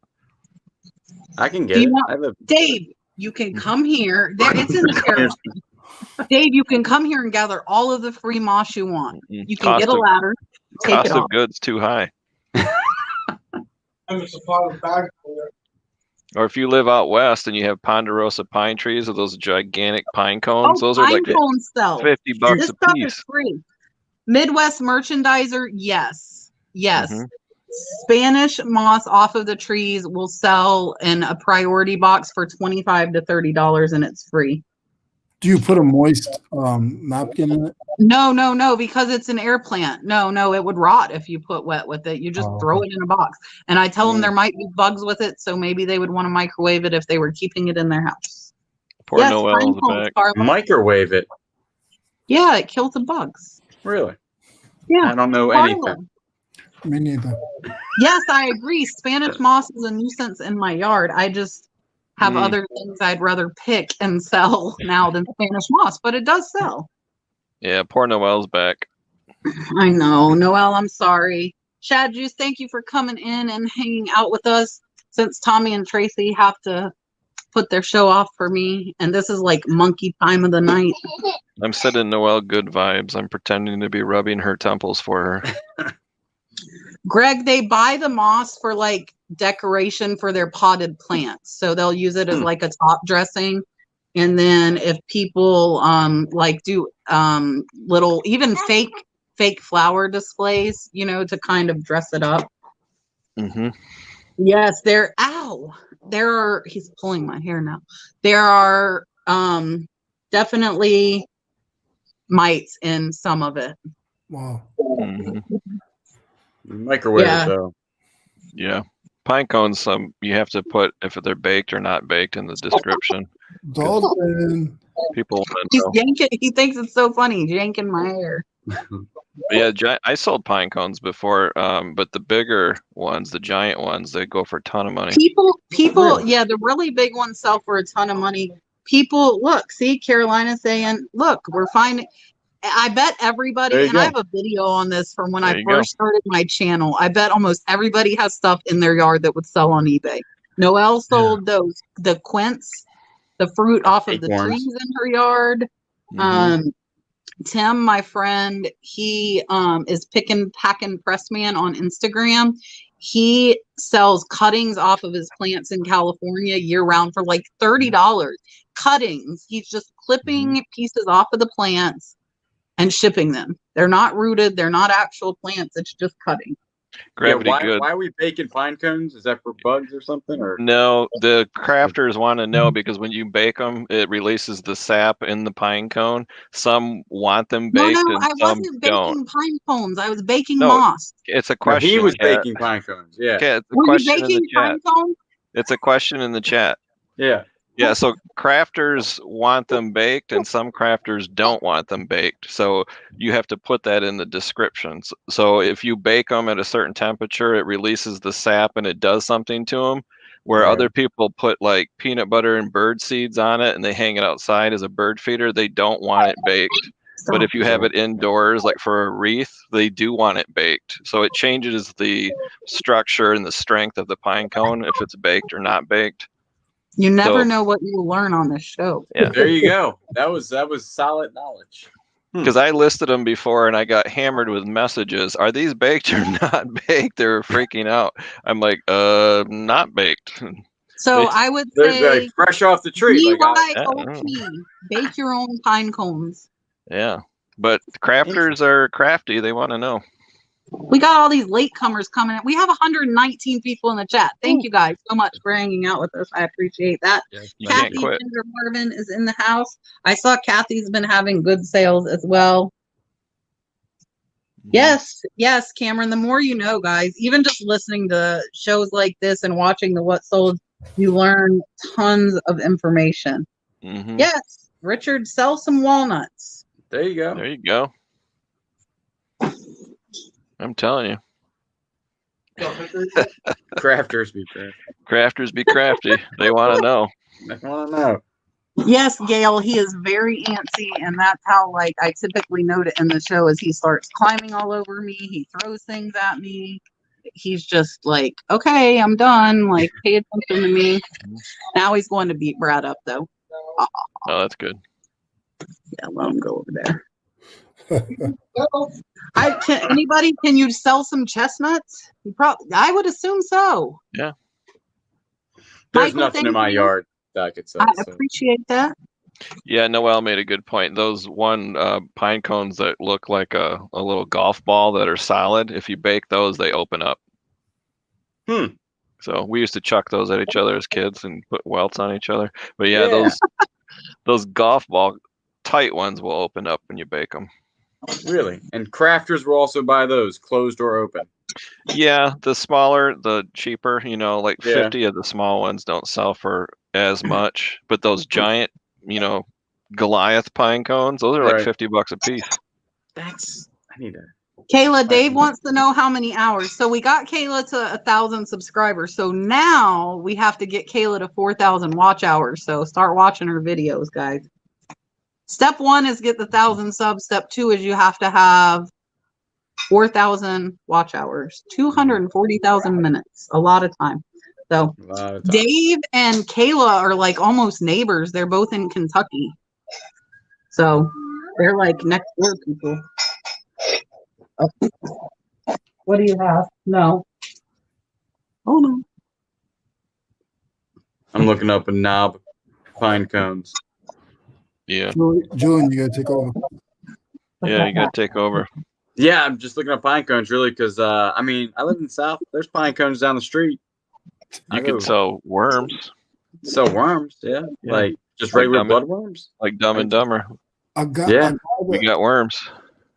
I can get it. Dave, you can come here. It's in there. Dave, you can come here and gather all of the free moss you want. You can get a ladder. Take it off. Cost of goods too high. And the supply of bags for it. Or if you live out west and you have ponderosa pine trees or those gigantic pine cones, those are like $50 this a stuff piece. is free. Midwest merchandiser, yes. Spanish moss off of the trees will sell in a priority box for $25 to $30, and it's free. Do you put a moist napkin in it? No, because it's an air plant. No, it would rot if you put wet with it. You just throw it in a box. And I tell them there might be bugs with it, so maybe they would want to microwave it if they were keeping it in their house. Poor Noel in the back. Microwave it. Yeah, it kills the bugs. Really? Yeah. I don't know anything. Me neither. Yes, I agree. Spanish moss is a nuisance in my yard. I just have other things I'd rather pick and sell now than Spanish moss, but it does sell. Yeah, poor Noel's back. I know. Noelle, I'm sorry. Shad Juice, thank you for coming in and hanging out with us since Tommy and Tracy have to put their show off for me. And this is like monkey time of the night. I'm sending Noelle good vibes. I'm pretending to be rubbing her temples for her. Greg, they buy the moss for like decoration for their potted plants. So they'll use it as like a top dressing. And then if people like do little even fake flower displays, you know, to kind of dress it up. Mm-hmm. Yes, there are he's pulling my hair now. There are definitely mites in some of it. Wow. Mm-hmm. Microwave Yeah. though. Yeah. Pine cones, you have to put if they're baked or not baked in the description. Dalton. People want to He's know. yanking, he thinks it's so funny, he's yanking my hair. Yeah, I sold pine cones before, but the bigger ones, the giant ones, they go for a ton of money. People, Really? yeah, the really big ones sell for a ton of money. People, look, see, Carolina's saying, look, we're finding. I bet everybody, There you and go. I have a video on this from when There I you go. first started my channel. I bet almost everybody has stuff in their yard that would sell on eBay. Noelle sold the quince, the fruit off of the Acorns. trees in her yard. Mhm. Tim, my friend, he is packing pressman on Instagram. He sells cuttings off of his plants in California year round for like $30. Cuttings. He's just clipping pieces off of the plants and shipping them. They're not rooted. They're not actual plants. It's just cutting. Gravity why good. are we baking pine cones? Is that for bugs or something? Or No, the crafters want to know because when you bake them, it releases the sap in the pine cone. Some want them No, baked and I some wasn't don't. baking pine cones. I was baking No, moss. it's a no, question. he was Kat. baking pine cones. Yeah. Kat, it's a Were you question in the baking chat. pine cones? It's a question in the chat. Yeah. Yeah, so crafters want them baked and some crafters don't want them baked. So you have to put that in the descriptions. So if you bake them at a certain temperature, it releases the sap and it does something to them. Where Right. other people put like peanut butter and bird seeds on it and they hang it outside as a bird feeder, they don't want it baked. But if you have it indoors, like for a wreath, they do want it baked. So it changes the structure and the strength of the pine cone if it's baked or not baked. You never So- know what you will learn on this show. Yeah. There you go. That was solid knowledge. Because I listed them before and I got hammered with messages. Are these baked or not baked? They were freaking out. I'm like, not baked. So They- I would They're say like fresh off the tree. Like, BYOP, bake your own pine cones. Yeah. But crafters are crafty. They want to know. We got all these latecomers coming in. We have 119 people in the chat. Thank you guys so much for hanging out with us. I appreciate that. You can't Kathy quit. Ginger Marvin is in the house. I saw Kathy's been having good sales as well. Yes, Cameron, the more you know, guys. Even just listening to shows like this and watching the What Sold, you learn tons of information. Mhm. Yes, Richard, sell some walnuts. there you go. There you go. I'm telling you. Crafters be crafty. Crafters be crafty. They want to know. I want to know. Yes, Gail, he is very antsy, and that's how like I typically note it in the show is he starts climbing all over me, he throws things at me. He's just like, okay, I'm done. Like, pay attention to me. Now he's going to beat Brad up though. Oh, that's good. Yeah, let him go over there. Can you sell some chestnuts? I would assume so. Yeah. There's Michael, nothing in thank my you. yard that I could sell. I So. appreciate that. Yeah, Noelle made a good point. Those pine cones that look like a little golf ball that are solid, if you bake those, they open up. So we used to chuck those at each other as kids and put welts on each other. But yeah. those golf ball tight ones will open up when you bake them. Really? And crafters will also buy those, closed or open. Yeah, the smaller, the cheaper. Like 50 of the small ones don't sell for as much. But those giant, Goliath pine cones, those are like $50 a piece. I need to Kayla, Dave wants to know how many hours. So we got Kayla to 1,000 subscribers. So now we have to get Kayla to 4,000 watch hours. So start watching her videos, guys. Step 1 is get the 1,000 subs. Step 2 is you have to have 4,000 watch hours, 240,000 minutes, a lot of time. So Dave and Kayla are like almost neighbors. They're both in Kentucky. So they're like next door people. Oh. What do you have? No. Oh no. I'm looking up a knob pine cones. Yeah. Julian, you gotta take over. Yeah, you gotta take over. Yeah, I'm just looking at pine cones really because I mean I live in the South. There's pine cones down the street. You can sell worms. Sell worms, yeah. Like just regular bloodworms. Like Dumb and Dumber. We got worms.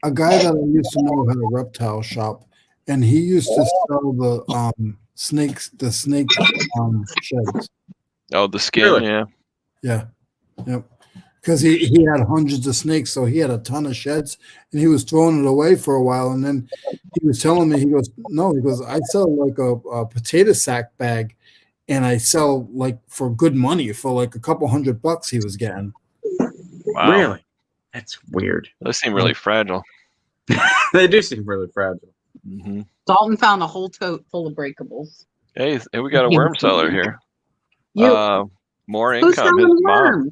A guy that I used to know had a reptile shop, and he used to sell the snake sheds. Oh, the skin, Really? Yep. Because he had hundreds of snakes, so he had a ton of sheds, and he was throwing it away for a while, and then he was telling me, he goes, I sell like a potato sack bag, and I sell like for good money for like a couple $100 he was getting. Wow. Really? That's weird. Those seem really fragile. They do seem really fragile. Mm-hmm. Dalton found a whole tote full of breakables. Hey, we got a worm seller here. More Who's income. selling His mom. worms?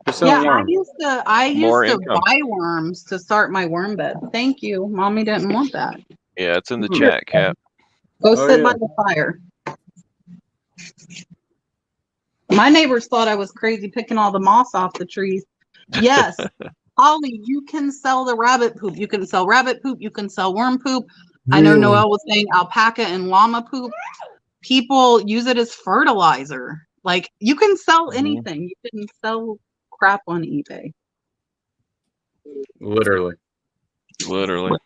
I used to income. buy worms to start my worm bed. Thank you. Mommy didn't want that. Yeah, it's in the chat, Cat. Go sit by the fire. My neighbors thought I was crazy picking all the moss off the trees. Yes. Holly, you can sell the rabbit poop. You can sell rabbit poop. You can sell worm poop. Really? I know Noelle was saying alpaca and llama poop. People use it as fertilizer. Like, you can sell anything. You can sell crap on eBay. Literally. Literally.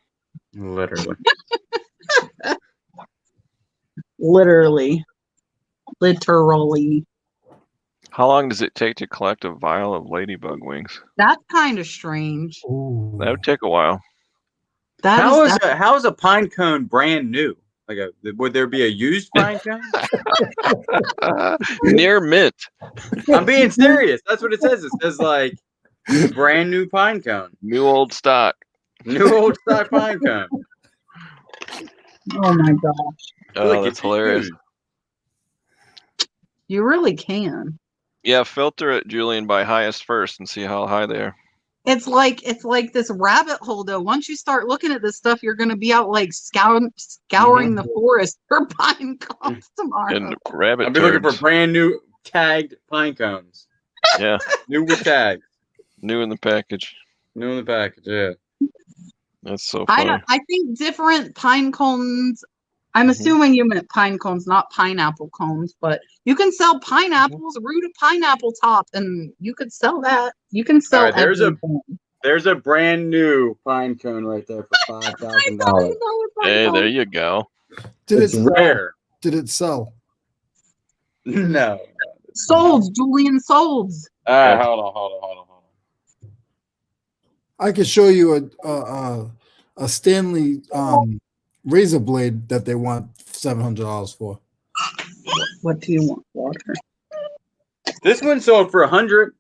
How long does it take to collect a vial of ladybug wings? That's kind of strange. Ooh. That would take a while. How is a pine cone brand new? Like would there be a used pine cone? Near mint. I'm being serious. That's what it says. It says like brand new pine cone. New old stock. New old stock pine cone. Oh my gosh. Oh, that's hilarious. You really can. Yeah, filter it, Julian, by highest first and see how high they are. It's like this rabbit hole though. Once you start looking at this stuff, you're gonna be out like scouring the forest for pine cones tomorrow. And rabbit I'll be looking for brand new tagged pine cones. Yeah. New with tags. New in the package. Yeah. That's so funny. I think different pine cones. I'm assuming you meant pine cones, not pineapple cones, but you can sell pineapples, root of pineapple top, and you could sell that. You can sell there's a brand new pine cone right there for $5,000. Hey, there you go. It's rare. Did it sell? No. Sold, Julian, sold. All right, hold on. I could show you a Stanley razor blade that they want $700 for. What do you want, Walter? This one sold for $100.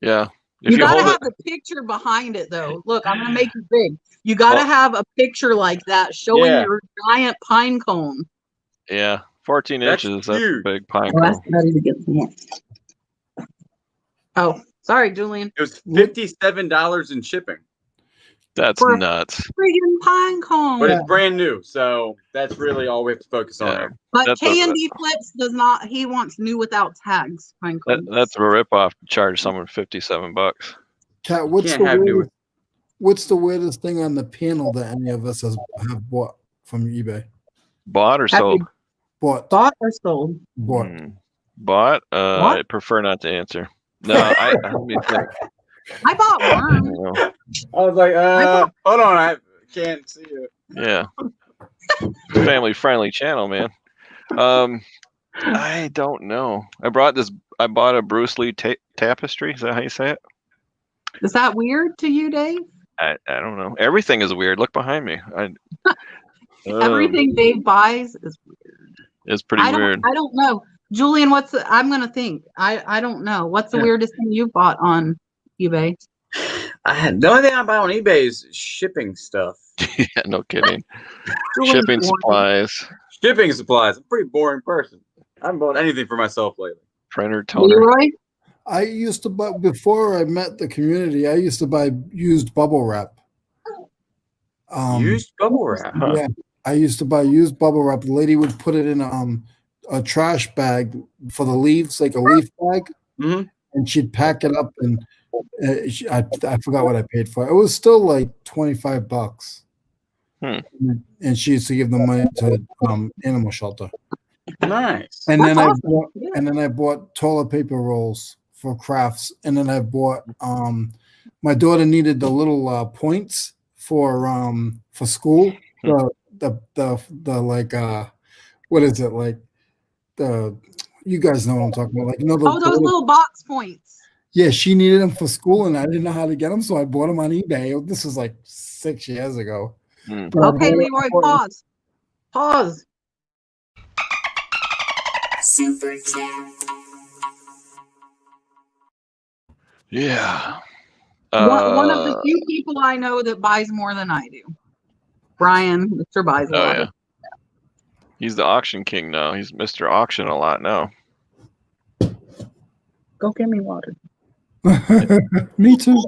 Yeah. You gotta have a picture behind it, though. Look, I'm gonna make it big. You gotta have a picture like that showing your giant pine cone. Yeah, 14 inches. That's a big pine cone. That's ready to get some more. Oh, sorry, Julian. It was $57 in shipping. That's nuts. Friggin' pine cone. But it's brand new, so that's really all we have to focus on here. But K&D Flips does not. He wants new without tags. Pine cones. That's a ripoff to charge someone $57. Kat, what's the weirdest thing on the panel that any of us have bought from eBay? Bought or sold? Bought or sold? Bought. Bought? I prefer not to answer. No, let me think. I bought worms. I was like, hold on, I can't see it. Yeah. Family friendly channel, man. I don't know. I bought a Bruce Lee tapestry. Is that how you say it? Is that weird to you, Dave? I don't know. Everything is weird. Look behind me. Everything Dave buys is weird. It's pretty weird. I don't know. Julian, I'm gonna think. I don't know. What's the weirdest thing you've bought on eBay? The only thing I buy on eBay is shipping stuff. Yeah, no kidding. Julian's Shipping boring. supplies, Shipping supplies. I'm a pretty boring person. I haven't bought anything for myself lately. printer, toner. Leroy? I used to buy, before I met the community, I used to buy used bubble wrap. Used bubble wrap. Huh. Yeah, I used to buy used bubble wrap. The lady would put it in a trash bag for the leaves, like a leaf bag, and she'd pack it up. And I forgot what I paid for it. It was still like $25. And she used to give the money to animal shelter. Nice. And That's then awesome. I bought toilet paper rolls for crafts. And then I bought my daughter needed the little points for school. The like what is it, like you guys know what I'm talking about, like Those little box points. Yeah, she needed them for school and I didn't know how to get them, so I bought them on eBay. This was like 6 years ago. Okay, Leroy, pause. Super chat. Yeah. One of the few people I know that buys more than I do. Brian, Mr. buys a lot. Yeah. He's the auction king now. He's Mr. Auction a lot now. Go get me water. Me too.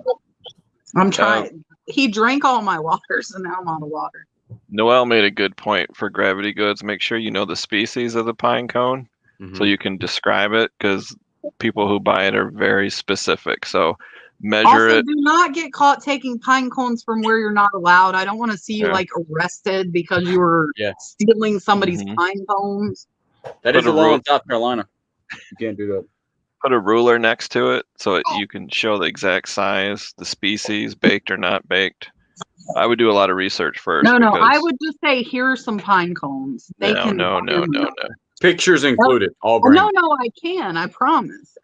I'm trying. He drank all my water, so now I'm out of water. Noel made a good point for gravity goods. Make sure you know the species of the pine cone so you can describe it, because people who buy it are very specific. So measure also, it. do not get caught taking pine cones from where you're not allowed. I don't want to see you like arrested because you were stealing somebody's pine cones. That is a law in South Carolina. You can't do that. Put a ruler next to it so you can show the exact size, the species, baked or not baked. I would do a lot of research first. No, I would just say, here's some pine cones. They can. No. Pictures included. All no, I can. I promise.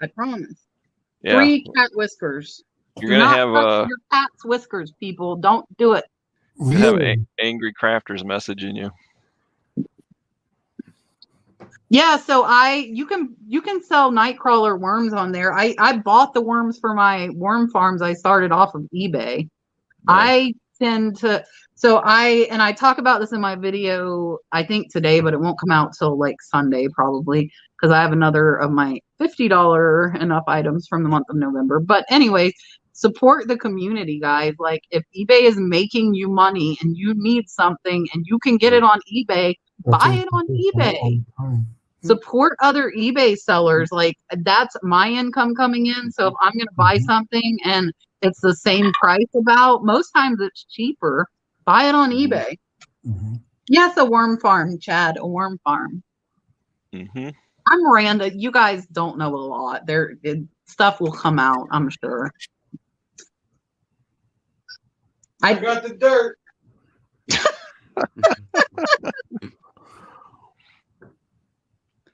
Yeah. 3 cat whiskers. You're gonna have your cat's whiskers, people. Don't do it. You have angry crafters messaging you. Yeah, so you can sell Nightcrawler worms on there. I bought the worms for my worm farms. I started off of eBay. Nice. I tend to I talk about this in my video, I think today, but it won't come out till like Sunday probably, because I have another of my $50 enough items from the month of November. But anyway, support the community, guys. Like, if eBay is making you money and you need something and you can get it on eBay, buy it on eBay. Support other eBay sellers. Like, that's my income coming in. So if I'm going to buy something and it's the same price, most times it's cheaper, buy it on eBay. Yes, a worm farm, Chad, a worm farm. I'm Miranda. You guys don't know a lot. Stuff will come out, I'm sure. I got the dirt.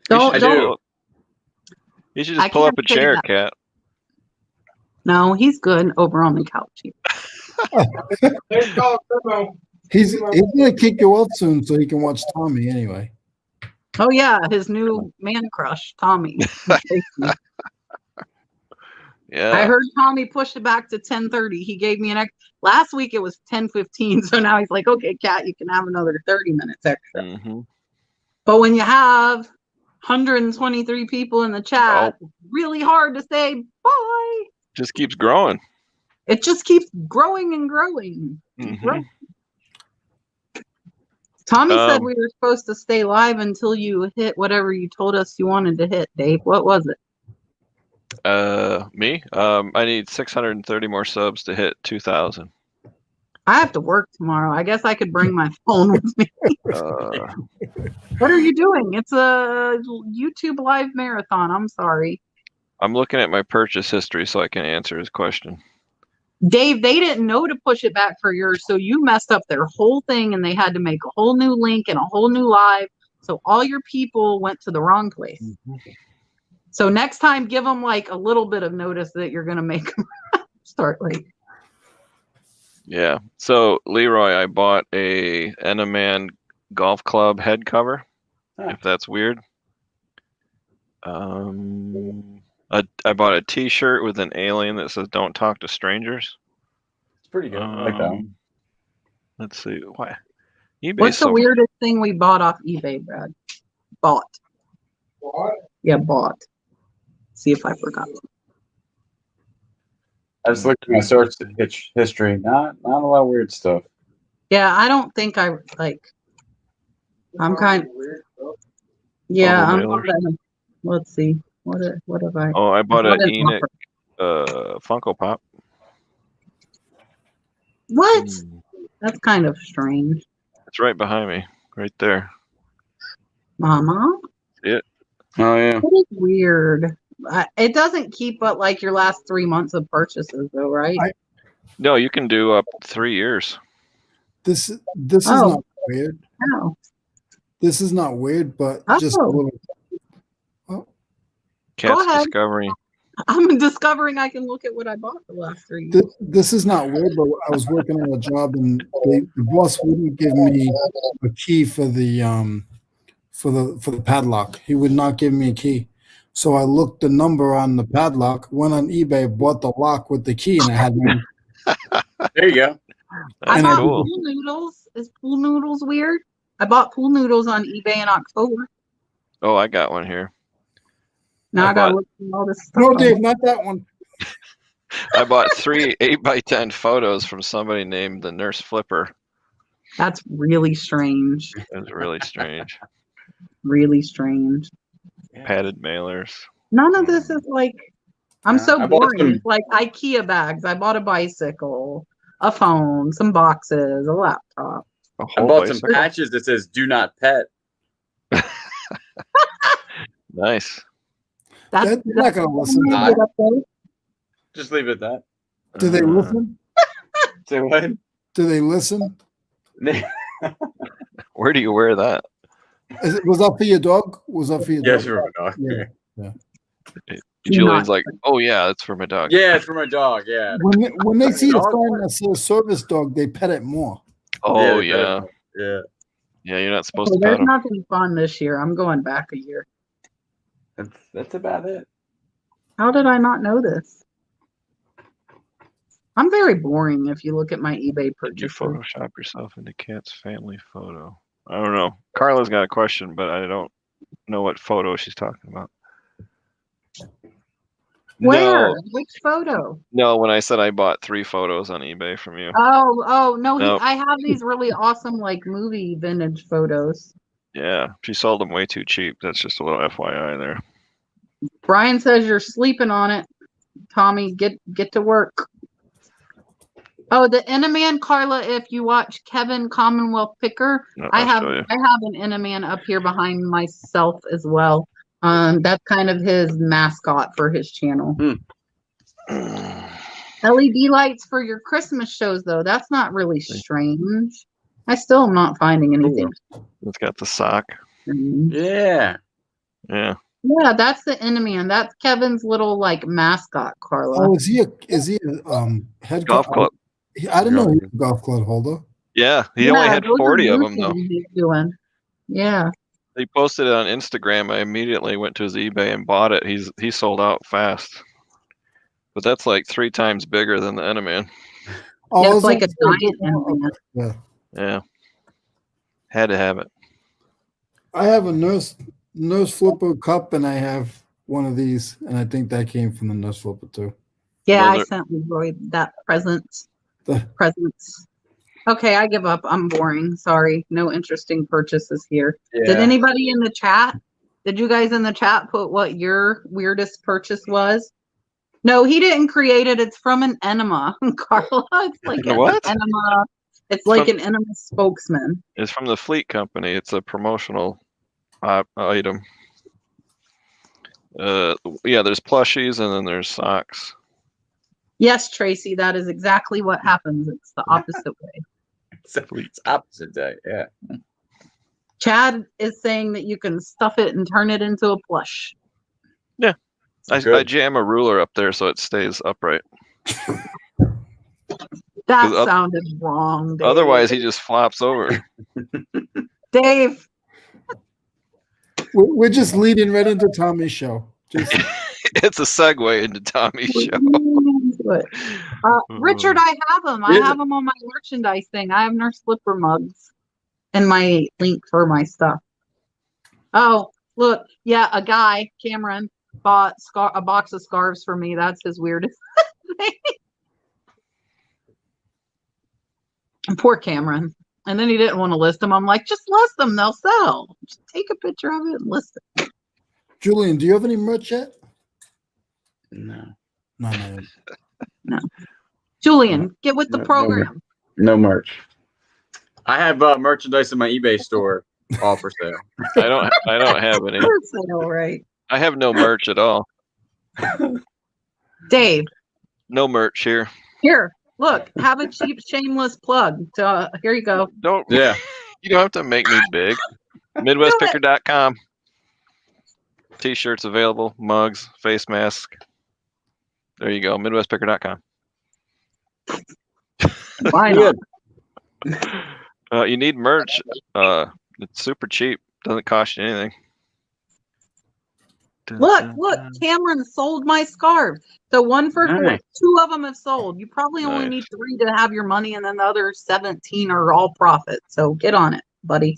Don't. You should just pull up a chair, Cat. No, he's good over on the couch. He's gonna kick you off soon so he can watch Tommy anyway. Oh yeah, his new man crush, Tommy. Yeah. I heard Tommy pushed it back to 10:30. He gave me last week it was 10:15, so now he's like, okay, Cat, you can have another 30 minutes extra. But when you have 123 people in the chat, it's really hard to say bye. Just keeps growing. It just keeps growing and growing. Tommy said we were supposed to stay live until you hit whatever you told us you wanted to hit, Dave. What was it? Me? I need 630 more subs to hit 2,000. I have to work tomorrow. I guess I could bring my phone with me. What are you doing? It's a YouTube live marathon. I'm sorry. I'm looking at my purchase history so I can answer his question. Dave, they didn't know to push it back for yours, so you messed up their whole thing and they had to make a whole new link and a whole new live. So all your people went to the wrong place. So next time, give them like a little bit of notice that you're going to make them start late. Yeah. So Leroy, I bought a Enaman golf club head cover. If that's weird. I bought a T-shirt with an alien that says "Don't talk to strangers." It's pretty good. I like that one. Let's see. Why? eBay. What's the weirdest thing we bought off eBay, Brad? Bought. Yeah, bought. See if I forgot. I just looked at my search history. Not a lot of weird stuff. Yeah, I don't think I like. I'm kind. Yeah, I'm. Let's see. What have I? Oh, I bought an Enoch Funko Pop. What? That's kind of strange. It's right behind me, right there. Mama? See it? Oh yeah. That is weird. It doesn't keep up like your last 3 months of purchases, though, right? No, you can do up 3 years. This is not weird. Oh. This is not weird, but just a little. Oh. Cat's discovery. I'm discovering I can look at what I bought the last 3 years. This is not weird, but I was working on a job and the boss wouldn't give me a key for the padlock. He would not give me a key. So I looked the number on the padlock, went on eBay, bought the lock with the key, and I had one. There you go. I bought pool noodles. Is pool noodles weird? I bought pool noodles on eBay in October. Oh, I got one here. Now I gotta look through all this stuff. No, Dave, not that one. I bought 3 8x10 photos from somebody named the Nurse Flipper. That's really strange. That's really strange. Really strange. Padded mailers. None of this is like, I'm so boring. It's like IKEA bags. I bought a bicycle, a phone, some boxes, a laptop. I bought some patches that says "Do not pet." Nice. They're not gonna listen. Just leave it at that. Do they listen? Say what? Do they listen? Where do you wear that? Was that for your dog? Was that for your dog? Yes, for my dog. Yeah. Julian's like, oh yeah, it's for my dog. Yeah, it's for my dog. Yeah. When they see a sign that says service dog, they pet it more. Oh yeah. Yeah. Yeah, you're not supposed to pet There's them. nothing fun this year. I'm going back a year. That's about it. How did I not know this? I'm very boring if you look at my eBay purchases. Did you Photoshop yourself into Cat's family photo? I don't know. Carla's got a question, but I don't know what photo she's talking about. Where? No. Which photo? No, when I said I bought 3 photos on eBay from you. Oh, no. Nope. I have these really awesome, like, movie vintage photos. Yeah, she sold them way too cheap. That's just a little FYI there. Brian says you're sleeping on it. Tommy, get to work. Oh, the Enaman, Carla, if you watch Kevin Commonwealth Picker, I have an Enaman up here behind myself as well. That's kind of his mascot for his channel. LED lights for your Christmas shows, though. That's not really strange. I still am not finding anything. It's got the sock. Yeah. Yeah. Yeah, that's the Enaman. That's Kevin's little like mascot, Carla. Oh, is he a head golf club? I didn't know he was a golf club holder. Yeah, he only had 40 of them though. He's doing. Yeah. He posted it on Instagram. I immediately went to his eBay and bought it. He sold out fast. But that's like 3 times bigger than the Enaman. Oh, yeah, it's like a giant Enaman. Yeah. Yeah. Had to have it. I have a nurse flipper cup, and I have one of these, and I think that came from the nurse flipper too. Yeah, I sent Leroy that presents. Okay, I give up. I'm boring. Sorry. No interesting purchases here. Yeah. Did anybody in the chat? Did you guys in the chat put what your weirdest purchase was? No, he didn't create it. It's from an enema, Carla. It's like an enema. It's like an enema spokesman. It's from the Fleet Company. It's a promotional item. Yeah, there's plushies and then there's socks. Yes, Tracy, that is exactly what happens. It's the opposite way. It's opposite day, yeah. Chad is saying that you can stuff it and turn it into a plush. Yeah. I jam a ruler up there so it stays upright. That 'Cause sounded wrong, Dave. Otherwise, he just flops over. Dave. We're just leading right into Tommy's show. Just It's a segue into Tommy's show. Richard, I have them. I have them on my merchandise thing. I have Nurse Flipper mugs and my link for my stuff. Oh, look. Yeah, a guy, Cameron, bought a box of scarves for me. That's his weirdest thing. And poor Cameron. And then he didn't want to list them. I'm like, just list them. They'll sell. Just take a picture of it and list it. Julian, do you have any merch yet? No. No. Julian, get with the program. No merch. I have merchandise in my eBay store, all for sale. I don't have any. For sale, right? I have no merch at all. Dave. No merch here. Here, look. Have a cheap, shameless plug. Here you go. You don't have to make me big. MidwestPicker.com. T-shirts available, mugs, face mask. There you go, MidwestPicker.com. Why not? You need merch. It's super cheap. Doesn't cost you anything. Look, Cameron sold my scarves. So one for Nice. 2 of them have sold. You probably only need 3 to have your money, and then the other 17 are all profit. So get on it, buddy.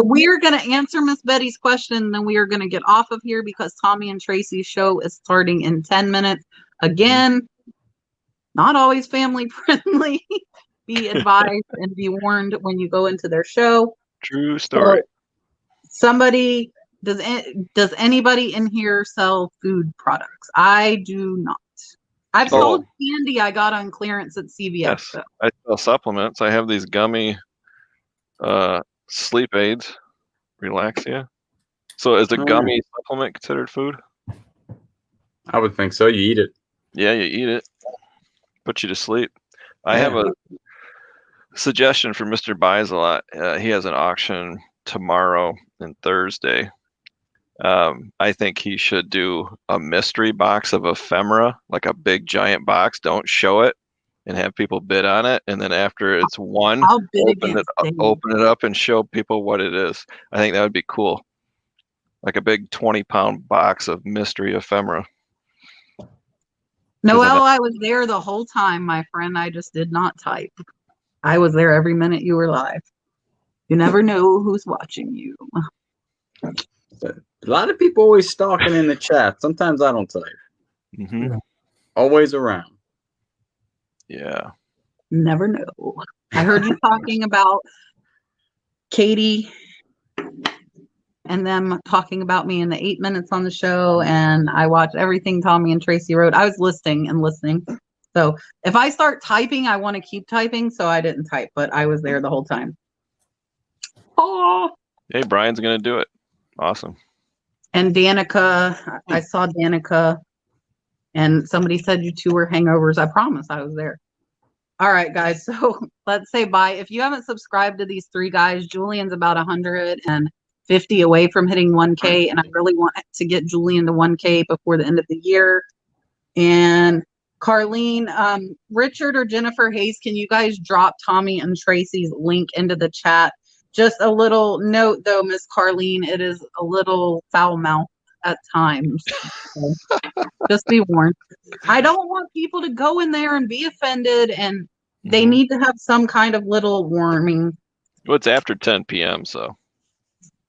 We are going to answer Miss Betty's question, and then we are going to get off of here because Tommy and Tracy's show is starting in 10 minutes. Again, not always family friendly. Be advised and be warned when you go into their show. True story. Somebody, does anybody in here sell food products? I do not. I've sold candy I got on clearance at CVS. Yes, So. I sell supplements. I have these gummy sleep aids, Relaxia. So is a gummy supplement considered food? I would think so. You eat it. Yeah, you eat it. Put you to sleep. I have a suggestion for Mr. Buys a Lot. He has an auction tomorrow and Thursday. I think he should do a mystery box of ephemera, like a big giant box. Don't show it and have people bid on it. And then after it's won, open it up and show people what it is. I think that would be cool. Like a big 20-pound box of mystery ephemera. Noelle, I was there the whole time, my friend. I just did not type. I was there every minute you were live. You never know who's watching you. A lot of people always stalking in the chat. Sometimes I don't type. Mm-hmm. Always around. Yeah. Never know. I heard you talking about Katie and them talking about me in the 8 minutes on the show, and I watched everything Tommy and Tracy wrote. I was listening. So if I start typing, I want to keep typing, so I didn't type, but I was there the whole time. Oh. Hey, Brian's going to do it. Awesome. And Danica, I saw Danica, and somebody said you 2 were hangovers. I promise I was there. All right, guys, so let's say bye. If you haven't subscribed to these 3 guys, Julian's about 150 away from hitting 1K, and I really want to get Julian to 1K before the end of the year. And Carlene, Richard or Jennifer Hayes, can you guys drop Tommy and Tracy's link into the chat? Just a little note, though, Miss Carlene, it is a little foul-mouthed at times. So just be warned. I don't want people to go in there and be offended, and they need to have some kind of little warning. Well, it's after 10 p.m., so.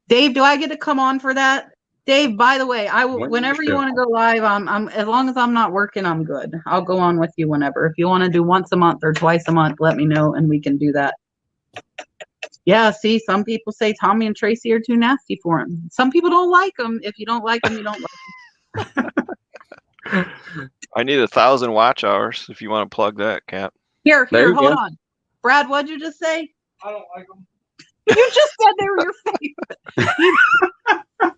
Dave, do I get to come on for that? Dave, by the way, whenever you want to go live, I'm as long as I'm not working, I'm good. I'll go on with you whenever. If you want to do once a month or twice a month, let me know and we can do that. Yeah, see, some people say Tommy and Tracy are too nasty for him. Some people don't like them. If you don't like them, you don't like them. I need 1,000 watch hours if you want to plug that, Kat. Here, hold on. Brad, what'd you just say? I don't like them. You just said they were your favorite.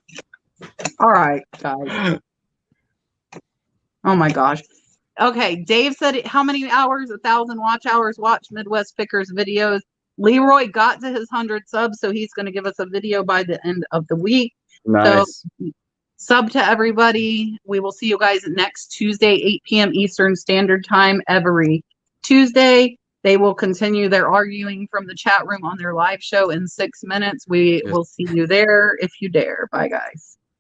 All right, guys. Oh my gosh. Okay, Dave said how many hours? 1,000 watch hours. Watch Midwest Pickers videos. Leroy got to his 100 subs, so he's going to give us a video by the end of the week. Nice. So, sub to everybody. We will see you guys next Tuesday, 8 p.m. Eastern Standard Time every Tuesday, they will continue their arguing from the chat room on their live show in 6 minutes. We will see you there if you dare. Bye, guys.